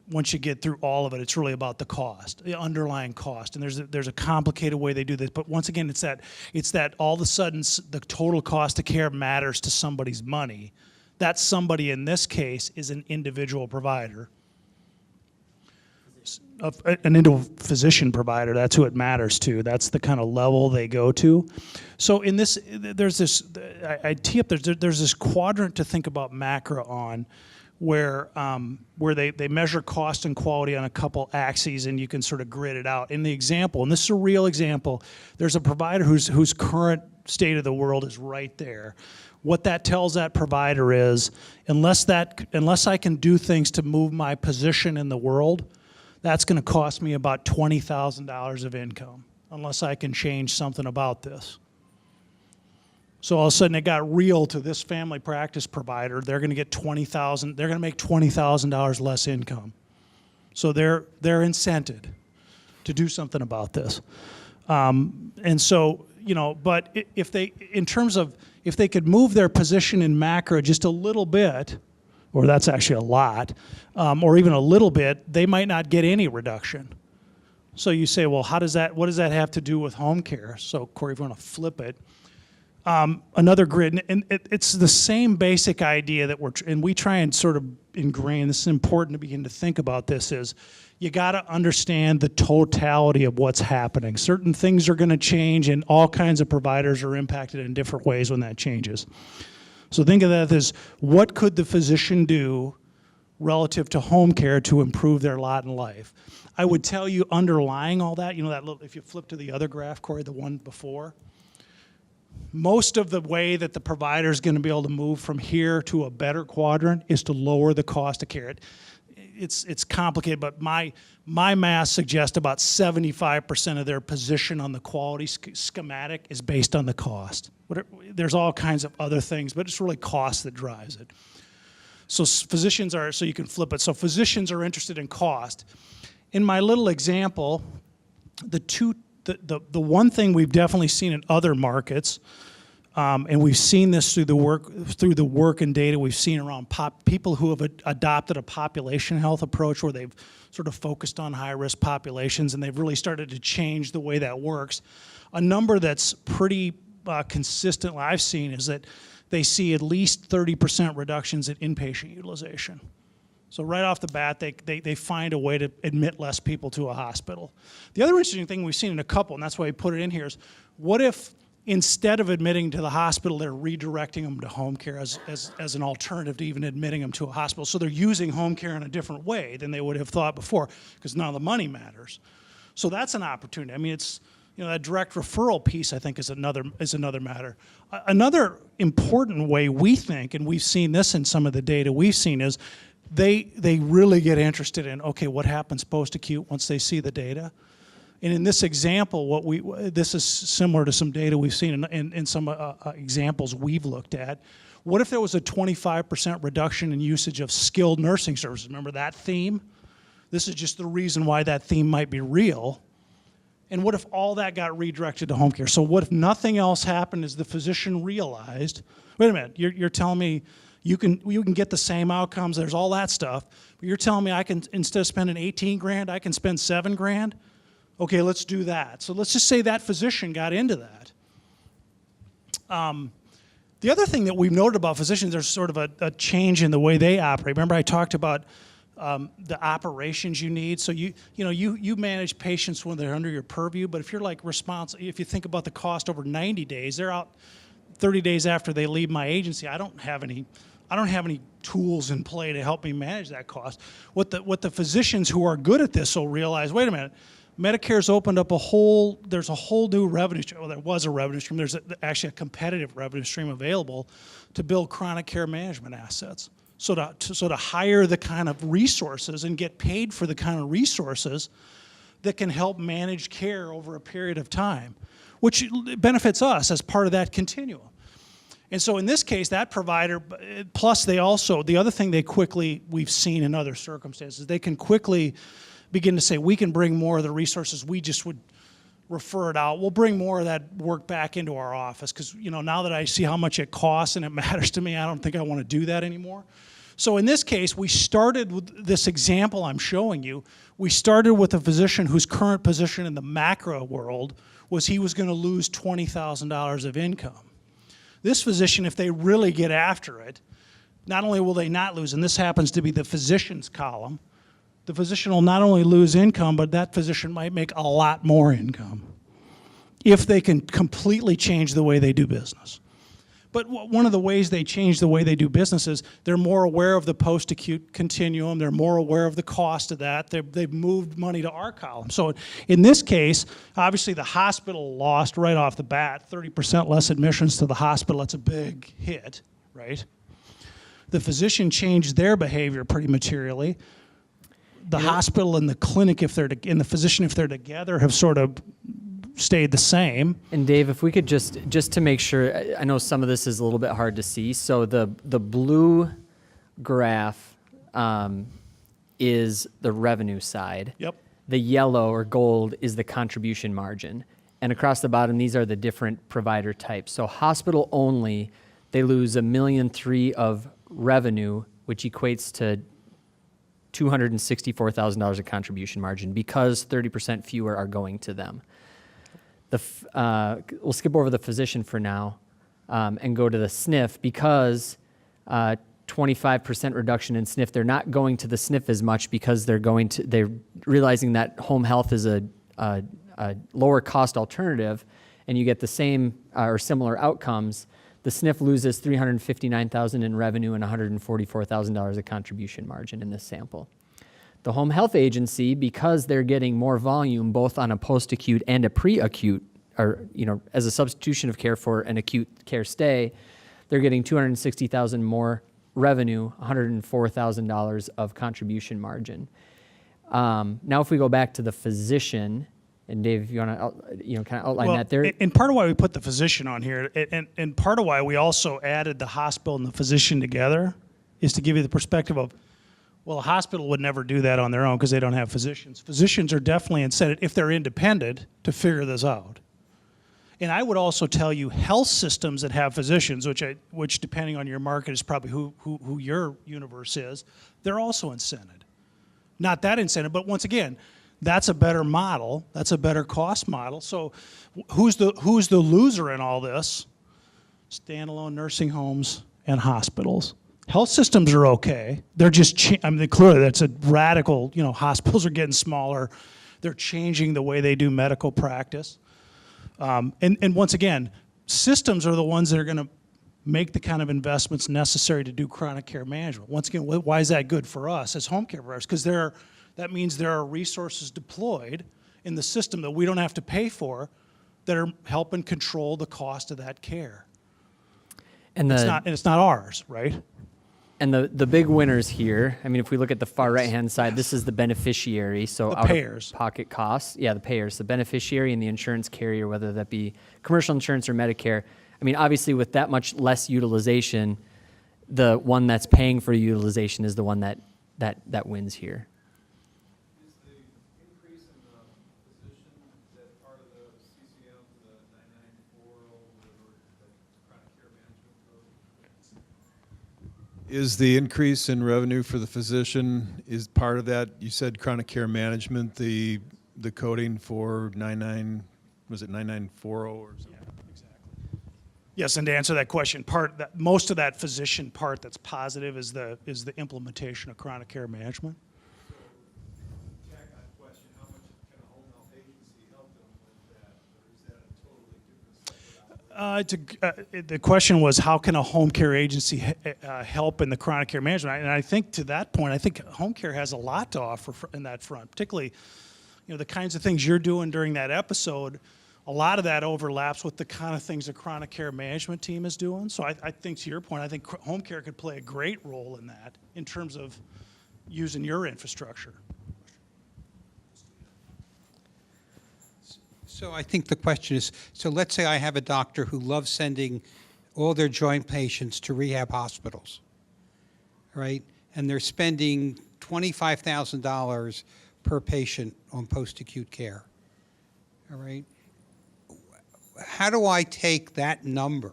once you get through all of it, it's really about the cost, the underlying cost. And there's a complicated way they do this, but once again, it's that all of a sudden the total cost of care matters to somebody's money. That somebody in this case is an individual provider, an individual physician provider. That's who it matters to. That's the kind of level they go to. So in this, there's this, I tee up, there's this quadrant to think about MACRA on, where they measure cost and quality on a couple axes, and you can sort of grid it out. In the example, and this is a real example, there's a provider whose current state of the world is right there. What that tells that provider is, unless I can do things to move my position in the world, that's going to cost me about $20,000 of income, unless I can change something about this. So all of a sudden it got real to this family practice provider. They're going to get $20,000. They're going to make $20,000 less income. So they're incented to do something about this. And so, but if they could move their position in MACRA just a little bit, or that's actually a lot, or even a little bit, they might not get any reduction. So you say, well, what does that have to do with home care? So Cory, if you want to flip it, another grid, and it's the same basic idea that we try and sort of ingrain. This is important to begin to think about. This is, you got to understand the totality of what's happening. Certain things are going to change, and all kinds of providers are impacted in different ways when that changes. So think of that as, what could the physician do relative to home care to improve their lot in life. I would tell you underlying all that, that little, if you flip to the other graph, Cory, the one before, most of the way that the provider is going to be able to move from here to a better quadrant is to lower the cost of care. It's complicated, but my math suggests about 75% of their position on the quality schematic is based on the cost. There's all kinds of other things, but it's really cost that drives it. So physicians are, so you can flip it. So physicians are interested in cost. In my little example, the one thing we've definitely seen in other markets, and we've seen this through the work and data we've seen around people who have adopted a population health approach where they've sort of focused on high-risk populations, and they've really started to change the way that works. A number that's pretty consistently I've seen is that they see at least 30% reductions in inpatient utilization. So right off the bat, they find a way to admit less people to a hospital. The other interesting thing we've seen in a couple, and that's why we put it in here, is what if instead of admitting to the hospital, they're redirecting them to home care as an alternative to even admitting them to a hospital. So they're using home care in a different way than they would have thought before, because now the money matters. So that's an opportunity. I mean, it's, that direct referral piece, I think, is another matter. Another important way we think, and we've seen this in some of the data we've seen, is they really get interested in, okay, what happens post-acute once they see the data? And in this example, this is similar to some data we've seen in some examples we've looked at. What if there was a 25% reduction in usage of skilled nursing services? Remember that theme? This is just the reason why that theme might be real. And what if all that got redirected to home care? So what if nothing else happened as the physician realized, wait a minute, you're telling me you can get the same outcomes, there's all that stuff, but you're telling me I can, instead of spending 18 grand, I can spend 7 grand? Okay, let's do that. So let's just say that physician got into that. The other thing that we've noted about physicians, there's sort of a change in the way they operate. Remember I talked about the operations you need. So you manage patients when they're under your purview, but if you're like responsible, if you think about the cost over 90 days, they're out 30 days after they leave my agency. I don't have any tools in play to help me manage that cost. What the physicians who are good at this will realize, wait a minute, Medicare's opened up there's a whole new revenue stream. Well, there was a revenue stream. There's actually a competitive revenue stream available to build chronic care management assets. So to hire the kind of resources and get paid for the kind of resources that can help manage care over a period of time, which benefits us as part of that continuum. And so in this case, that provider, plus the other thing we've seen in other circumstances, they can quickly begin to say, we can bring more of the resources, we just would refer it out. We'll bring more of that work back into our office because, now that I see how much it costs and it matters to me, I don't think I want to do that anymore. So in this case, we started with this example I'm showing you. We started with a physician whose current position in the macro world was he was going to lose $20,000 of income. This physician, if they really get after it, not only will they not lose, and this happens to be the physician's column, the physician will not only lose income, but that physician might make a lot more income if they can completely change the way they do business. But one of the ways they change the way they do business is they're more aware of the post-acute continuum. They're more aware of the cost of that. They've moved money to our column. So in this case, obviously the hospital lost right off the bat, 30% less admissions to the hospital. That's a big hit, right? The physician changed their behavior pretty materially. The hospital and the clinic, and the physician, if they're together, have sort of stayed the same. And Dave, if we could just to make sure, I know some of this is a little bit hard to see. So the blue graph is the revenue side. Yep. The yellow or gold is the contribution margin. And across the bottom, these are the different provider types. So hospital only, they lose $1.3 million of revenue, which equates to $264,000 of contribution margin because 30% fewer are going to them. We'll skip over the physician for now and go to the SNF because 25% reduction in SNF. They're not going to the SNF as much because they're realizing that home health is a lower cost alternative, and you get the same or similar outcomes. The SNF loses $359,000 in revenue and $144,000 of contribution margin in this sample. The home health agency, because they're getting more volume both on a post-acute and a pre-acute, or as a substitution of care for an acute care stay, they're getting $260,000 more revenue, $104,000 of contribution margin. Now, if we go back to the physician, and Dave, if you want to kind of outline that there. And part of why we put the physician on here, and part of why we also added the hospital and the physician together, is to give you the perspective of, well, a hospital would never do that on their own because they don't have physicians. Physicians are definitely incented, if they're independent, to figure this out. And I would also tell you, health systems that have physicians, which depending on your market is probably who your universe is, they're also incented. Not that incentive, but once again, that's a better model. That's a better cost model. So who's the loser in all this? Standalone nursing homes and hospitals. Health systems are okay. They're just, clearly that's a radical, hospitals are getting smaller. They're changing the way they do medical practice. And once again, systems are the ones that are going to make the kind of investments necessary to do chronic care management. Once again, why is that good for us as home care providers? Because that means there are resources deployed in the system that we don't have to pay that are helping control the cost of that care. And it's not ours, right? And the big winners here, if we look at the far right-hand side, this is the beneficiary, so The out payers. of pocket costs. Yeah, the payers, the beneficiary and the insurance carrier, whether that be commercial insurance or Medicare. Obviously with that much less utilization, the one that's paying for utilization is the one that wins here. Is the increase in the physician, is that part of the CCM, the 9940, whatever, the chronic care management code? Is the increase in revenue for the physician, is part of that, you said chronic care management, the coding for 9940 or something? Yes, and to answer that question, most of that physician part that's positive is the implementation of chronic care management. Tack on question, how much can a home health agency help them with that, or is that a totally different separate The question was, how can a home care agency help in the chronic care management? And I think to that point, I think home care has a lot to offer in that front, particularly, the kinds of things you're doing during that episode. A lot of that overlaps with the kind of things the chronic care management team is doing. So I think, to your point, I think home care could play a great role in that in terms of using your infrastructure. So I think the question is, so let's say I have a doctor who loves sending all their joint patients to rehab hospitals, right? And they're spending $25,000 per patient on post-acute care, all right? How do I take that number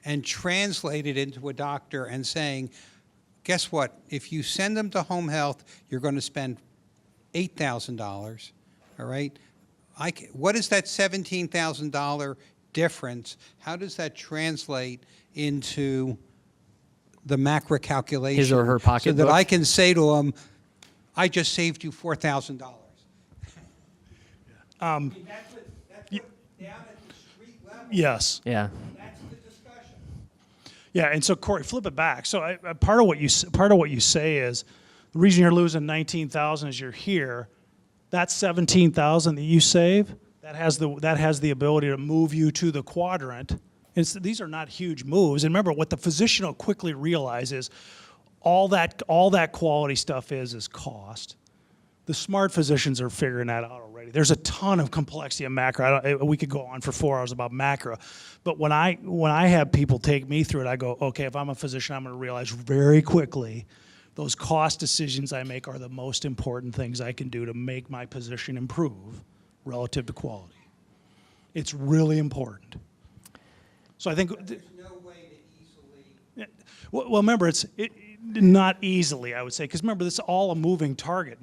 and translate it into a doctor and saying, guess what? If you send them to home health, you're going to spend $8,000, all right? What is that $17,000 difference? How does that translate into the macro calculation? His or her pocketbook? So that I can say to them, I just saved you $4,000. Um, That's what down at the street level. yes. Yeah. That's the discussion. Yeah, and so Cory, flip it back. So part of what you say is the reason you're losing 19,000 is you're here. That 17,000 that you save, that has the ability to move you to the quadrant. These are not huge moves. And remember, what the physician will quickly realize is all that quality stuff is cost. The smart physicians are figuring that out already. There's a ton of complexity in macro. We could go on for 4 hours about macro, but when I have people take me through it, I go, okay, if I'm a physician, I'm going to realize very quickly those cost decisions I make are the most important things I can do to make my position improve relative to quality. It's really important. So I think There's no way to easily. well, remember, not easily, I would say, because remember, this is all a moving target.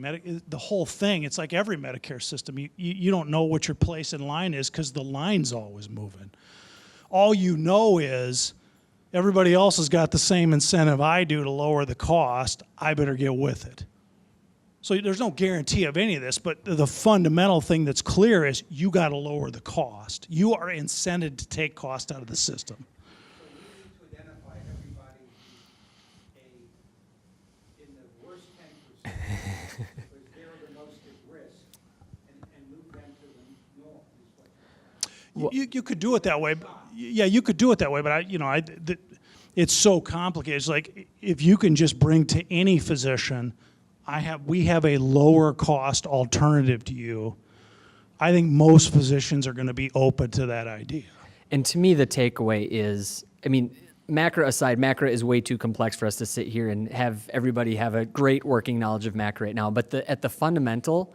The whole thing, it's like every Medicare system. You don't know what your place in line is because the line's always moving. All you know is everybody else has got the same incentive I do to lower the cost. I better get with it. So there's no guarantee of any of this, but the fundamental thing that's clear is you got to lower the cost. You are incented to take cost out of the system. So You could do it that way. Yeah, you could do it that way, but it's so complicated. It's like if you can just bring to any physician, we have a lower cost alternative to you. I think most physicians are going to be open to that idea. And to me, the takeaway is, I mean, MACRA aside, MACRA is way too complex for us to sit here and have everybody have a great working knowledge of MACRA right now. But at the fundamental,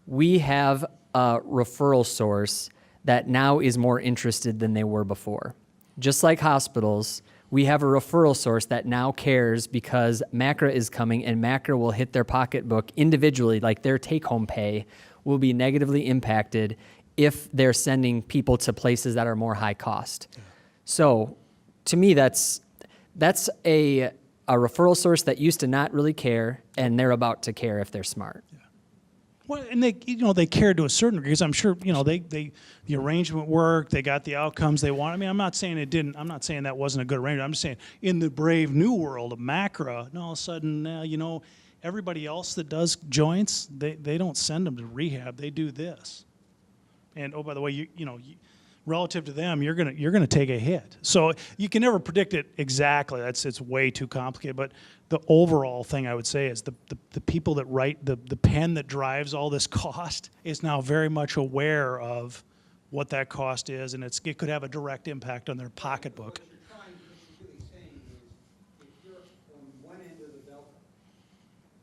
we have a referral source that now is more interested than they were before. Just like hospitals, we have a referral source that now cares because MACRA is coming, and MACRA will hit their pocketbook individually, like their take-home pay will be negatively impacted if they're sending people to places that are more high cost. Yeah. So to me, that's a referral source that used to not really care, and they're about to care if they're smart. Yeah. Well, and they cared to a certain degree, because I'm sure, the arrangement worked, they got the outcomes they want. I mean, I'm not saying it didn't, I'm not saying that wasn't a good arrangement. I'm just saying in the brave new world of MACRA, all of a sudden, everybody else that does joints, they don't send them to rehab, they do this. And oh, by the way, relative to them, you're gonna take a hit. So you can never predict it exactly. It's way too complicated. But the overall thing I would say is the people that write the pen that drives all this cost is now very much aware of what that cost is, and it could have a direct impact on their pocketbook. What you're really saying is, if you're on one end of the bell curve,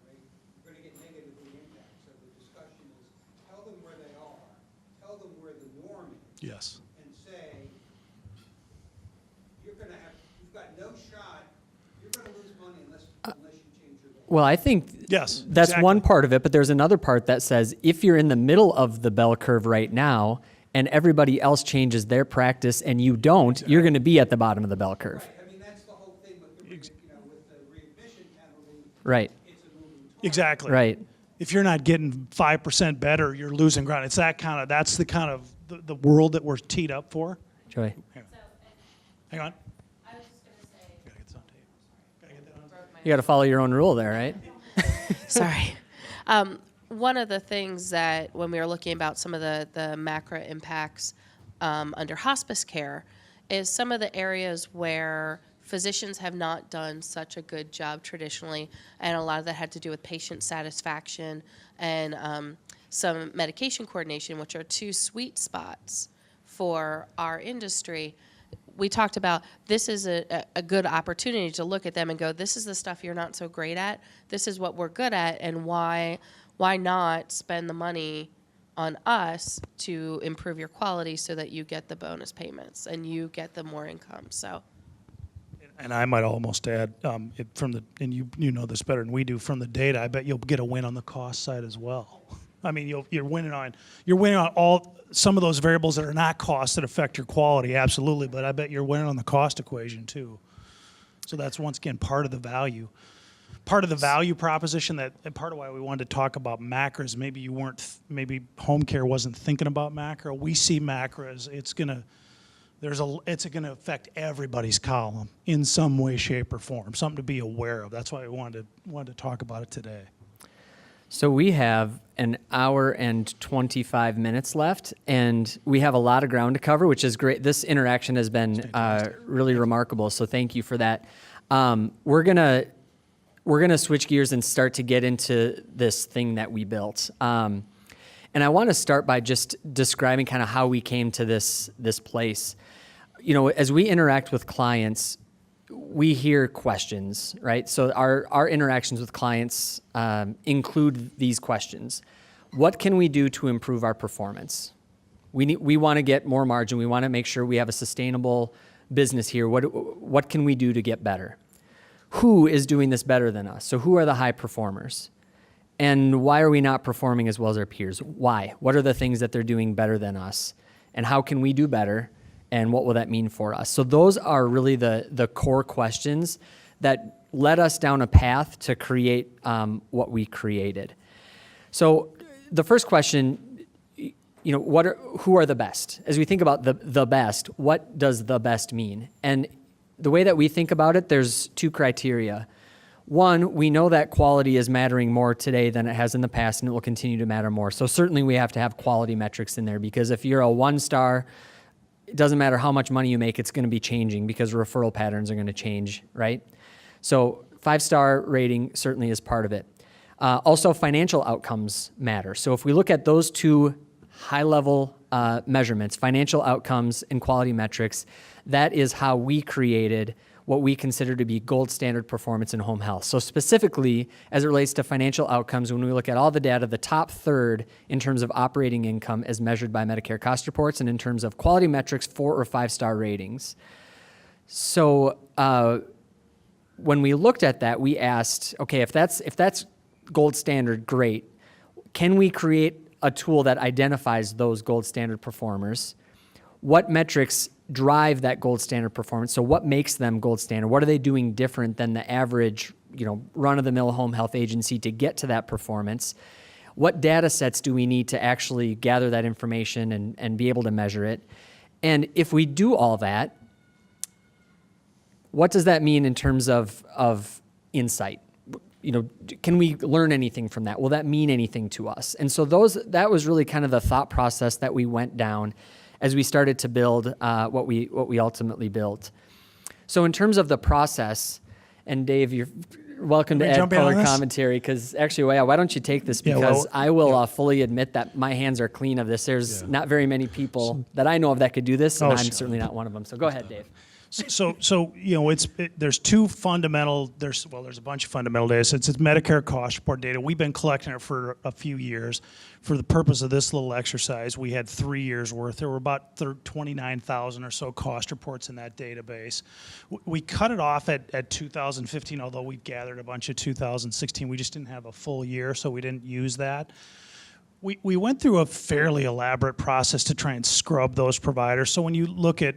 right, you're going to get negatively impacted. So the discussion is, tell them where they are, tell them where the norm is. Yes. And say, you've got no shot, you're going to lose money unless you change your bell. Well, I think yes, that's exactly. one part of it, but there's another part that says if you're in the middle of the bell curve right now and everybody else changes their practice and you don't, you're going to be at the bottom of the bell curve. Right. I mean, that's the whole thing with the readmission penalty. Right. It's a moving target. Exactly. Right. If you're not getting 5% better, you're losing ground. It's that's the kind of the world that we're teed up for. Joy. Hang on. I was just going to say, Gotta get this on tape. Gotta get that on tape. You got to follow your own rule there, right? Sorry. One of the things that when we were looking about some of the MACRA impacts under hospice care is some of the areas where physicians have not done such a good job traditionally, and a lot of that had to do with patient satisfaction and some medication coordination, which are two sweet spots for our industry. We talked about this is a good opportunity to look at them and go, this is the stuff you're not so great at, this is what we're good at, and why not spend the money on us to improve your quality so that you get the bonus payments and you get the more income. So. And I might almost add, and you know this better than we do from the data, I bet you'll get a win on the cost side as well. I mean, you're winning on some of those variables that are not costs that affect your quality, absolutely, but I bet you're winning on the cost equation too. So that's once again part of the value. Part of the value proposition and part of why we wanted to talk about MACRA is maybe home care wasn't thinking about MACRA. We see MACRA as it's gonna affect everybody's column in some way, shape, or form. Something to be aware of. That's why we wanted to talk about it today. So we have an hour and 25 minutes left, and we have a lot of ground to cover, which is great. This interaction has been really remarkable, so thank you for that. We're gonna switch gears and start to get into this thing that we built. And I want to start by just describing kind of how we came to this place. As we interact with clients, we hear questions, right? So our interactions with clients include these questions. What can we do to improve our performance? We want to get more margin. We want to make sure we have a sustainable business here. What can we do to get better? Who is doing this better than us? So who are the high performers? And why are we not performing as well as our peers? Why? What are the things that they're doing better than us? And how can we do better? And what will that mean for us? So those are really the core questions that led us down a path to create what we created. So the first question, who are the best? As we think about the best, what does the best mean? And the way that we think about it, there's two criteria. One, we know that quality is mattering more today than it has in the past, and it will continue to matter more. So certainly we have to have quality metrics in there, because if you're a 1-star it doesn't matter how much money you make, it's going to be changing because referral patterns are going to change, right? So 5-star rating certainly is part of it. Also, financial outcomes matter. So if we look at those two high-level measurements, financial outcomes and quality metrics, that is how we created what we consider to be gold standard performance in home health. So specifically, as it relates to financial outcomes, when we look at all the data, the top third in terms of operating income as measured by Medicare cost reports, and in terms of quality metrics, 4 or 5-star ratings. So when we looked at that, we asked, okay, if that's gold standard, great. Can we create a tool that identifies those gold standard performers? What metrics drive that gold standard performance? So what makes them gold standard? What are they doing different than the average, run-of-the-mill home health agency to get to that performance? What data sets do we need to actually gather that information and be able to measure it? And if we do all that, what does that mean in terms of insight? Can we learn anything from that? Will that mean anything to us? And so that was really kind of the thought process that we went down as we started to build what we ultimately built. So in terms of the process, and Dave, you're welcome to add color commentary, because actually, why don't you take this, because I will fully admit that my hands are clean of this. There's not very many people that I know of that could do this, and I'm certainly not one of them. So go ahead, Dave. So there's two fundamental. There's a bunch of fundamental data sets. It's Medicare cost report data. We've been collecting it for a few years. For the purpose of this little exercise, we had 3 years worth. There were about 29,000 or so cost reports in that database. We cut it off at 2015, although we gathered a bunch of 2016. We just didn't have a full year, so we didn't use that. We went through a fairly elaborate process to try and scrub those providers. So when you look at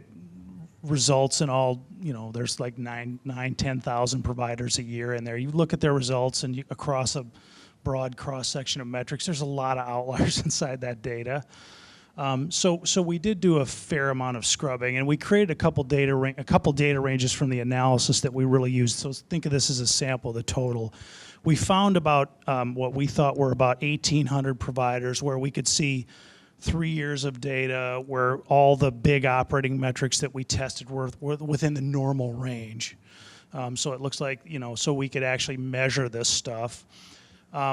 results and all, there's like 10,000 providers a year in there. You look at their results and across a broad cross-section of metrics, there's a lot of outliers inside that data. So we did do a fair amount of scrubbing, and we created a couple data ranges from the analysis that we really used. So think of this as a sample of the total. We found about what we thought were about 1,800 providers where we could see 3 years of data where all the big operating metrics that we tested were within the normal range. So it looks like, so we could actually measure this stuff.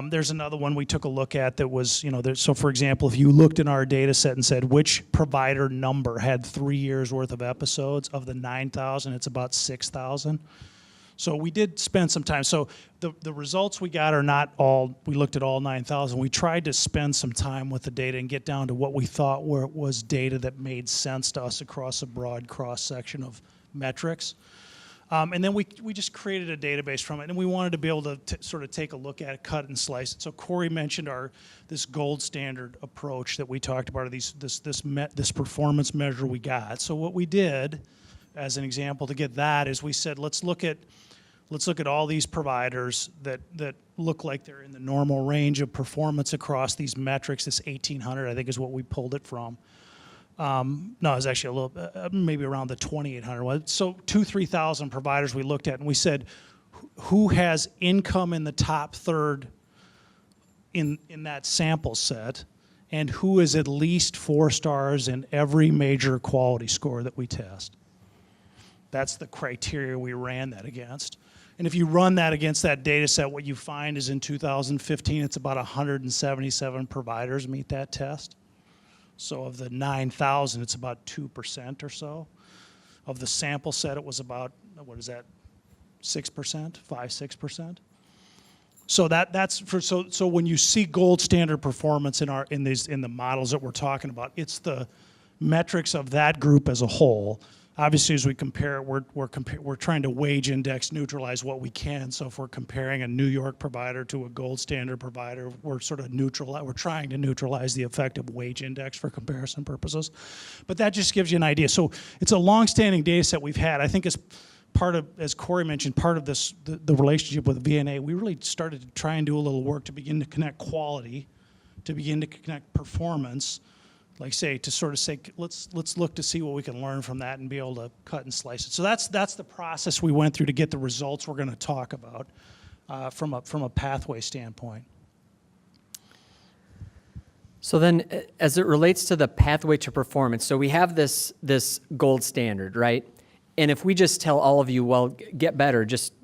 There's another one we took a look at that was, so for example, if you looked in our data set and said which provider number had 3 years worth of episodes, of the 9,000, it's about 6,000. So we did spend some time. So the results we got are not all, we looked at all 9,000. We tried to spend some time with the data and get down to what we thought was data that made sense to us across a broad cross-section of metrics. And then we just created a database from it, and we wanted to be able to sort of take a look at it, cut and slice it. So Cory mentioned this gold standard approach that we talked about, this performance measure we got. So what we did, as an example, to get that is we said, let's look at all these providers that look like they're in the normal range of performance across these metrics. This 1,800, I think, is what we pulled it from. No, it was actually a little, maybe around the 2,800 one. So 3,000 providers we looked at, and we said, who has income in the top third in that sample set, and who is at least 4 stars in every major quality score that we test. That's the criteria we ran that against. And if you run that against that data set, what you find is in 2015, it's about 177 providers meet that test. So of the 9,000, it's about 2% or so. Of the sample set, it was about, 6%, 5-6%. So that's for so when you see gold standard performance in the models that we're talking about, it's the metrics of that group as a whole. Obviously, as we compare, we're trying to wage index neutralize what we can. So if we're comparing a New York provider to a gold standard provider, we're sort of we're trying to neutralize the effect of wage index for comparison purposes. But that just gives you an idea. So it's a long-standing data set we've had. I think as part of, as Cory mentioned, part of this, the relationship with VNA, we really started to try and do a little work to begin to connect quality, to begin to connect performance, like say, to sort of say, let's look to see what we can learn from that and be able to cut and slice it. So that's the process we went through to get the results we're going to talk about from a pathway standpoint. So then, as it relates to the pathway to performance, so we have this gold standard, right? And if we just tell all of you, well, get better, just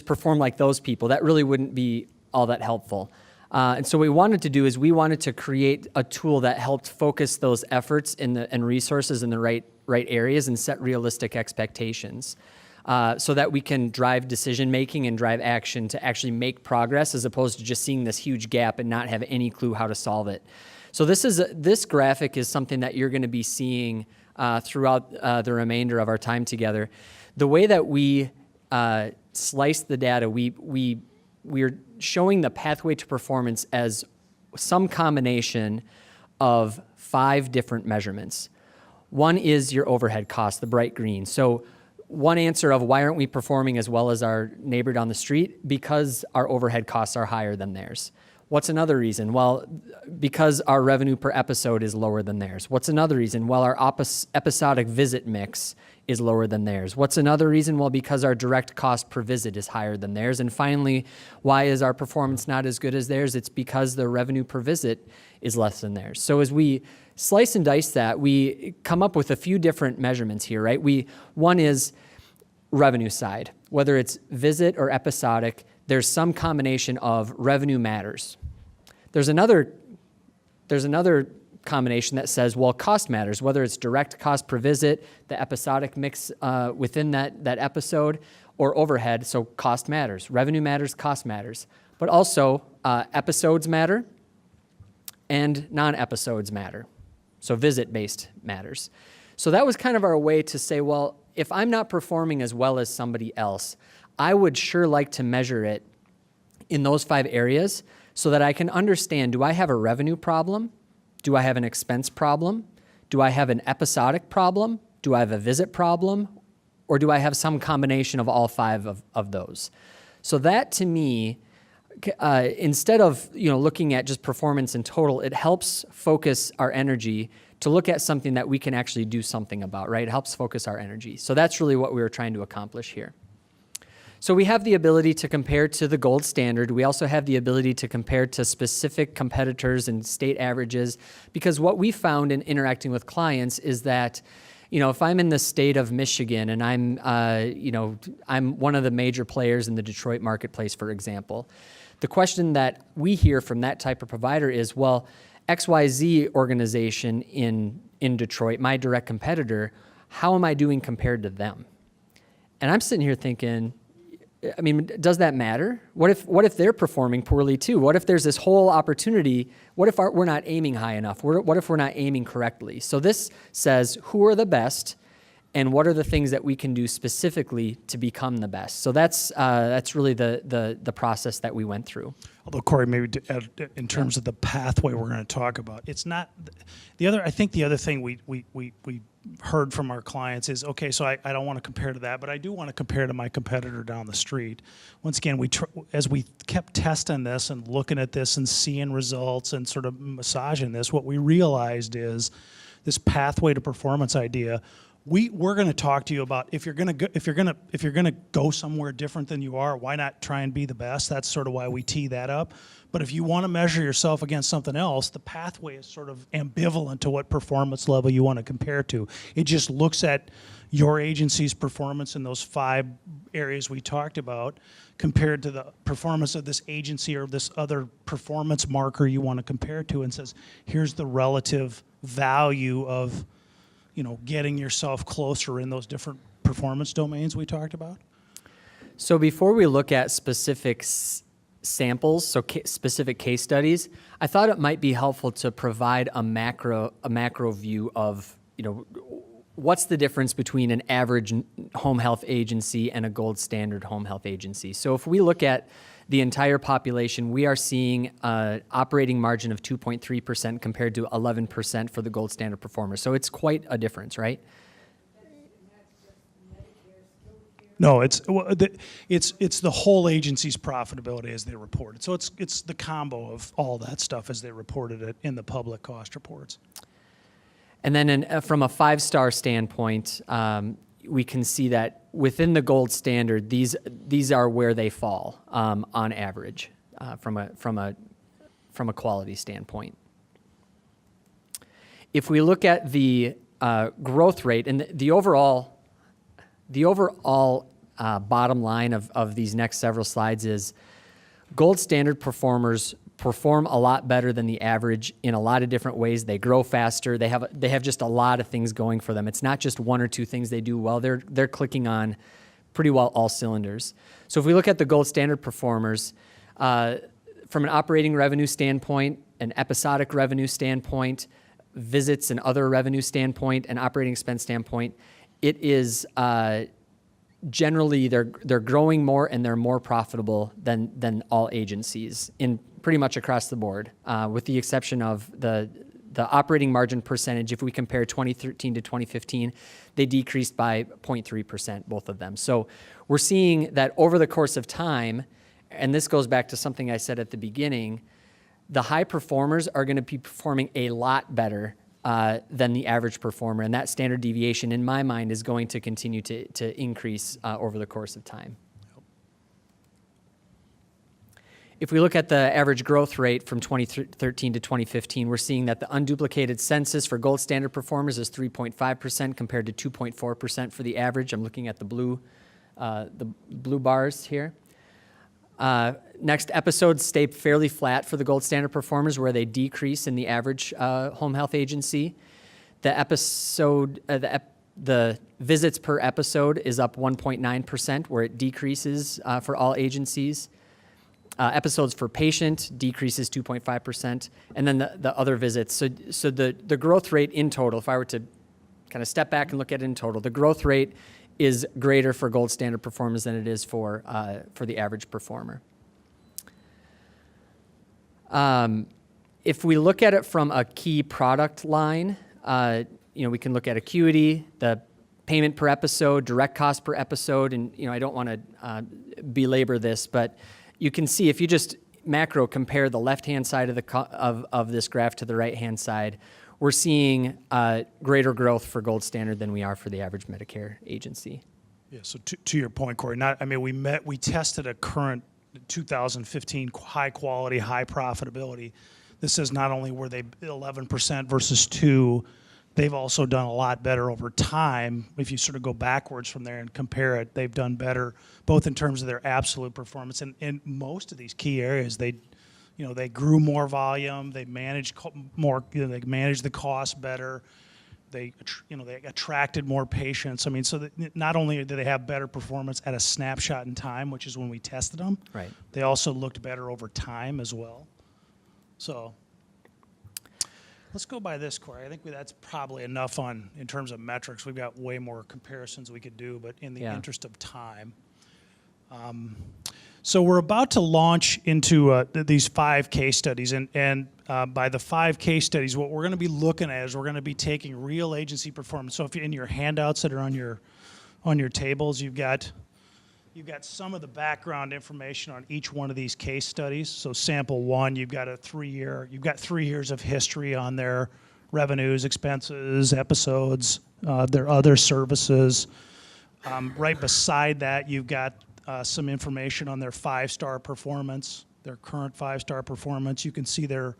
perform like those people, that really wouldn't be all that helpful. And so what we wanted to do is we wanted to create a tool that helped focus those efforts and resources in the right areas and set realistic expectations. So that we can drive decision-making and drive action to actually make progress as opposed to just seeing this huge gap and not have any clue how to solve it. So this graphic is something that you're going to be seeing throughout the remainder of our time together. The way that we slice the data, we're showing the pathway to performance as some combination of 5 different measurements. One is your overhead cost, the bright green. So one answer of why aren't we performing as well as our neighbor down the street? Because our overhead costs are higher than theirs. What's another reason? Well, because our revenue per episode is lower than theirs. What's another reason? Well, our episodic visit mix is lower than theirs. What's another reason? Well, because our direct cost per visit is higher than theirs. And finally, why is our performance not as good as theirs? It's because the revenue per visit is less than theirs. So as we slice and dice that, we come up with a few different measurements here, right? One is revenue side. Whether it's visit or episodic, there's some combination of revenue matters. There's another combination that says, well, cost matters, whether it's direct cost per visit, the episodic mix within that episode, or overhead, so cost matters. Revenue matters, cost matters. But also, episodes matter, and non-episodes matter. So visit-based matters. So that was kind of our way to say, well, if I'm not performing as well as somebody else, I would sure like to measure it in those 5 areas so that I can understand, do I have a revenue problem? Do I have an expense problem? Do I have an episodic problem? Do I have a visit problem? Or do I have some combination of all 5 of those? So that, to me, instead of looking at just performance in total, it helps focus our energy to look at something that we can actually do something about, right? It helps focus our energy. So that's really what we were trying to accomplish here. So we have the ability to compare to the gold standard. We also have the ability to compare to specific competitors and state averages, because what we found in interacting with clients is that, if I'm in the state of Michigan and I'm one of the major players in the Detroit marketplace, for example, the question that we hear from that type of provider is, well, XYZ organization in Detroit, my direct competitor, how am I doing compared to them? And I'm sitting here thinking, does that matter? What if they're performing poorly too? What if there's this whole opportunity? What if we're not aiming high enough? What if we're not aiming correctly? So this says, who are the best, and what are the things that we can do specifically to become the best? So that's really the process that we went through. Although, Cory, maybe to add, in terms of the pathway we're going to talk about, it's not the other. I think the other thing we heard from our clients is, okay, so I don't want to compare to that, but I do want to compare to my competitor down the street. Once again, as we kept testing this and looking at this and seeing results and sort of massaging this, what we realized is this pathway to performance idea. We're going to talk to you about if you're going to go somewhere different than you are, why not try and be the best? That's sort of why we tee that up. But if you want to measure yourself against something else, the pathway is sort of ambivalent to what performance level you want to compare to. It just looks at your agency's performance in those 5 areas we talked about compared to the performance of this agency or this other performance marker you want to compare to, and says, here's the relative value of getting yourself closer in those different performance domains we talked about? So before we look at specific samples, so specific case studies, I thought it might be helpful to provide a macro view of, what's the difference between an average home health agency and a gold standard home health agency. So if we look at the entire population, we are seeing an operating margin of 2.3% compared to 11% for the gold standard performers. So it's quite a difference, right? No, it's the whole agency's profitability as they report it. So it's the combo of all that stuff as they reported it in the public cost reports. And then from a 5-star standpoint, we can see that within the gold standard, these are where they fall on average from a quality standpoint. If we look at the growth rate and the overall bottom line of these next several slides is gold standard performers perform a lot better than the average in a lot of different ways. They grow faster. They have just a lot of things going for them. It's not just one or two things they do well. They're clicking on pretty well all cylinders. So if we look at the gold standard performers, from an operating revenue standpoint, an episodic revenue standpoint, visits and other revenue standpoint, and operating expense standpoint, it is generally they're growing more and they're more profitable than all agencies in pretty much across the board, with the exception of the operating margin percentage. If we compare 2013 to 2015, they decreased by 0.3%, both of them. So we're seeing that over the course of time, and this goes back to something I said at the beginning, the high performers are going to be performing a lot better than the average performer, and that standard deviation, in my mind, is going to continue to increase over the course of time. If we look at the average growth rate from 2013 to 2015, we're seeing that the unduplicated census for gold standard performers is 3.5% compared to 2.4% for the average. I'm looking at the blue bars here. Next, episodes stay fairly flat for the gold standard performers, where they decrease in the average home health agency. The visits per episode is up 1.9%, where it decreases for all agencies. Episodes per patient decreases 2.5%, and then the other visits. So the growth rate in total, if I were to kind of step back and look at it in total, the growth rate is greater for gold standard performers than it is for the average performer. If we look at it from a key product line, we can look at acuity, the payment per episode, direct cost per episode, and I don't want to belabor this, but you can see if you just macro compare the left-hand side of this graph to the right-hand side, we're seeing greater growth for gold standard than we are for the average Medicare agency. Yeah. So to your point, Cory, we tested a current 2015 high quality, high profitability. This is not only were they 11% versus 2%, they've also done a lot better over time. If you sort of go backwards from there and compare it, they've done better both in terms of their absolute performance and in most of these key areas. They grew more volume, they managed more, they managed the cost better. They attracted more patients. I mean, so that not only did they have better performance at a snapshot in time, which is when we tested them, right, they also looked better over time as well. So let's go by this, Cory. I think that's probably enough in terms of metrics. We've got way more comparisons we could do, but in the interest of time. So we're about to launch into these 5 case studies, and by the 5 case studies, what we're going to be looking at is we're going to be taking real agency performance. So if you're in your handouts that are on your tables, you've got some of the background information on each one of these case studies. So sample 1, you've got 3 years of history on their revenues, expenses, episodes, their other services. Right beside that, you've got some information on their 5-star performance, their current 5-star performance. You can see their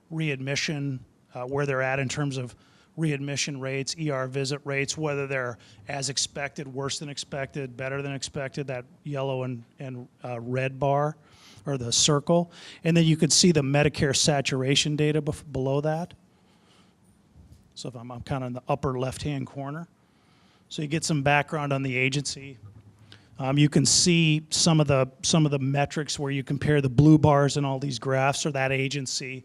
readmission, where they're at in terms of readmission rates, ER visit rates, whether they're as expected, worse than expected, better than expected, that yellow and red bar or the circle. And then you could see the Medicare saturation data below that. So if I'm kind of in the upper left-hand corner. So you get some background on the agency. You can see some of the metrics where you compare the blue bars in all these graphs or that agency.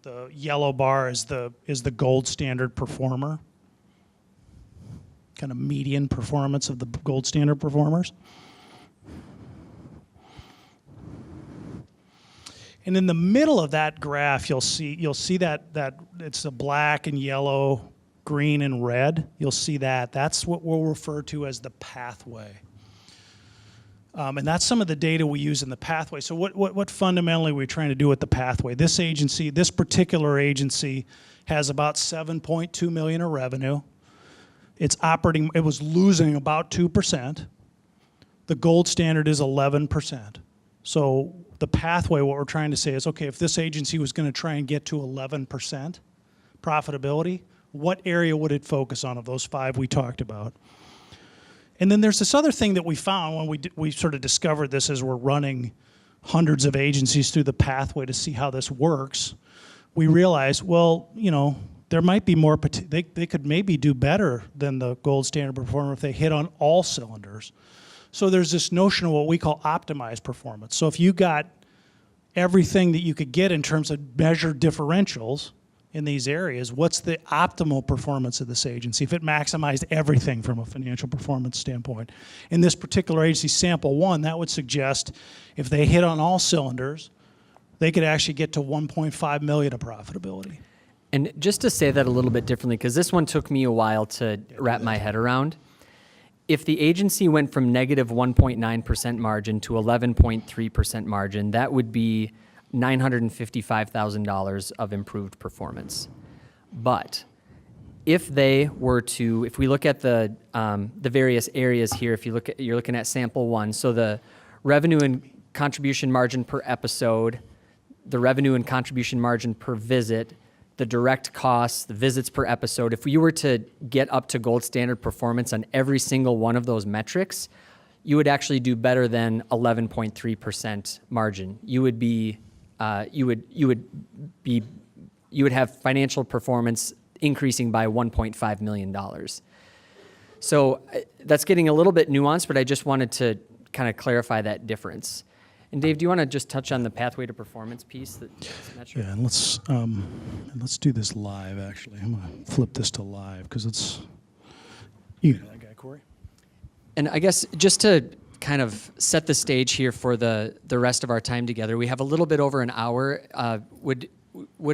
The yellow bar is the gold standard performer, kind of median performance of the gold standard performers. And in the middle of that graph, you'll see that it's a black and yellow, green and red. You'll see that. That's what we'll refer to as the pathway. And that's some of the data we use in the pathway. So what fundamentally we're trying to do with the pathway? This particular agency has about $7.2 million of revenue. It was losing about 2%. The gold standard is 11%. So the pathway, what we're trying to say is, okay, if this agency was going to try and get to 11%, profitability, what area would it focus on of those 5 we talked about? And then there's this other thing that we found when we sort of discovered this as we're running hundreds of agencies through the pathway to see how this works. We realized, well, you know, there might be more, they could maybe do better than the gold standard performer if they hit on all cylinders. So there's this notion of what we call optimized performance. So if you got everything that you could get in terms of measured differentials in these areas, what's the optimal performance of this agency if it maximized everything from a financial performance standpoint? In this particular agency, sample 1, that would suggest if they hit on all cylinders, they could actually get to 1.5 million of profitability. And just to say that a little bit differently, because this one took me a while to wrap my head around. If the agency went from negative 1.9% margin to 11.3% margin, that would be $955,000 of improved performance. But if they were to, if we look at the various areas here, if you look at, you're looking at sample 1, so the revenue and contribution margin per episode, the revenue and contribution margin per visit, the direct costs, the visits per episode, if you were to get up to gold standard performance on every single one of those metrics, you would actually do better than 11.3% margin. You would be, you would have financial performance increasing by $1.5 million. So that's getting a little bit nuanced, but I just wanted to kind of clarify that difference. And Dave, do you want to just touch on the pathway to performance piece? That's metric? Yeah, and let's do this live, actually. I'm going to flip this to live because it's, you know that guy, Cory? And I guess just to kind of set the stage here for the rest of our time together, we have a little bit over an hour. Would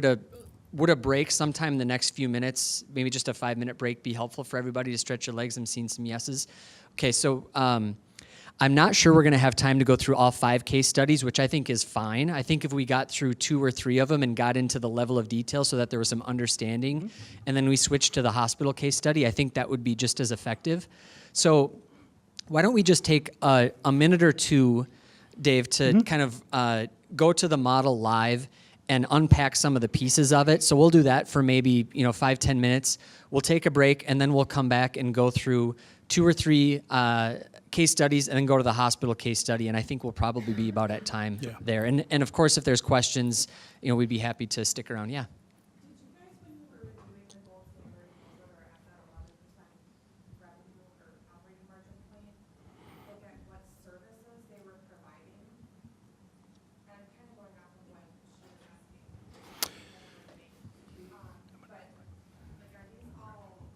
a break sometime in the next few minutes, maybe just a 5-minute break, be helpful for everybody to stretch your legs? I'm seeing some yeses. Okay, so I'm not sure we're going to have time to go through all 5 case studies, which I think is fine. I think if we got through 2 or 3 of them and got into the level of detail so that there was some understanding, and then we switched to the hospital case study, I think that would be just as effective. So why don't we just take a minute or 2, Dave, to kind of go to the model live and unpack some of the pieces of it. So we'll do that for maybe 5-10 minutes. We'll take a break, and then we'll come back and go through 2 or 3 case studies and then go to the hospital case study, and I think we'll probably be about at time there. And of course, if there's questions, we'd be happy to stick around. Yeah. Did you guys, when you were doing the gold standard, whether at that 11% revenue or operating margin point, look at what services they were providing? And I'm kind of going off of what she was asking. But like, are these all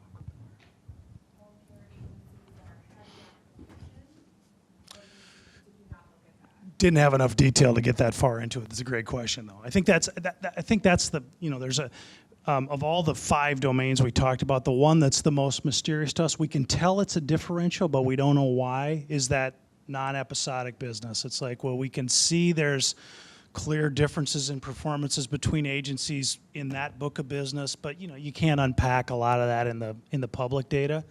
home care agencies that are heavy on commission? Or did you not look at that? Didn't have enough detail to get that far into it. That's a great question, though. I think that's the, there's a, of all the 5 domains we talked about, the one that's the most mysterious to us, we can tell it's a differential, but we don't know why, is that non-episodic business. It's like, well, we can see there's clear differences in performances between agencies in that book of business, but you can't unpack a lot of that in the public data.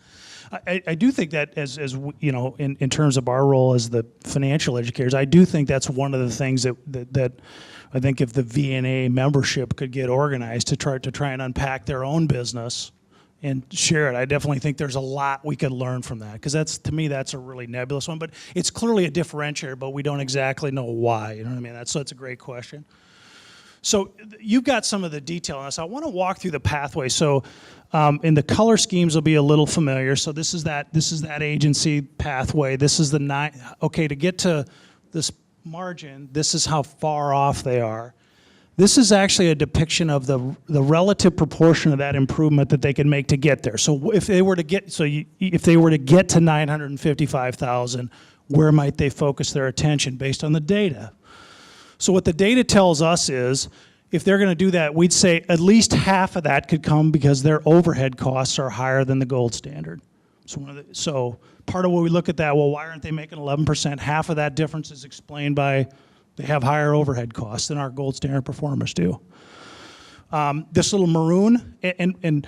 I do think that as in terms of our role as the financial educators, I do think that's one of the things that I think if the VNA membership could get organized to try and unpack their own business and share it, I definitely think there's a lot we could learn from that, because to me that's a really nebulous one, but it's clearly a differentiator, but we don't exactly know why. You know what I mean? So it's a great question. So you've got some of the detail on this. I want to walk through the pathway. So in the color schemes will be a little familiar. So this is that agency pathway. This is to get to this margin, this is how far off they are. This is actually a depiction of the relative proportion of that improvement that they can make to get there. So if they were to get to 955,000, where might they focus their attention based on the data? So what the data tells us is, if they're going to do that, we'd say at least half of that could come because their overhead costs are higher than the gold standard. So part of what we look at that, well, why aren't they making 11%? Half of that difference is explained by they have higher overhead costs than our gold standard performers do. This little maroon, and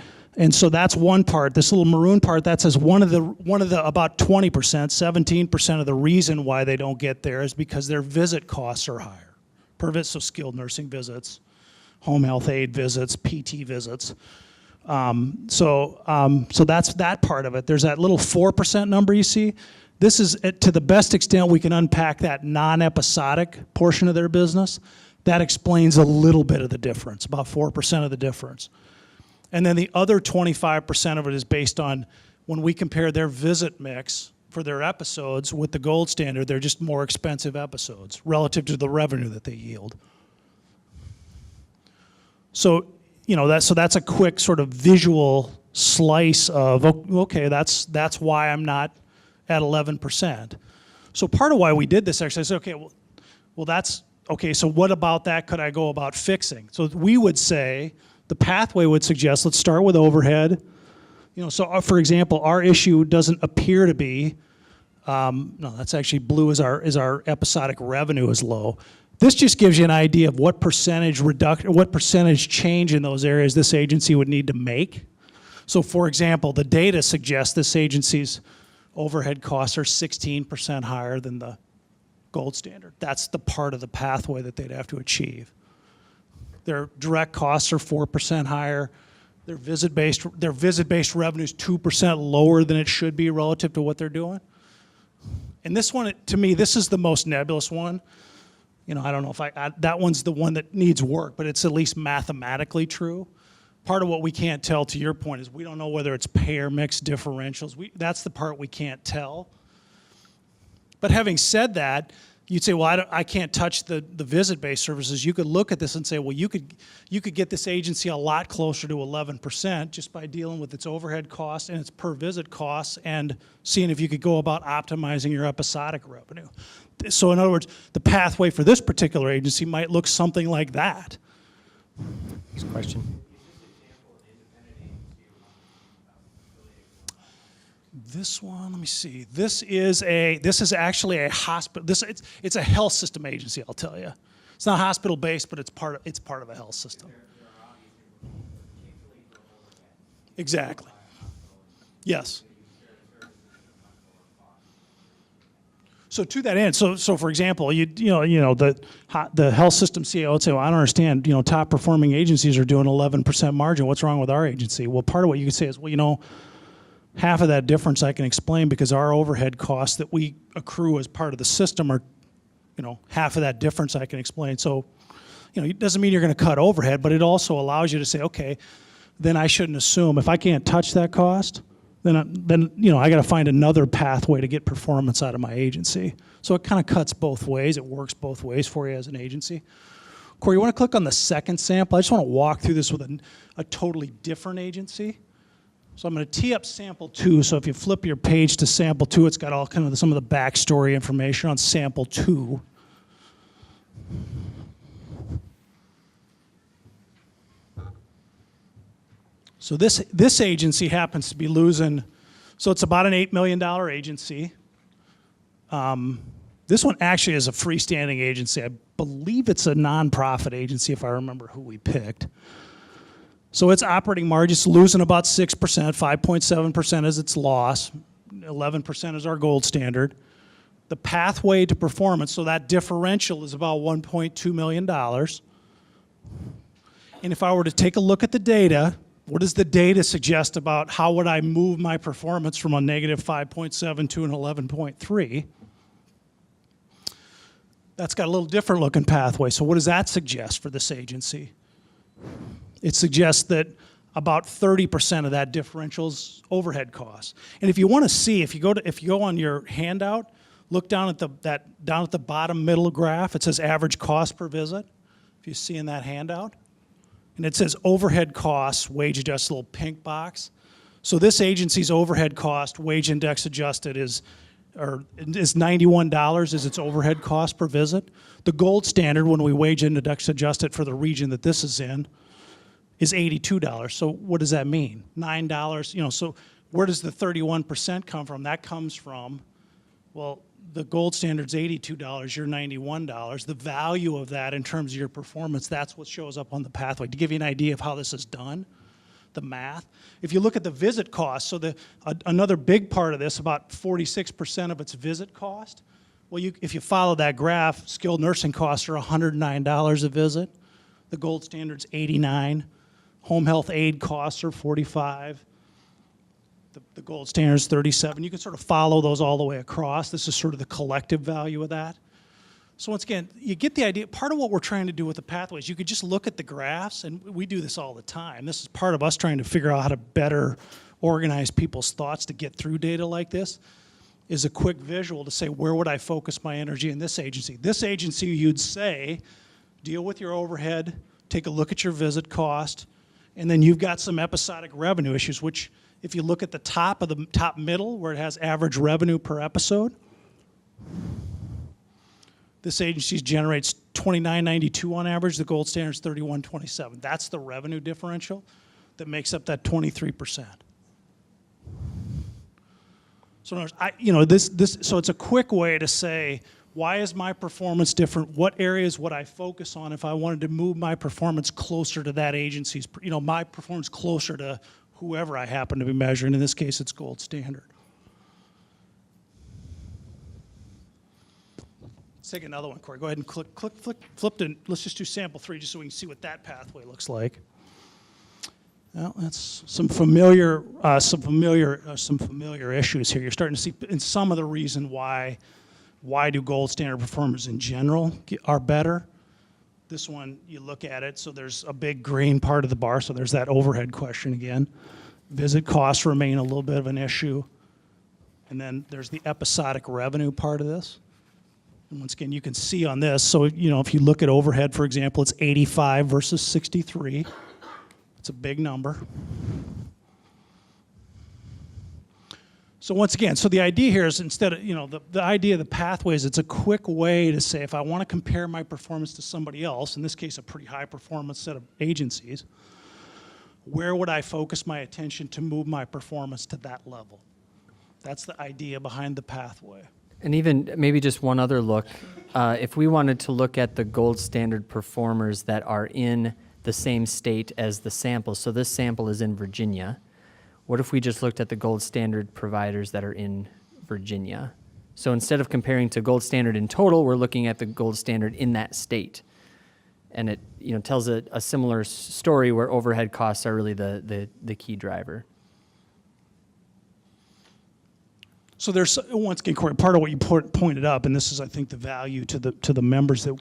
so that's one part. This little maroon part, that says one of the about 20%, 17% of the reason why they don't get there is because their visit costs are higher per visit, so skilled nursing visits, home health aide visits, PT visits. So that's that part of it. There's that little 4% number you see. This is, to the best extent we can unpack that non-episodic portion of their business. That explains a little bit of the difference, about 4% of the difference. And then the other 25% of it is based on when we compare their visit mix for their episodes with the gold standard, they're just more expensive episodes relative to the revenue that they yield. So, that's a quick sort of visual slice of, okay, that's why I'm not at 11%. So part of why we did this actually is, okay, well that's, okay, so what about that could I go about fixing? So we would say, the pathway would suggest, let's start with overhead. So for example, our issue doesn't appear to be, no, that's actually blue is our episodic revenue is low. This just gives you an idea of what percentage reduction, what percentage change in those areas this agency would need to make. So for example, the data suggests this agency's overhead costs are 16% higher than the gold standard. That's the part of the pathway that they'd have to achieve. Their direct costs are 4% higher. Their visit-based revenue is 2% lower than it should be relative to what they're doing. And this one, to me, this is the most nebulous one. I don't know if that one's the one that needs work, but it's at least mathematically true. Part of what we can't tell, to your point, is we don't know whether it's payer mix differentials. That's the part we can't tell. But having said that, you'd say, well, I can't touch the visit-based services. You could look at this and say, well, you could get this agency a lot closer to 11% just by dealing with its overhead costs and its per visit costs and seeing if you could go about optimizing your episodic revenue. So in other words, the pathway for this particular agency might look something like that. Next question. This one, let me see. This is actually a hospital. It's a health system agency. I'll tell you, it's not hospital based, but it's part of a health system. Exactly. Yes. So to that end, so for example, the health system CEO would say, well, I don't understand. Top performing agencies are doing 11% margin. What's wrong with our agency? Well, part of what you could say is, well, half of that difference I can explain because our overhead costs that we accrue as part of the system are, half of that difference I can explain. So, it doesn't mean you're going to cut overhead, but it also allows you to say, okay, then I shouldn't assume if I can't touch that cost, then I got to find another pathway to get performance out of my agency. So it kind of cuts both ways. It works both ways for you as an agency. Cory, you want to click on the second sample? I just want to walk through this with a totally different agency. So I'm going to tee up sample 2. So if you flip your page to sample 2, it's got all kind of some of the backstory information on sample 2. So this agency happens to be losing, so it's about an $8 million agency. This one actually is a freestanding agency. I believe it's a nonprofit agency if I remember who we picked. So its operating margin is losing about 6%, 5.7% is its loss, 11% is our gold standard. The pathway to performance, so that differential is about $1.2 million. And if I were to take a look at the data, what does the data suggest about how would I move my performance from a negative 5.7 to an 11.3? That's got a little different looking pathway. So what does that suggest for this agency? It suggests that about 30% of that differential is overhead costs. And if you want to see, if you go on your handout, look down at the bottom middle graph. It says average cost per visit. If you see in that handout, and it says overhead costs, wage adjusted, little pink box. So this agency's overhead cost, wage index adjusted, is $91 is its overhead cost per visit. The gold standard, when we wage index adjust it for the region that this is in, is $82. So what does that mean? $9, so where does the 31% come from? That comes from, well, the gold standard's $82, you're $91. The value of that in terms of your performance, that's what shows up on the pathway. To give you an idea of how this is done, the math. If you look at the visit cost, so another big part of this, about 46% of its visit cost, well, if you follow that graph, skilled nursing costs are $109 a visit. The gold standard's 89. Home health aid costs are 45. The gold standard's 37. You can sort of follow those all the way across. This is sort of the collective value of that. So once again, you get the idea. Part of what we're trying to do with the pathways, you could just look at the graphs, and we do this all the time. This is part of us trying to figure out how to better organize people's thoughts to get through data like this, is a quick visual to say, where would I focus my energy in this agency? This agency, you'd say, deal with your overhead, take a look at your visit cost, and then you've got some episodic revenue issues, which if you look at the top of the top middle where it has average revenue per episode, this agency generates $29.92 on average. The gold standard is $31.27. That's the revenue differential that makes up that 23%. So, so it's a quick way to say, why is my performance different? What areas would I focus on if I wanted to move my performance closer to that agency's, my performance closer to whoever I happen to be measuring. In this case, it's gold standard. Let's take another one, Cory. Go ahead and flip to, let's just do sample 3 just so we can see what that pathway looks like. Well, that's some familiar issues here. You're starting to see in some of the reason why do gold standard performers in general are better. This one, you look at it, so there's a big green part of the bar, so there's that overhead question again. Visit costs remain a little bit of an issue. And then there's the episodic revenue part of this. And once again, you can see on this, so if you look at overhead, for example, it's 85 versus 63. It's a big number. So once again, so the idea here is instead of, the idea of the pathways, it's a quick way to say if I want to compare my performance to somebody else, in this case a pretty high performance set of agencies, where would I focus my attention to move my performance to that level? That's the idea behind the pathway. And even maybe just one other look, if we wanted to look at the gold standard performers that are in the same state as the sample, so this sample is in Virginia, what if we just looked at the gold standard providers that are in Virginia? So instead of comparing to gold standard in total, we're looking at the gold standard in that state. And it tells a similar story where overhead costs are really the key driver. So there's, once again, Cory, part of what you pointed up, and this is, I think, the value to the members that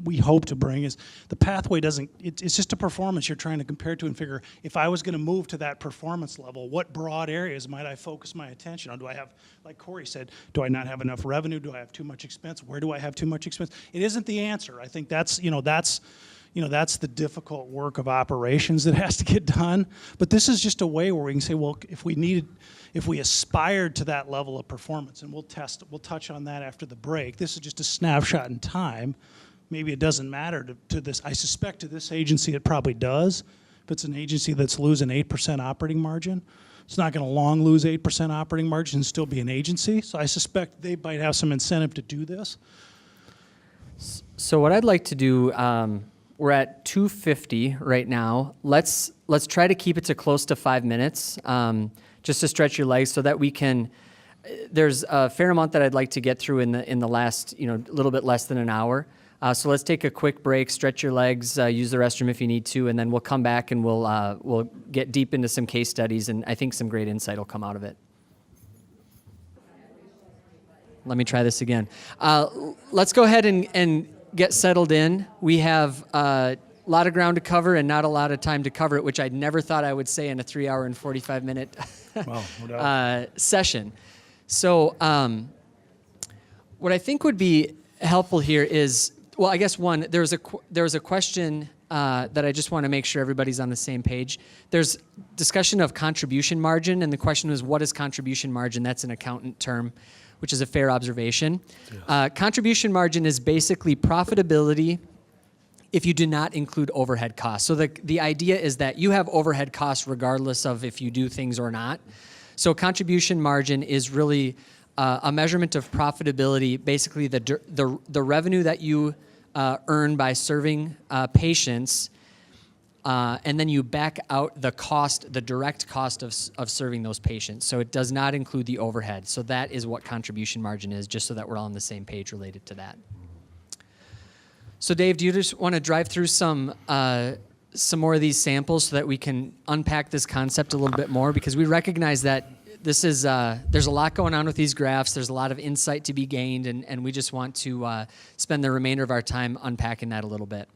we hope to bring, is the pathway doesn't, it's just a performance you're trying to compare to and figure, if I was going to move to that performance level, what broad areas might I focus my attention on? Do I have, like Cory said, do I not have enough revenue? Do I have too much expense? Where do I have too much expense? It isn't the answer. I think that's the difficult work of operations that has to get done. But this is just a way where we can say, well, if we aspired to that level of performance, and we'll touch on that after the break. This is just a snapshot in time. Maybe it doesn't matter to this. I suspect to this agency it probably does. If it's an agency that's losing 8% operating margin, it's not going to long lose 8% operating margin and still be an agency. So I suspect they might have some incentive to do this. So what I'd like to do, we're at 2:50 right now. Let's try to keep it to close to 5 minutes, just to stretch your legs so that we can. There's a fair amount that I'd like to get through in the last, a little bit less than an hour. So let's take a quick break, stretch your legs, use the restroom if you need to, and then we'll come back and we'll get deep into some case studies, and I think some great insight will come out of it. Let me try this again. Let's go ahead and get settled in. We have a lot of ground to cover and not a lot of time to cover it, which I never thought I would say in a 3-hour and 45-minute session. So what I think would be helpful here is, well, I guess one, there's a question that I just want to make sure everybody's on the same page. There's discussion of contribution margin, and the question was, what is contribution margin? That's an accountant term, which is a fair observation. Yes. Contribution margin is basically profitability if you do not include overhead costs. So the idea is that you have overhead costs regardless of if you do things or not. So contribution margin is really a measurement of profitability, basically the revenue that you earn by serving patients, and then you back out the direct cost of serving those patients. So it does not include the overhead. So that is what contribution margin is, just so that we're all on the same page related to that. So Dave, do you just want to drive through some more of these samples so that we can unpack this concept a little bit more? Because we recognize that this is there's a lot going on with these graphs. There's a lot of insight to be gained, and we just want to spend the remainder of our time unpacking that a little bit.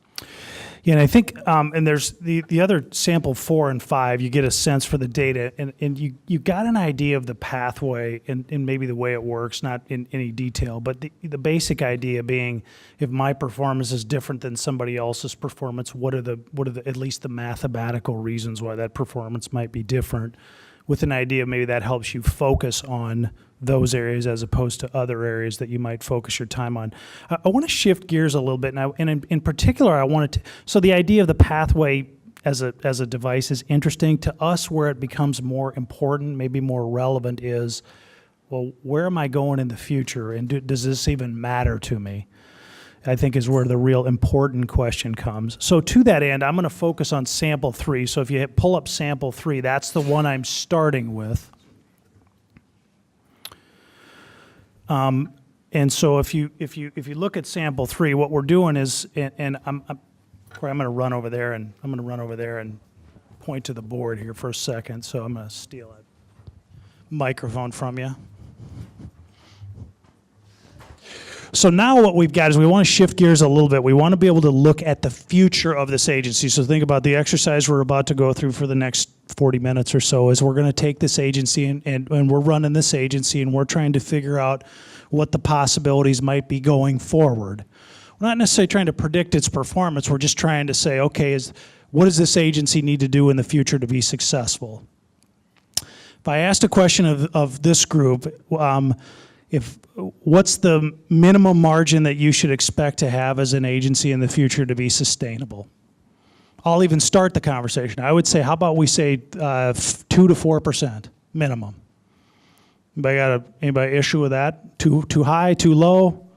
Yeah, and I think, and there's the other sample 4 and 5, you get a sense for the data, and you got an idea of the pathway and maybe the way it works, not in any detail, but the basic idea being, if my performance is different than somebody else's performance, what are the at least the mathematical reasons why that performance might be different, with an idea maybe that helps you focus on those areas as opposed to other areas that you might focus your time on. I want to shift gears a little bit, and in particular, I wanted to. So the idea of the pathway as a device is interesting to us. Where it becomes more important, maybe more relevant, is, well, where am I going in the future, and does this even matter to me? I think is where the real important question comes. So to that end, I'm going to focus on sample 3. So if you pull up sample 3, that's the one I'm starting with. And so if you look at sample 3, what we're doing is, and I'm going to run over there and point to the board here for a second. So I'm going to steal a microphone from you. So now what we've got is we want to shift gears a little bit. We want to be able to look at the future of this agency. So think about the exercise we're about to go through for the next 40 minutes or so. Is we're going to take this agency and we're running this agency, and we're trying to figure out what the possibilities might be going forward. We're not necessarily trying to predict its performance. We're just trying to say, okay, what does this agency need to do in the future to be successful? If I asked a question of this group, what's the minimum margin that you should expect to have as an agency in the future to be sustainable? I'll even start the conversation. I would say, how about we say 2 to 4% minimum? Anybody issue with that? Too high, too low?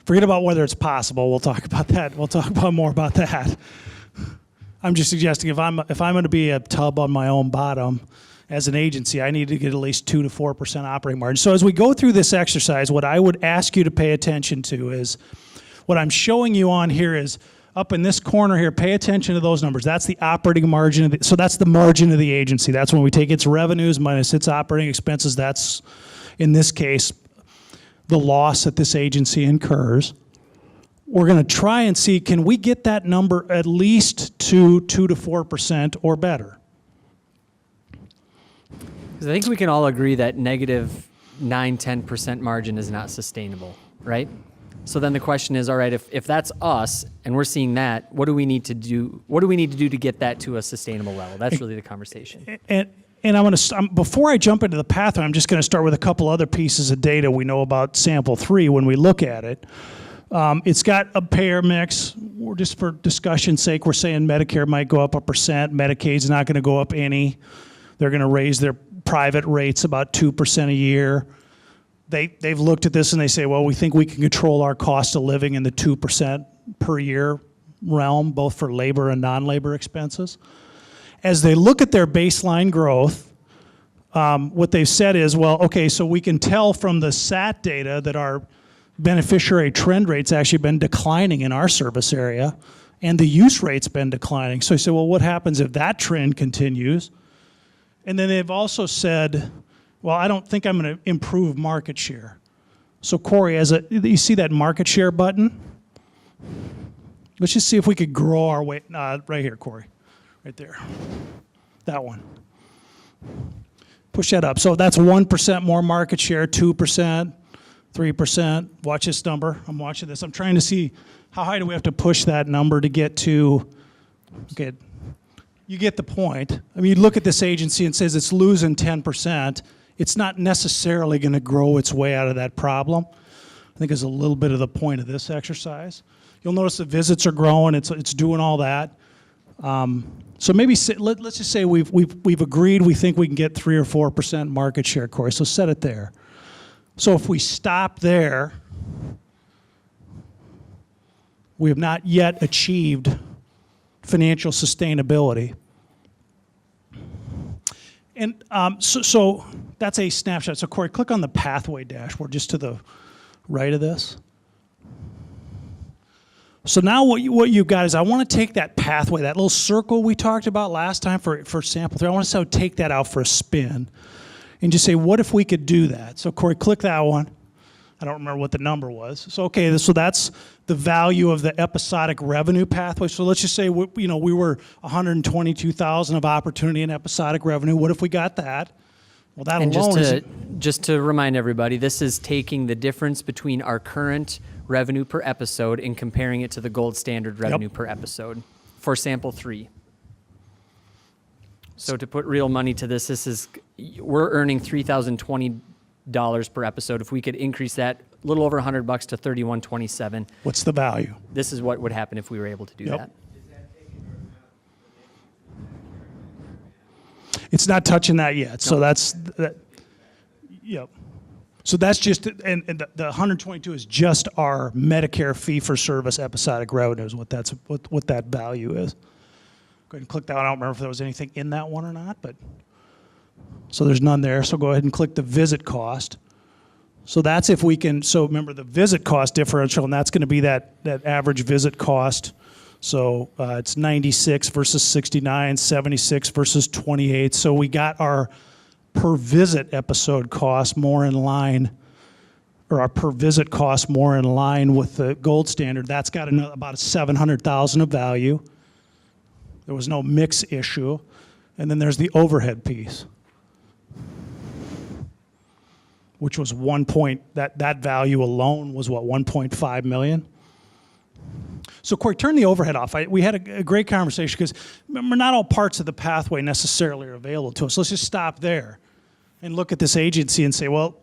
Forget about whether it's possible. We'll talk about that. We'll talk about more about that. I'm just suggesting if I'm going to be a tub on my own bottom, as an agency, I need to get at least 2 to 4% operating margin. So as we go through this exercise, what I would ask you to pay attention to is, what I'm showing you on here is, up in this corner here, pay attention to those numbers. That's the operating margin. So that's the margin of the agency. That's when we take its revenues minus its operating expenses. That's, in this case, the loss that this agency incurs. We're going to try and see, can we get that number at least to 2 to 4% or better? Because I think we can all agree that negative 9-10% margin is not sustainable, right? So then the question is, all right, if that's us and we're seeing that, what do we need to do? What do we need to do to get that to a sustainable level? That's really the conversation. And I'm going to, before I jump into the pathway, I'm just going to start with a couple other pieces of data we know about sample 3 when we look at it. It's got a payer mix. We're just for discussion's sake, we're saying Medicare might go up 1%. Medicaid's not going to go up any. They're going to raise their private rates about 2% a year. They've looked at this and they say, well, we think we can control our cost of living in the 2% per year realm, both for labor and non-labor expenses. As they look at their baseline growth, what they've said is, well, okay, so we can tell from the SAT data that our beneficiary trend rate's actually been declining in our service area, and the use rate's been declining. So I said, well, what happens if that trend continues? And then they've also said, well, I don't think I'm going to improve market share. So Cory, you see that market share button? Let's just see if we could grow our way. Right here, Cory. Right there. That one. Push that up. So that's 1% more market share, 2%, 3%. Watch this number. I'm watching this. I'm trying to see how high do we have to push that number to get to, okay, you get the point. I mean, you look at this agency and says it's losing 10%. It's not necessarily going to grow its way out of that problem. I think is a little bit of the point of this exercise. You'll notice the visits are growing. It's doing all that. So maybe let's just say we've agreed we think we can get 3 or 4% market share, Cory. So set it there. So if we stop there, we have not yet achieved financial sustainability. And so that's a snapshot. So Cory, click on the pathway dashboard just to the right of this. So now what you've got is I want to take that pathway, that little circle we talked about last time for sample 3. I want to take that out for a spin and just say, what if we could do that? So Cory, click that one. I don't remember what the number was. So okay, so that's the value of the episodic revenue pathway. So let's just say we were 122,000 of opportunity in episodic revenue. What if we got that? Well, that And alone just to remind everybody, this is taking the difference between our current revenue per episode and comparing it to the gold standard revenue per episode for sample 3. So to put real money to this, we're earning $3,020 per episode. If we could increase that a little over $100 to $3,127, what's the value? this is what would happen if we were able to do that. It's not touching that yet. So that's that. Yep. So that's just, and the 122 is just our Medicare fee-for-service episodic revenue is what that value is. Go ahead and click that one. I don't remember if there was anything in that one or not, but so there's none there. So go ahead and click the visit cost. So that's if we can. So remember the visit cost differential, and that's going to be that average visit cost. So it's 96 versus 69, 76 versus 28. So we got our per visit episode cost more in line, or our per visit cost more in line with the gold standard. That's got about $700,000 of value. There was no mix issue. And then there's the overhead piece, which was that value alone was what, 1.5 million? So Cory, turn the overhead off. We had a great conversation because remember, not all parts of the pathway necessarily are available to us. Let's just stop there and look at this agency and say, well,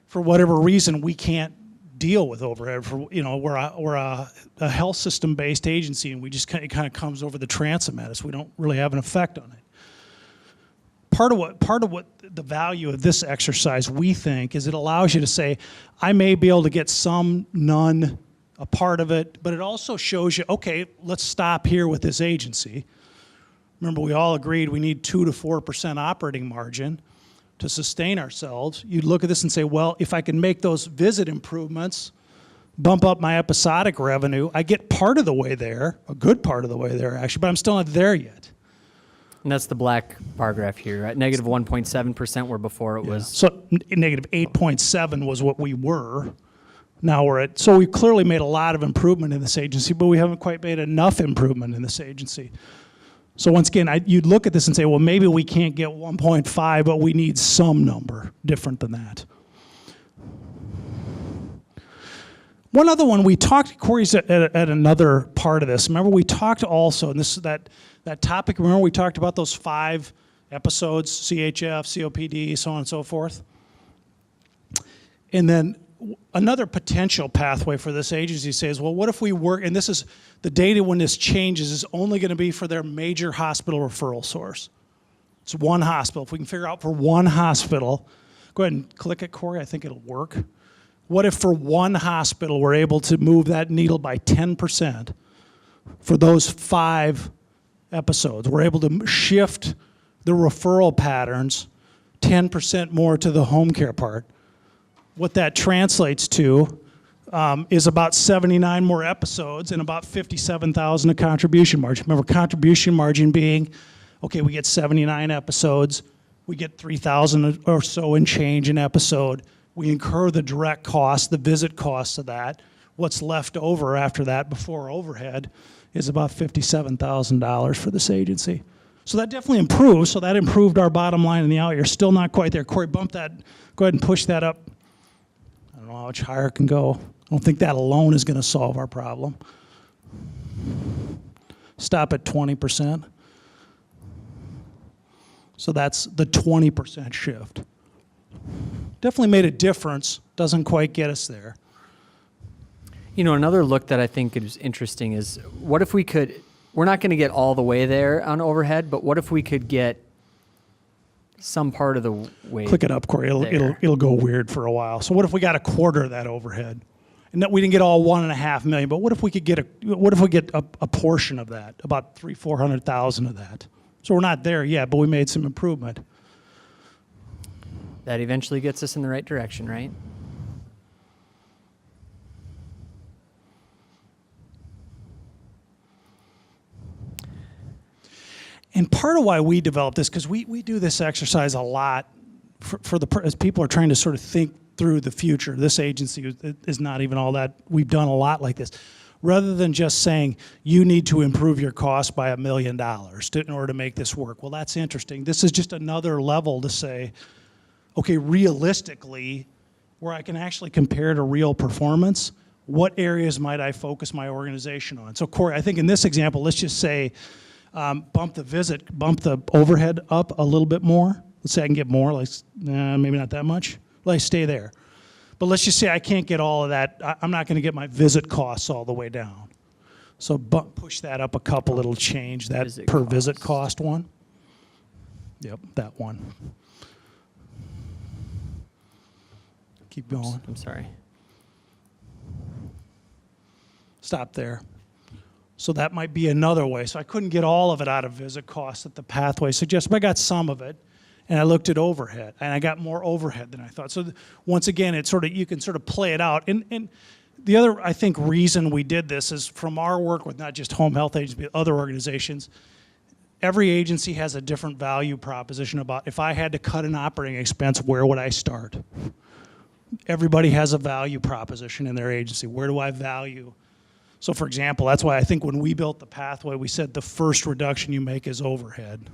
for whatever reason, we can't deal with overhead. We're a health system based agency, and it kind of comes over the transom at us. We don't really have an effect on it. Part of what the value of this exercise, we think, is it allows you to say, I may be able to get some, none, a part of it, but it also shows you, okay, let's stop here with this agency. Remember, we all agreed we need 2 to 4% operating margin to sustain ourselves. You'd look at this and say, well, if I can make those visit improvements, bump up my episodic revenue, I get part of the way there, a good part of the way there actually, but I'm still not there yet. And that's the black bar graph here, at negative 1.7%, where before it was. So negative 8.7 was what we were. Now we're at, so we clearly made a lot of improvement in this agency, but we haven't quite made enough improvement in this agency. So once again, you'd look at this and say, well, maybe we can't get 1.5, but we need some number different than that. One other one, we talked, Cory's at another part of this. Remember, we talked also, and this is that topic, remember we talked about those 5 episodes, CHF, COPD, so on and so forth? And then another potential pathway for this agency says, well, what if we work, and this is, the data when this changes is only going to be for their major hospital referral source. It's one hospital. If we can figure out for one hospital, go ahead and click it, Cory, I think it'll work. What if for one hospital we're able to move that needle by 10% for those 5 episodes? We're able to shift the referral patterns 10% more to the home care part. What that translates to is about 79 more episodes and about 57,000 of contribution margin. Remember, contribution margin being, okay, we get 79 episodes, we get 3,000 or so in change an episode. We incur the direct cost, the visit costs of that. What's left over after that before overhead is about $57,000 for this agency. So that definitely improves. So that improved our bottom line in the out year. Still not quite there. Cory, bump that. Go ahead and push that up. I don't know how much higher it can go. I don't think that alone is going to solve our problem. Stop at 20%. So that's the 20% shift. Definitely made a difference. Doesn't quite get us there. You know, another look that I think is interesting is, what if we could, we're not going to get all the way there on overhead, but what if we could get some part of the way. Click it up, Cory. It'll go weird for a while. So what if we got a quarter of that overhead? And that we didn't get all 1.5 million, but what if we could get a portion of that, about 400,000 of that? So we're not there yet, but we made some improvement. That eventually gets us in the right direction, right? And part of why we developed this, because we do this exercise a lot as people are trying to sort of think through the future. This agency is not even all that. We've done a lot like this. Rather than just saying, you need to improve your cost by $1 million in order to make this work. Well, that's interesting. This is just another level to say, okay, realistically, where I can actually compare to real performance, what areas might I focus my organization on? So Cory, I think in this example, let's just say, bump the overhead up a little bit more. Let's say I can get more, like maybe not that much. Let's stay there. But let's just say I can't get all of that. I'm not going to get my visit costs all the way down. So push that up a couple. It'll change that visit cost one. Yep, that one. Keep going. I'm sorry. Stop there. So that might be another way. So I couldn't get all of it out of visit costs that the pathway suggests, but I got some of it. And I looked at overhead, and I got more overhead than I thought. So once again, it's sort of, you can sort of play it out. And the other, I think, reason we did this is from our work with not just home health agencies, but other organizations. Every agency has a different value proposition about if I had to cut an operating expense, where would I start? Everybody has a value proposition in their agency. Where do I value? So for example, that's why I think when we built the pathway, we said the first reduction you make is overhead.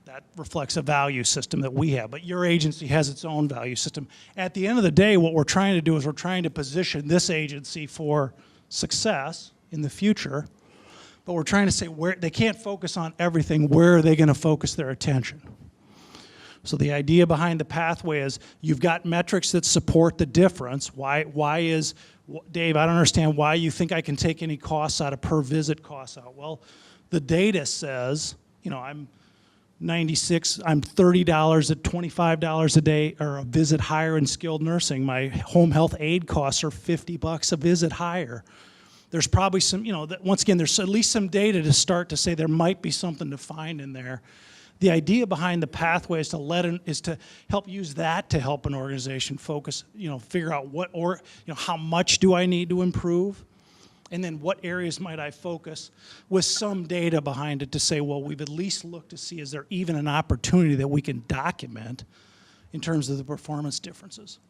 That reflects a value system that we have, but your agency has its own value system. At the end of the day, what we're trying to do is we're trying to position this agency for success in the future, but we're trying to say where they can't focus on everything. Where are they going to focus their attention? So the idea behind the pathway is you've got metrics that support the difference. Why is, Dave, I don't understand why you think I can take any costs out of per visit costs out. Well, the data says, I'm $96, I'm $30 at $25 a day or a visit higher in skilled nursing. My home health aid costs are $50 a visit higher. There's probably some, once again, there's at least some data to start to say there might be something to find in there. The idea behind the pathway is to help use that to help an organization focus, figure out how much do I need to improve? And then what areas might I focus with some data behind it to say, well, we've at least looked to see, is there even an opportunity that we can document in terms of the performance differences?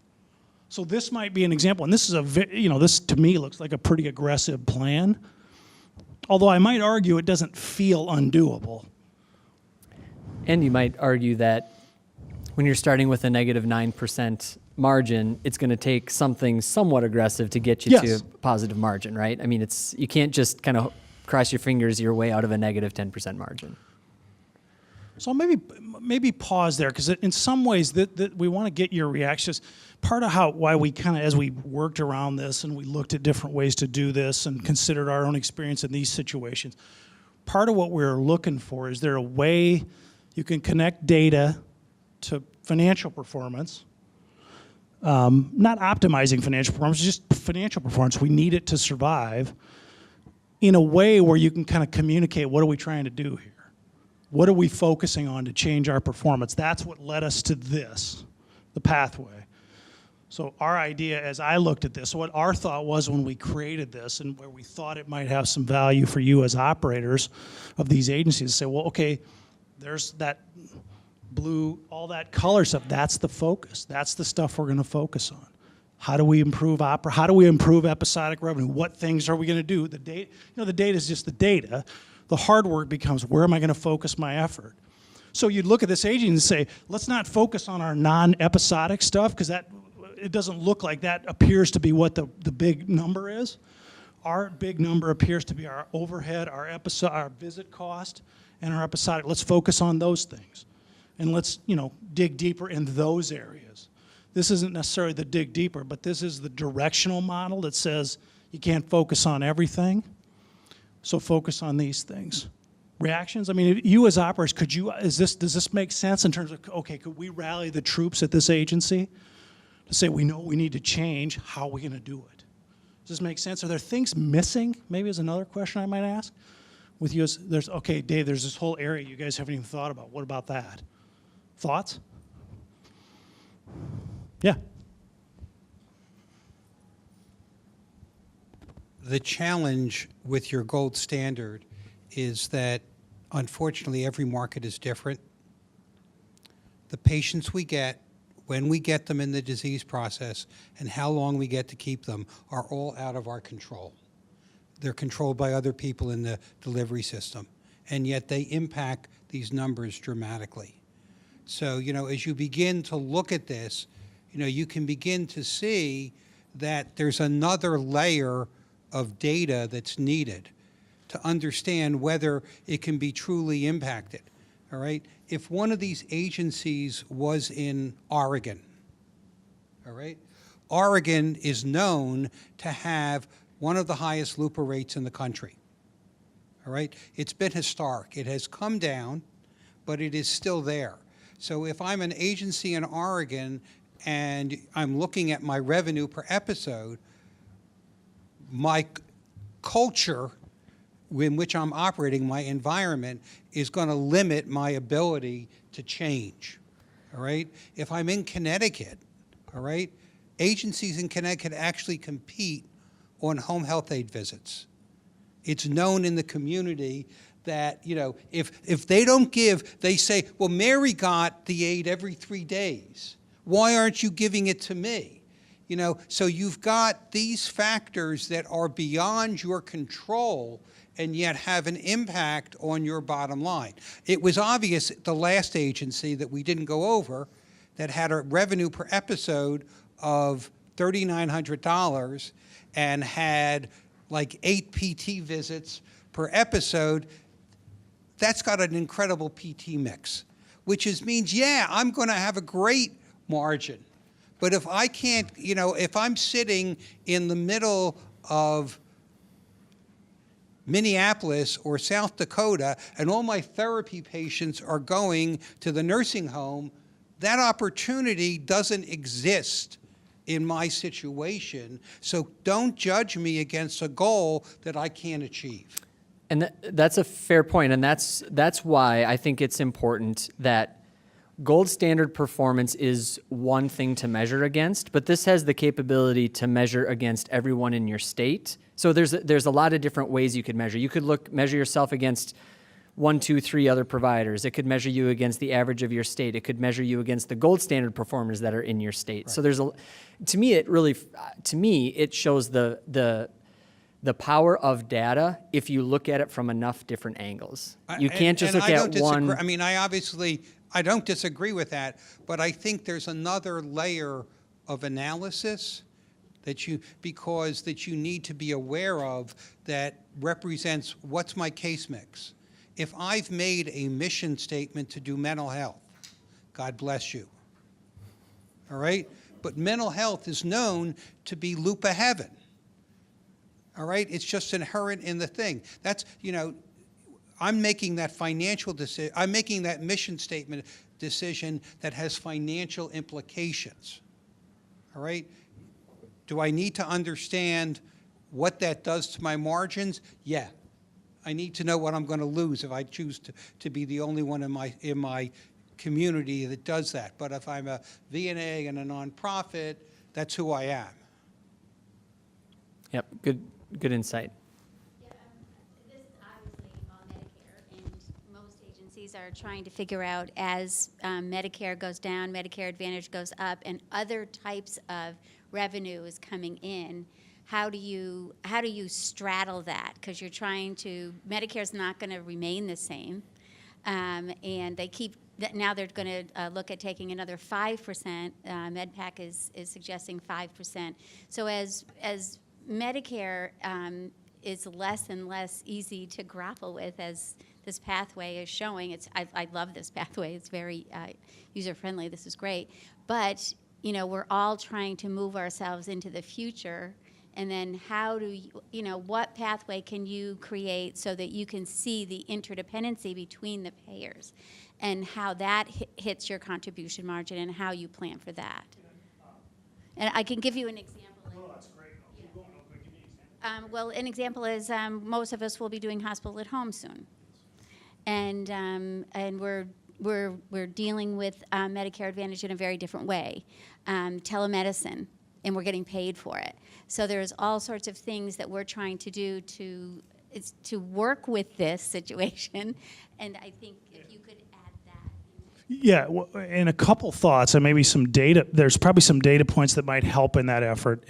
So this might be an example, and this is this to me looks like a pretty aggressive plan. Although I might argue it doesn't feel undoable. And you might argue that when you're starting with a negative 9% margin, it's going to take something somewhat aggressive to get you to a positive margin, right? I mean, you can't just kind of cross your fingers your way out of a negative 10% margin. So maybe pause there, because in some ways that we want to get your reactions. Part of why we kind of, as we worked around this and we looked at different ways to do this and considered our own experience in these situations, part of what we're looking for is there a way you can connect data to financial performance, not optimizing financial performance, just financial performance. We need it to survive in a way where you can kind of communicate, what are we trying to do here? What are we focusing on to change our performance? That's what led us to this, the pathway. So our idea, as I looked at this, what our thought was when we created this and where we thought it might have some value for you as operators of these agencies, to say, well, okay, there's that blue, all that color stuff, that's the focus. That's the stuff we're going to focus on. How do we improve how do we improve episodic revenue? What things are we going to do? The data, the data is just the data. The hard work becomes, where am I going to focus my effort? So you'd look at this agency and say, let's not focus on our non-episodic stuff, because it doesn't look like that appears to be what the big number is. Our big number appears to be our overhead, our visit cost, and our episodic. Let's focus on those things. And let's, dig deeper in those areas. This isn't necessarily the dig deeper, but this is the directional model that says you can't focus on everything, so focus on these things. Reactions? I mean, you as operators, does this make sense in terms of, okay, could we rally the troops at this agency to say we know we need to change, how are we going to do it? Does this make sense? Are there things missing? Maybe is another question I might ask. With you, okay, Dave, there's this whole area you guys haven't even thought about. What about that? Thoughts? Yeah. The challenge with your gold standard is that unfortunately, every market is different. The patients we get, when we get them in the disease process, and how long we get to keep them are all out of our control. They're controlled by other people in the delivery system, and yet they impact these numbers dramatically. So, as you begin to look at this, you can begin to see that there's another layer of data that's needed to understand whether it can be truly impacted, all right? If one of these agencies was in Oregon, all right? Oregon is known to have one of the highest LUPA rates in the country, all right? It's been historic. It has come down, but it is still there. So if I'm an agency in Oregon and I'm looking at my revenue per episode, my culture in which I'm operating, my environment, is going to limit my ability to change, all right? If I'm in Connecticut, all right, agencies in Connecticut actually compete on home health aid visits. It's known in the community that, if they don't give, they say, well, Mary got the aid every 3 days. Why aren't you giving it to me? So you've got these factors that are beyond your control and yet have an impact on your bottom line. It was obvious the last agency that we didn't go over that had a revenue per episode of $3,900 and had like 8 PT visits per episode. That's got an incredible PT mix, which means, yeah, I'm going to have a great margin. But if I can't, if I'm sitting in the middle of Minneapolis or South Dakota and all my therapy patients are going to the nursing home, that opportunity doesn't exist in my situation. So don't judge me against a goal that I can't achieve. And that's a fair point, and that's why I think it's important that gold standard performance is one thing to measure against, but this has the capability to measure against everyone in your state. So there's a lot of different ways you could measure. You could measure yourself against 1, 2, 3 other providers. It could measure you against the average of your state. It could measure you against the gold standard performers that are in your state. Right. So to me, it shows the power of data if you look at it from enough different angles. You can't just look at one. I mean, I don't disagree with that, but I think there's another layer of analysis that you need to be aware of that represents what's my case mix. If I've made a mission statement to do mental health, God bless you, all right? But mental health is known to be LUPA heaven. All right, it's just inherent in the thing. That's, I'm making that financial decision. I'm making that mission statement decision that has financial implications. All right, do I need to understand what that does to my margins? Yeah, I need to know what I'm going to lose if I choose to be the only one in my community that does that. But if I'm a VNA and a nonprofit, that's who I am. Yep, good insight. Yeah, this is obviously all Medicare, and most agencies are trying to figure out as Medicare goes down, Medicare Advantage goes up, and other types of revenue is coming in. How do you straddle that? Because you're trying to, Medicare's not going to remain the same, and they keep. Now they're going to look at taking another 5%. MedPAC is suggesting 5%. So as Medicare is less and less easy to grapple with as this pathway is showing. I love this pathway. It's very user-friendly. This is great. But, we're all trying to move ourselves into the future. And then how do you, what pathway can you create so that you can see the interdependency between the payers and how that hits your contribution margin and how you plan for that? And I can give you an example. Well, an example is most of us will be doing hospital at home soon, and we're dealing with Medicare Advantage in a very different way, telemedicine, and we're getting paid for it. So there's all sorts of things that we're trying to do to is to work with this situation, and I think if you could add that. Yeah, and a couple thoughts and maybe some data. There's probably some data points that might help in that effort.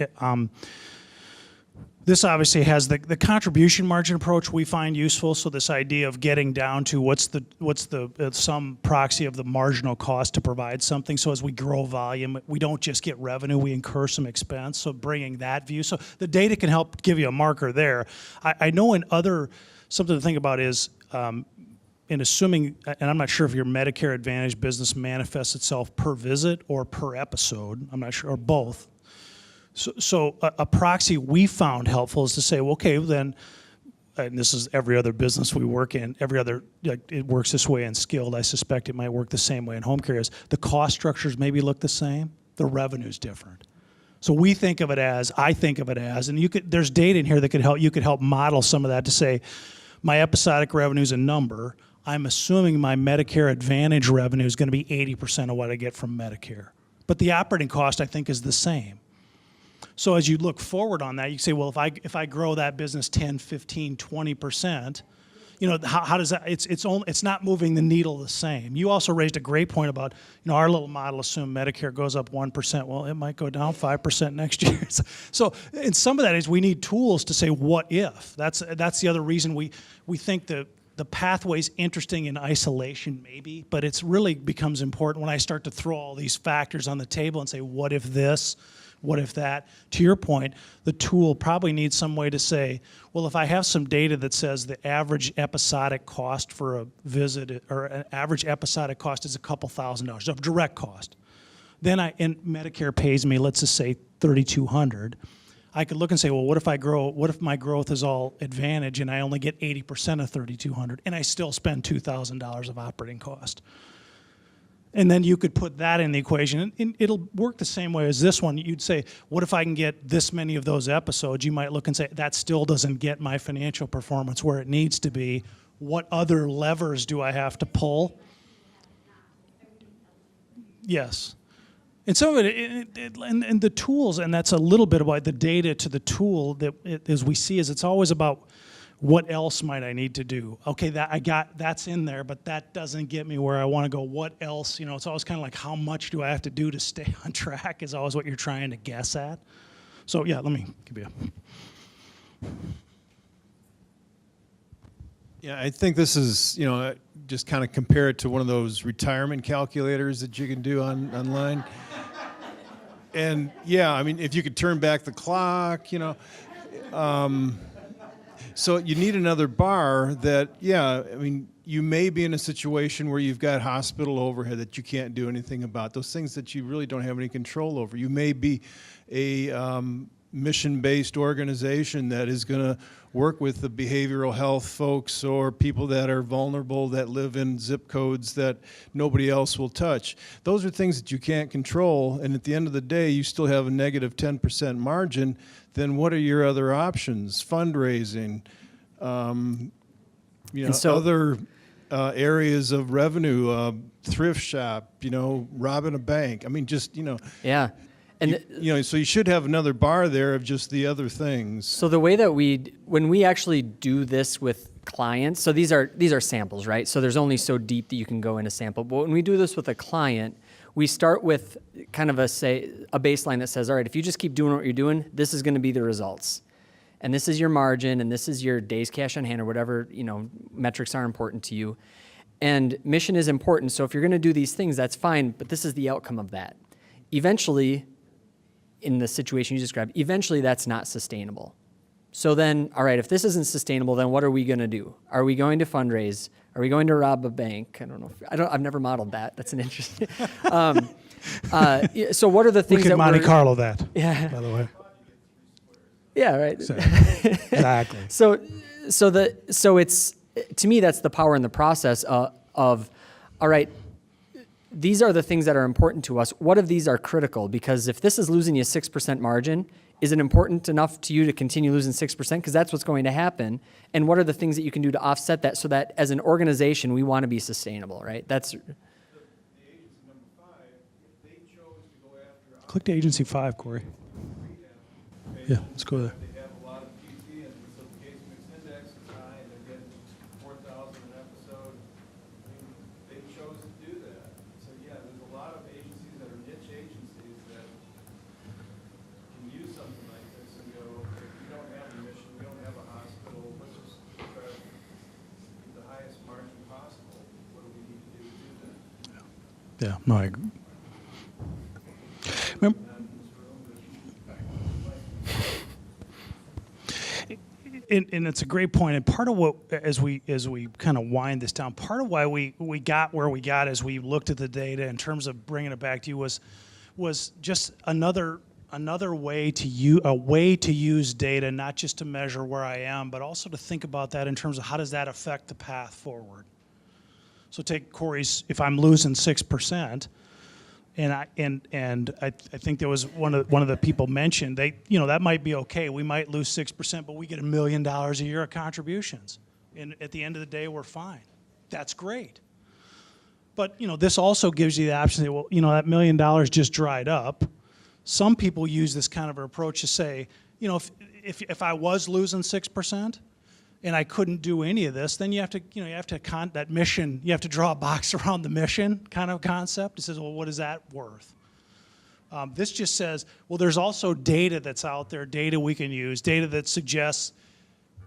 This obviously has the contribution margin approach we find useful. So this idea of getting down to what's the some proxy of the marginal cost to provide something. So as we grow volume, we don't just get revenue, we incur some expense. So bringing that view. So the data can help give you a marker there. I know something to think about is in assuming, and I'm not sure if your Medicare Advantage business manifests itself per visit or per episode. I'm not sure, or both. So a proxy we found helpful is to say, well, okay, then, and this is every other business we work in, it works this way in skilled. I suspect it might work the same way in home care. Is the cost structures maybe look the same, the revenue's different. So I think of it as, and there's data in here that you could help model some of that to say, my episodic revenue is a number. I'm assuming my Medicare Advantage revenue is going to be 80% of what I get from Medicare. But the operating cost, I think, is the same. So as you look forward on that, you say, well, if I grow that business 10, 15, 20%, how does that? It's not moving the needle the same. You also raised a great point about, our little model assumed Medicare goes up 1%. Well, it might go down 5% next year. So, and some of that is we need tools to say what if. That's the other reason we think the pathway's interesting in isolation maybe, but it's really becomes important when I start to throw all these factors on the table and say, what if this? What if that? To your point, the tool probably needs some way to say, well, if I have some data that says the average episodic cost for a visit or an average episodic cost is a couple $1,000s of direct cost, then and Medicare pays me, let's just say $3,200, I could look and say, well, what if my growth is all Advantage and I only get 80% of $3,200 and I still spend $2,000 of operating cost? And then you could put that in the equation, and it'll work the same way as this one. You'd say, what if I can get this many of those episodes? You might look and say, that still doesn't get my financial performance where it needs to be. What other levers do I have to pull? Yes. And some of it, and the tools, and that's a little bit about the data to the tool that as we see is it's always about what else might I need to do? Okay, that's in there, but that doesn't get me where I want to go. What else? It's always kind of like how much do I have to do to stay on track is always what you're trying to guess at. So yeah, let me give you Yeah, I think this is, just kind of compare it to one of those retirement calculators that you can do online. And yeah, I mean, if you could turn back the clock, so you need another bar that, you may be in a situation where you've got hospital overhead that you can't do anything about, those things that you really don't have any control over. You may be a mission-based organization that is going to work with the behavioral health folks or people that are vulnerable that live in zip codes that nobody else will touch. Those are things that you can't control, and at the end of the day, you still have a negative 10% margin. Then what are your other options? Fundraising, other areas of revenue, thrift shop, robbing a bank. I mean, just, Yeah. And so you should have another bar there of just the other things. so the way that when we actually do this with clients, so these are samples, right? So there's only so deep that you can go in a sample. But when we do this with a client, we start with kind of a baseline that says, all right, if you just keep doing what you're doing, this is going to be the results. And this is your margin, and this is your days cash on hand, or whatever, metrics are important to you. And mission is important, so if you're going to do these things, that's fine, but this is the outcome of that. Eventually, in the situation you described, eventually that's not sustainable. So then, all right, if this isn't sustainable, then what are we going to do? Are we going to fundraise? Are we going to rob a bank? I've never modeled that. That's an interesting. So what are the things we could that Monte Carlo that? Yeah. By the way. Yeah. Right. Exactly. So it's, to me, that's the power in the process of, all right, these are the things that are important to us. What of these are critical? Because if this is losing you 6% margin, is it important enough to you to continue losing 6%? Because that's what's going to happen. And what are the things that you can do to offset that so that as an organization, we want to be sustainable, right? That's. Click to agency 5, Cory. Yeah, let's go there. They have a lot of PT, and so the case mix index is Yeah, no, I agree. Remember- And it's a great point. And part of what, as we kind of wind this down, part of why we got where we got as we looked at the data in terms of bringing it back to you was just another way to use data, not just to measure where I am, but also to think about that in terms of how does that affect the path forward. So take Cory's, if I'm losing 6%, and I think there was one of the people mentioned, that might be okay. We might lose 6%, but we get $1 million a year of contributions. And at the end of the day, we're fine. That's great. But this also gives you the option that, well, that $1 million just dried up. Some people use this kind of approach to say, if I was losing 6%, and I couldn't do any of this, then you have to that mission, you have to draw a box around the mission kind of concept. It says, well, what is that worth? This just says, well, there's also data that's out there, data we can use, data that suggests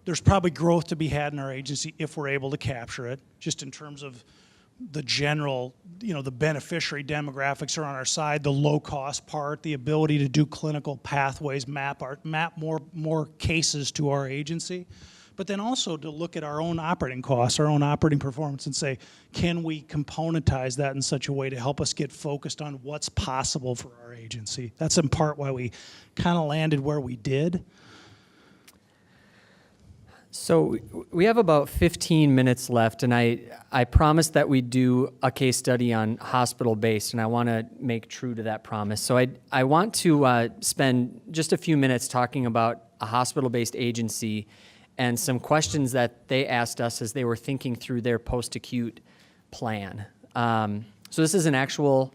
there's probably growth to be had in our agency if we're able to capture it, just in terms of the general, the beneficiary demographics are on our side, the low cost part, the ability to do clinical pathways, map more cases to our agency. But then also to look at our own operating costs, our own operating performance, and say, can we componentize that in such a way to help us get focused on what's possible for our agency? That's in part why we kind of landed where we did. So we have about 15 minutes left, and I promised that we'd do a case study on hospital-based, and I want to make true to that promise. So I want to spend just a few minutes talking about a hospital-based agency and some questions that they asked us as they were thinking through their post-acute plan. So this is an actual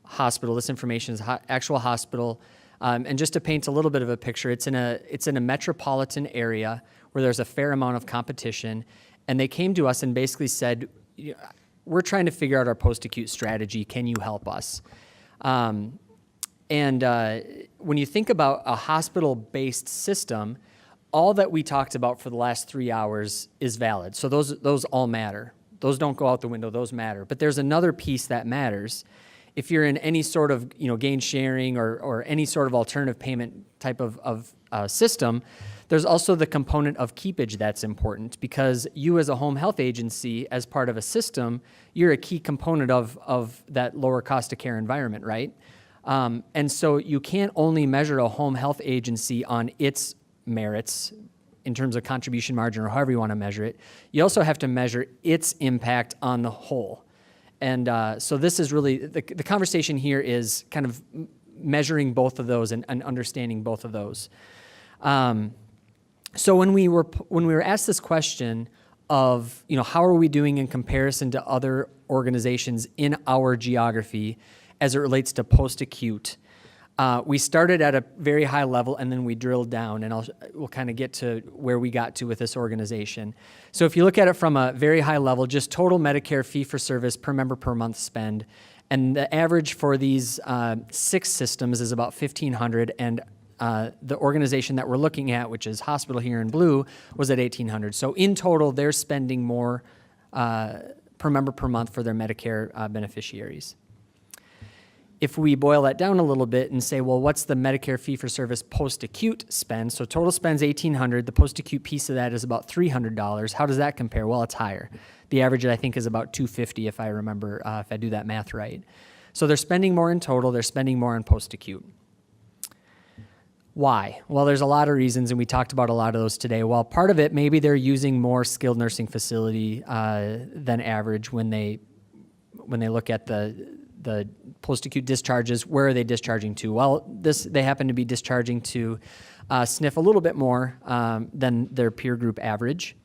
hospital. This information is actual hospital. And just to paint a little bit of a picture, it's in a metropolitan area where there's a fair amount of competition. And they came to us and basically said, we're trying to figure out our post-acute strategy. Can you help us? And when you think about a hospital-based system, all that we talked about for the last 3 hours is valid. So those all matter. Those don't go out the window. Those matter. But there's another piece that matters. If you're in any sort of gain sharing or any sort of alternative payment type of system, there's also the component of keepage that's important, because you as a home health agency, as part of a system, you're a key component of that lower cost of care environment, right? And so you can't only measure a home health agency on its merits in terms of contribution margin or however you want to measure it. You also have to measure its impact on the whole. And so this is really, the conversation here is kind of measuring both of those and understanding both of those. So when we were asked this question of, how are we doing in comparison to other organizations in our geography as it relates to post-acute, we started at a very high level and then we drilled down, and we'll kind of get to where we got to with this organization. So if you look at it from a very high level, just total Medicare fee-for-service per member per month spend, and the average for these 6 systems is about $1,500, and the organization that we're looking at, which is hospital here in blue, was at $1,800. So in total, they're spending more per member per month for their Medicare beneficiaries. If we boil that down a little bit and say, well, what's the Medicare fee-for-service post-acute spend? So total spend's $1,800. The post-acute piece of that is about $300. How does that compare? Well, it's higher. The average, I think, is about $250 if I remember, if I do that math right. So they're spending more in total. They're spending more on post-acute. Why? Well, there's a lot of reasons, and we talked about a lot of those today. Well, part of it, maybe they're using more skilled nursing facility than average when they look at the post-acute discharges. Where are they discharging to? Well, they happen to be discharging to SNF a little bit more than their peer group average.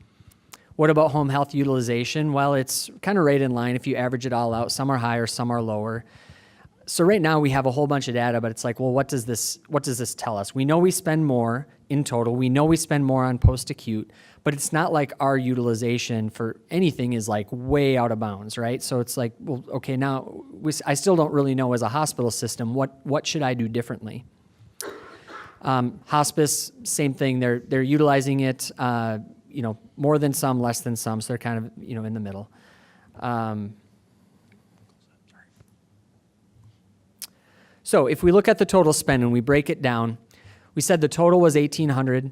What about home health utilization? Well, it's kind of right in line if you average it all out. Some are higher, some are lower. So right now we have a whole bunch of data, but it's like, well, what does this tell us? We know we spend more in total. We know we spend more on post-acute, but it's not like our utilization for anything is like way out of bounds, right? So it's like, well, okay, now I still don't really know as a hospital system, what should I do differently? Hospice, same thing. They're utilizing it, more than some, less than some. So they're kind of, in the middle. So if we look at the total spend and we break it down, we said the total was $1,800.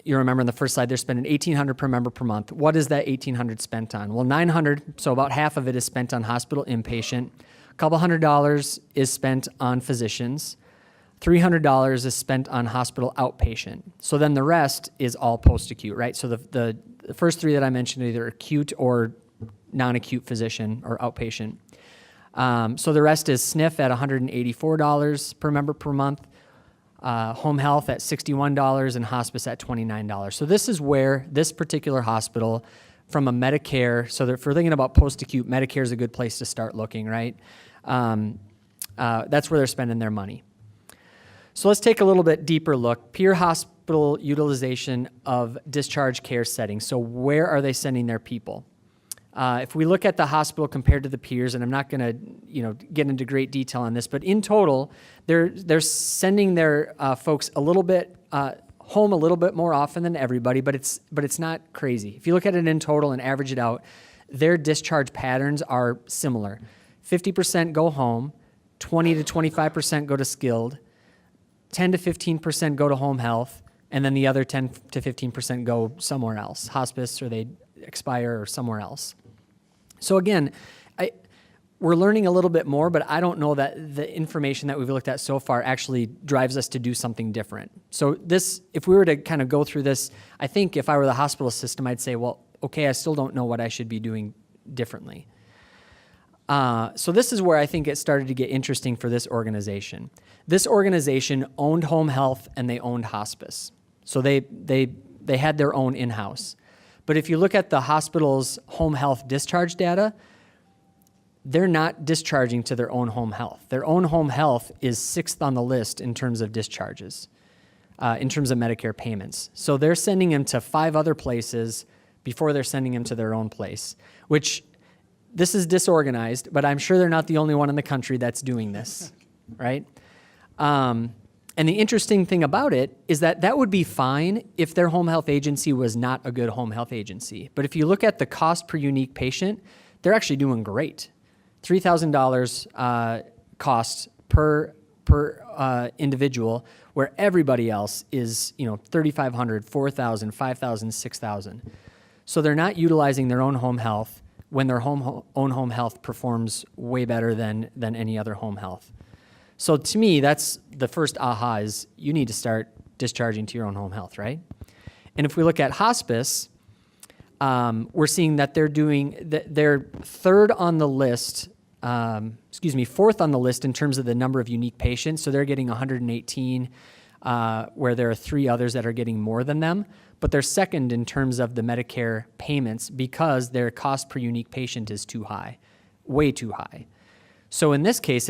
You remember in the first slide, they're spending $1,800 per member per month. What is that $1,800 spent on? Well, $900, so about half of it is spent on hospital inpatient. A couple $100 is spent on physicians. $300 is spent on hospital outpatient. So then the rest is all post-acute, right? So the first three that I mentioned are either acute or non-acute physician or outpatient. So the rest is SNF at $184 per member per month, home health at $61, and hospice at $29. So this is where this particular hospital, from a Medicare, so if we're thinking about post-acute, Medicare is a good place to start looking, right? That's where they're spending their money. So let's take a little bit deeper look. Peer hospital utilization of discharge care settings. So where are they sending their people? If we look at the hospital compared to the peers, and I'm not going to get into great detail on this, but in total, they're sending their folks a little bit home a little bit more often than everybody, but it's not crazy. If you look at it in total and average it out, their discharge patterns are similar. 50% go home, 20 to 25% go to skilled, 10 to 15% go to home health, and then the other 10 to 15% go somewhere else, hospice, or they expire or somewhere else. So again, we're learning a little bit more, but I don't know that the information that we've looked at so far actually drives us to do something different. So this, if we were to kind of go through this, I think if I were the hospital system, I'd say, well, okay, I still don't know what I should be doing differently. So this is where I think it started to get interesting for this organization. This organization owned home health and they owned hospice. So they had their own in-house. But if you look at the hospital's home health discharge data, they're not discharging to their own home health. Their own home health is 6th on the list in terms of discharges, in terms of Medicare payments. So they're sending them to 5 other places before they're sending them to their own place, which this is disorganized, but I'm sure they're not the only one in the country that's doing this, right? And the interesting thing about it is that would be fine if their home health agency was not a good home health agency. But if you look at the cost per unique patient, they're actually doing great. $3,000 cost per individual, where everybody else is $3,500, $4,000, $5,000, $6,000. So they're not utilizing their own home health when their own home health performs way better than any other home health. So to me, that's the first aha is you need to start discharging to your own home health, right? And if we look at hospice, we're seeing that they're fourth on the list in terms of the number of unique patients. So they're getting 118, where there are 3 others that are getting more than them. But they're second in terms of the Medicare payments because their cost per unique patient is too high, way too high. So in this case,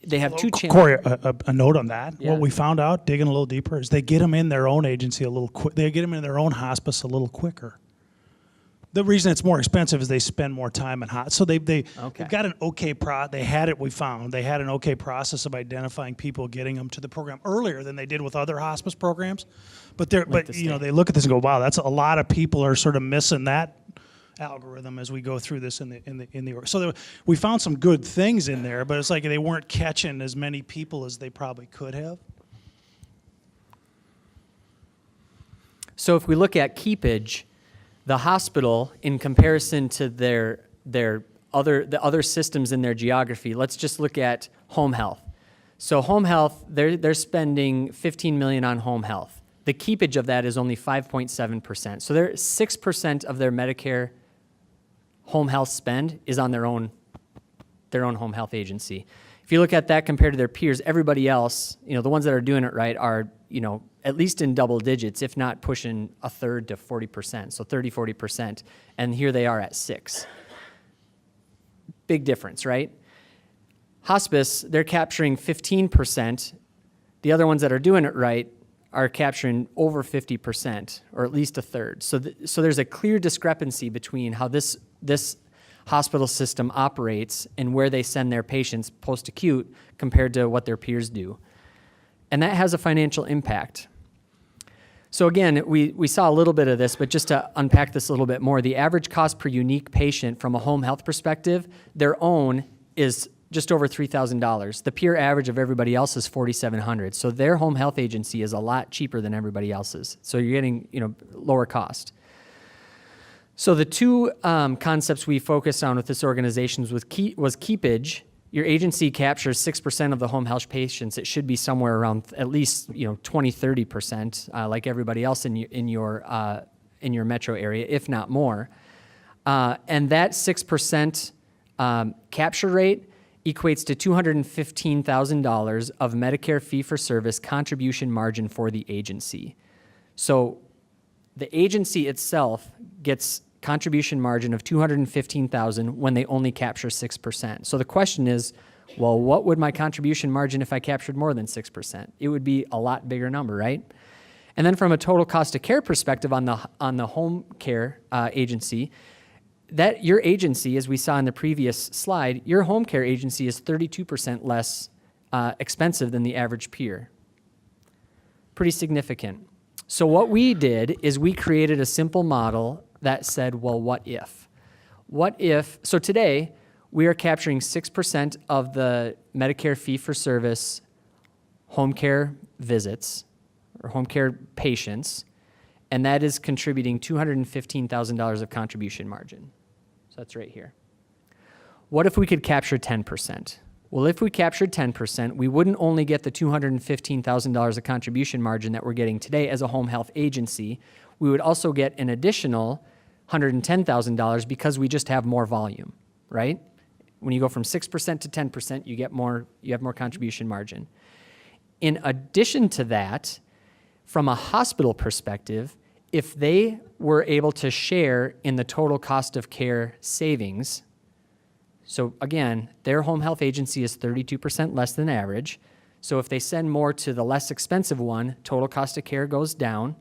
they have 2 channels. Cory, a note on that. Yeah. What we found out, digging a little deeper, is they get them in their own agency a little quick. They get them in their own hospice a little quicker. The reason it's more expensive is they spend more time in So they've got an okay They had it. We found they had an okay process of identifying people, getting them to the program earlier than they did with other hospice programs. But they look at this and go, wow, that's a lot of people are sort of missing that algorithm as we go through this in the so we found some good things in there, but it's like they weren't catching as many people as they probably could have. So if we look at keepage, the hospital in comparison to the other systems in their geography, let's just look at home health. So home health, they're spending $15 million on home health. The keepage of that is only 5.7%. So they're 6% of their Medicare home health spend is on their own home health agency. If you look at that compared to their peers, everybody else, the ones that are doing it right are, at least in double digits, if not pushing a third to 40%, so 30, 40%, and here they are at 6. Big difference, right? Hospice, they're capturing 15%. The other ones that are doing it right are capturing over 50%, or at least a third. So there's a clear discrepancy between how this hospital system operates and where they send their patients post-acute compared to what their peers do. And that has a financial impact. So again, we saw a little bit of this, but just to unpack this a little bit more, the average cost per unique patient from a home health perspective, their own is just over $3,000. The peer average of everybody else is $4,700. So their home health agency is a lot cheaper than everybody else's. So you're getting, lower cost. So the two concepts we focused on with this organization was keepage. Your agency captures 6% of the home health patients. It should be somewhere around at least 20-30%, like everybody else in your metro area, if not more. And that 6% capture rate equates to $215,000 of Medicare fee-for-service contribution margin for the agency. So the agency itself gets contribution margin of $215,000 when they only capture 6%. So the question is, well, what would my contribution margin if I captured more than 6%? It would be a lot bigger number, right? And then from a total cost of care perspective on the home care agency, that your agency, as we saw in the previous slide, your home care agency is 32% less expensive than the average peer. Pretty significant. So what we did is we created a simple model that said, well, what if? So today, we are capturing 6% of the Medicare fee-for-service home care visits or home care patients, and that is contributing $215,000 of contribution margin. So that's right here. What if we could capture 10%? Well, if we captured 10%, we wouldn't only get the $215,000 of contribution margin that we're getting today as a home health agency, we would also get an additional $110,000 because we just have more volume, right? When you go from 6% to 10%, you have more contribution margin. In addition to that, from a hospital perspective, if they were able to share in the total cost of care savings, so again, their home health agency is 32% less than average. So if they send more to the less expensive one, total cost of care goes down.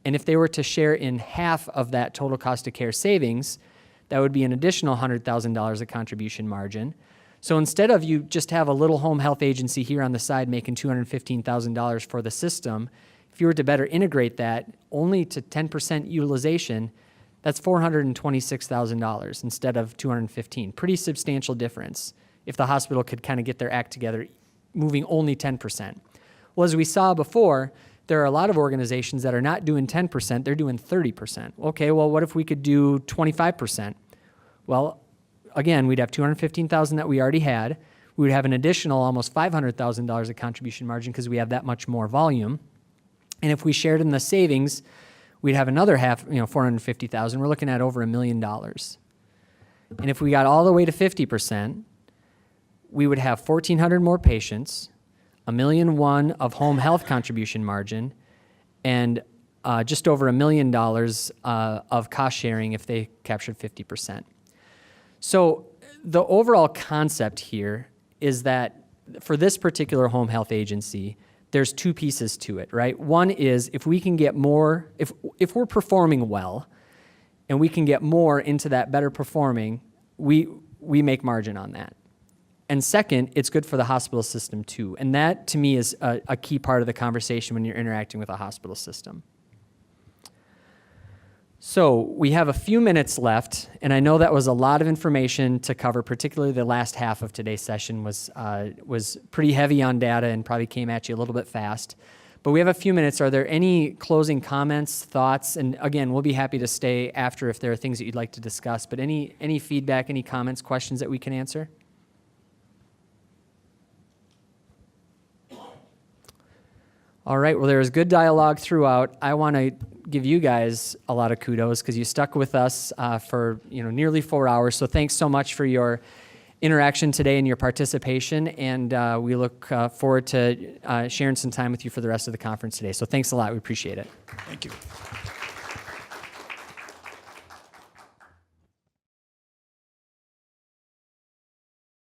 And if they were to share in half of that total cost of care savings, that would be an additional $100,000 of contribution margin. So instead of you just have a little home health agency here on the side making $215,000 for the system, if you were to better integrate that only to 10% utilization, that's $426,000 instead of $215,000. Pretty substantial difference if the hospital could kind of get their act together, moving only 10%. Well, as we saw before, there are a lot of organizations that are not doing 10%, they're doing 30%. Okay, well, what if we could do 25%? Well, again, we'd have $215,000 that we already had. We would have an additional almost $500,000 of contribution margin because we have that much more volume. And if we shared in the savings, we'd have another half, $450,000. We're looking at over $1 million. And if we got all the way to 50%, we would have 1,400 more patients, $1.1 million of home health contribution margin, and just over $1 million of cost sharing if they captured 50%. So the overall concept here is that for this particular home health agency, there's two pieces to it, right? One is if we can get more, if we're performing well and we can get more into that better performing, we make margin on that. And second, it's good for the hospital system too. And that to me is a key part of the conversation when you're interacting with a hospital system. So we have a few minutes left, and I know that was a lot of information to cover, particularly the last half of today's session was pretty heavy on data and probably came at you a little bit fast. But we have a few minutes. Are there any closing comments, thoughts? And again, we'll be happy to stay after if there are things that you'd like to discuss. But any feedback, any comments, questions that we can answer? All right, well, there was good dialogue throughout. I want to give you guys a lot of kudos because you stuck with us for nearly 4 hours. So thanks so much for your interaction today and your participation. And we look forward to sharing some time with you for the rest of the conference today. So thanks a lot. We appreciate it. Thank you.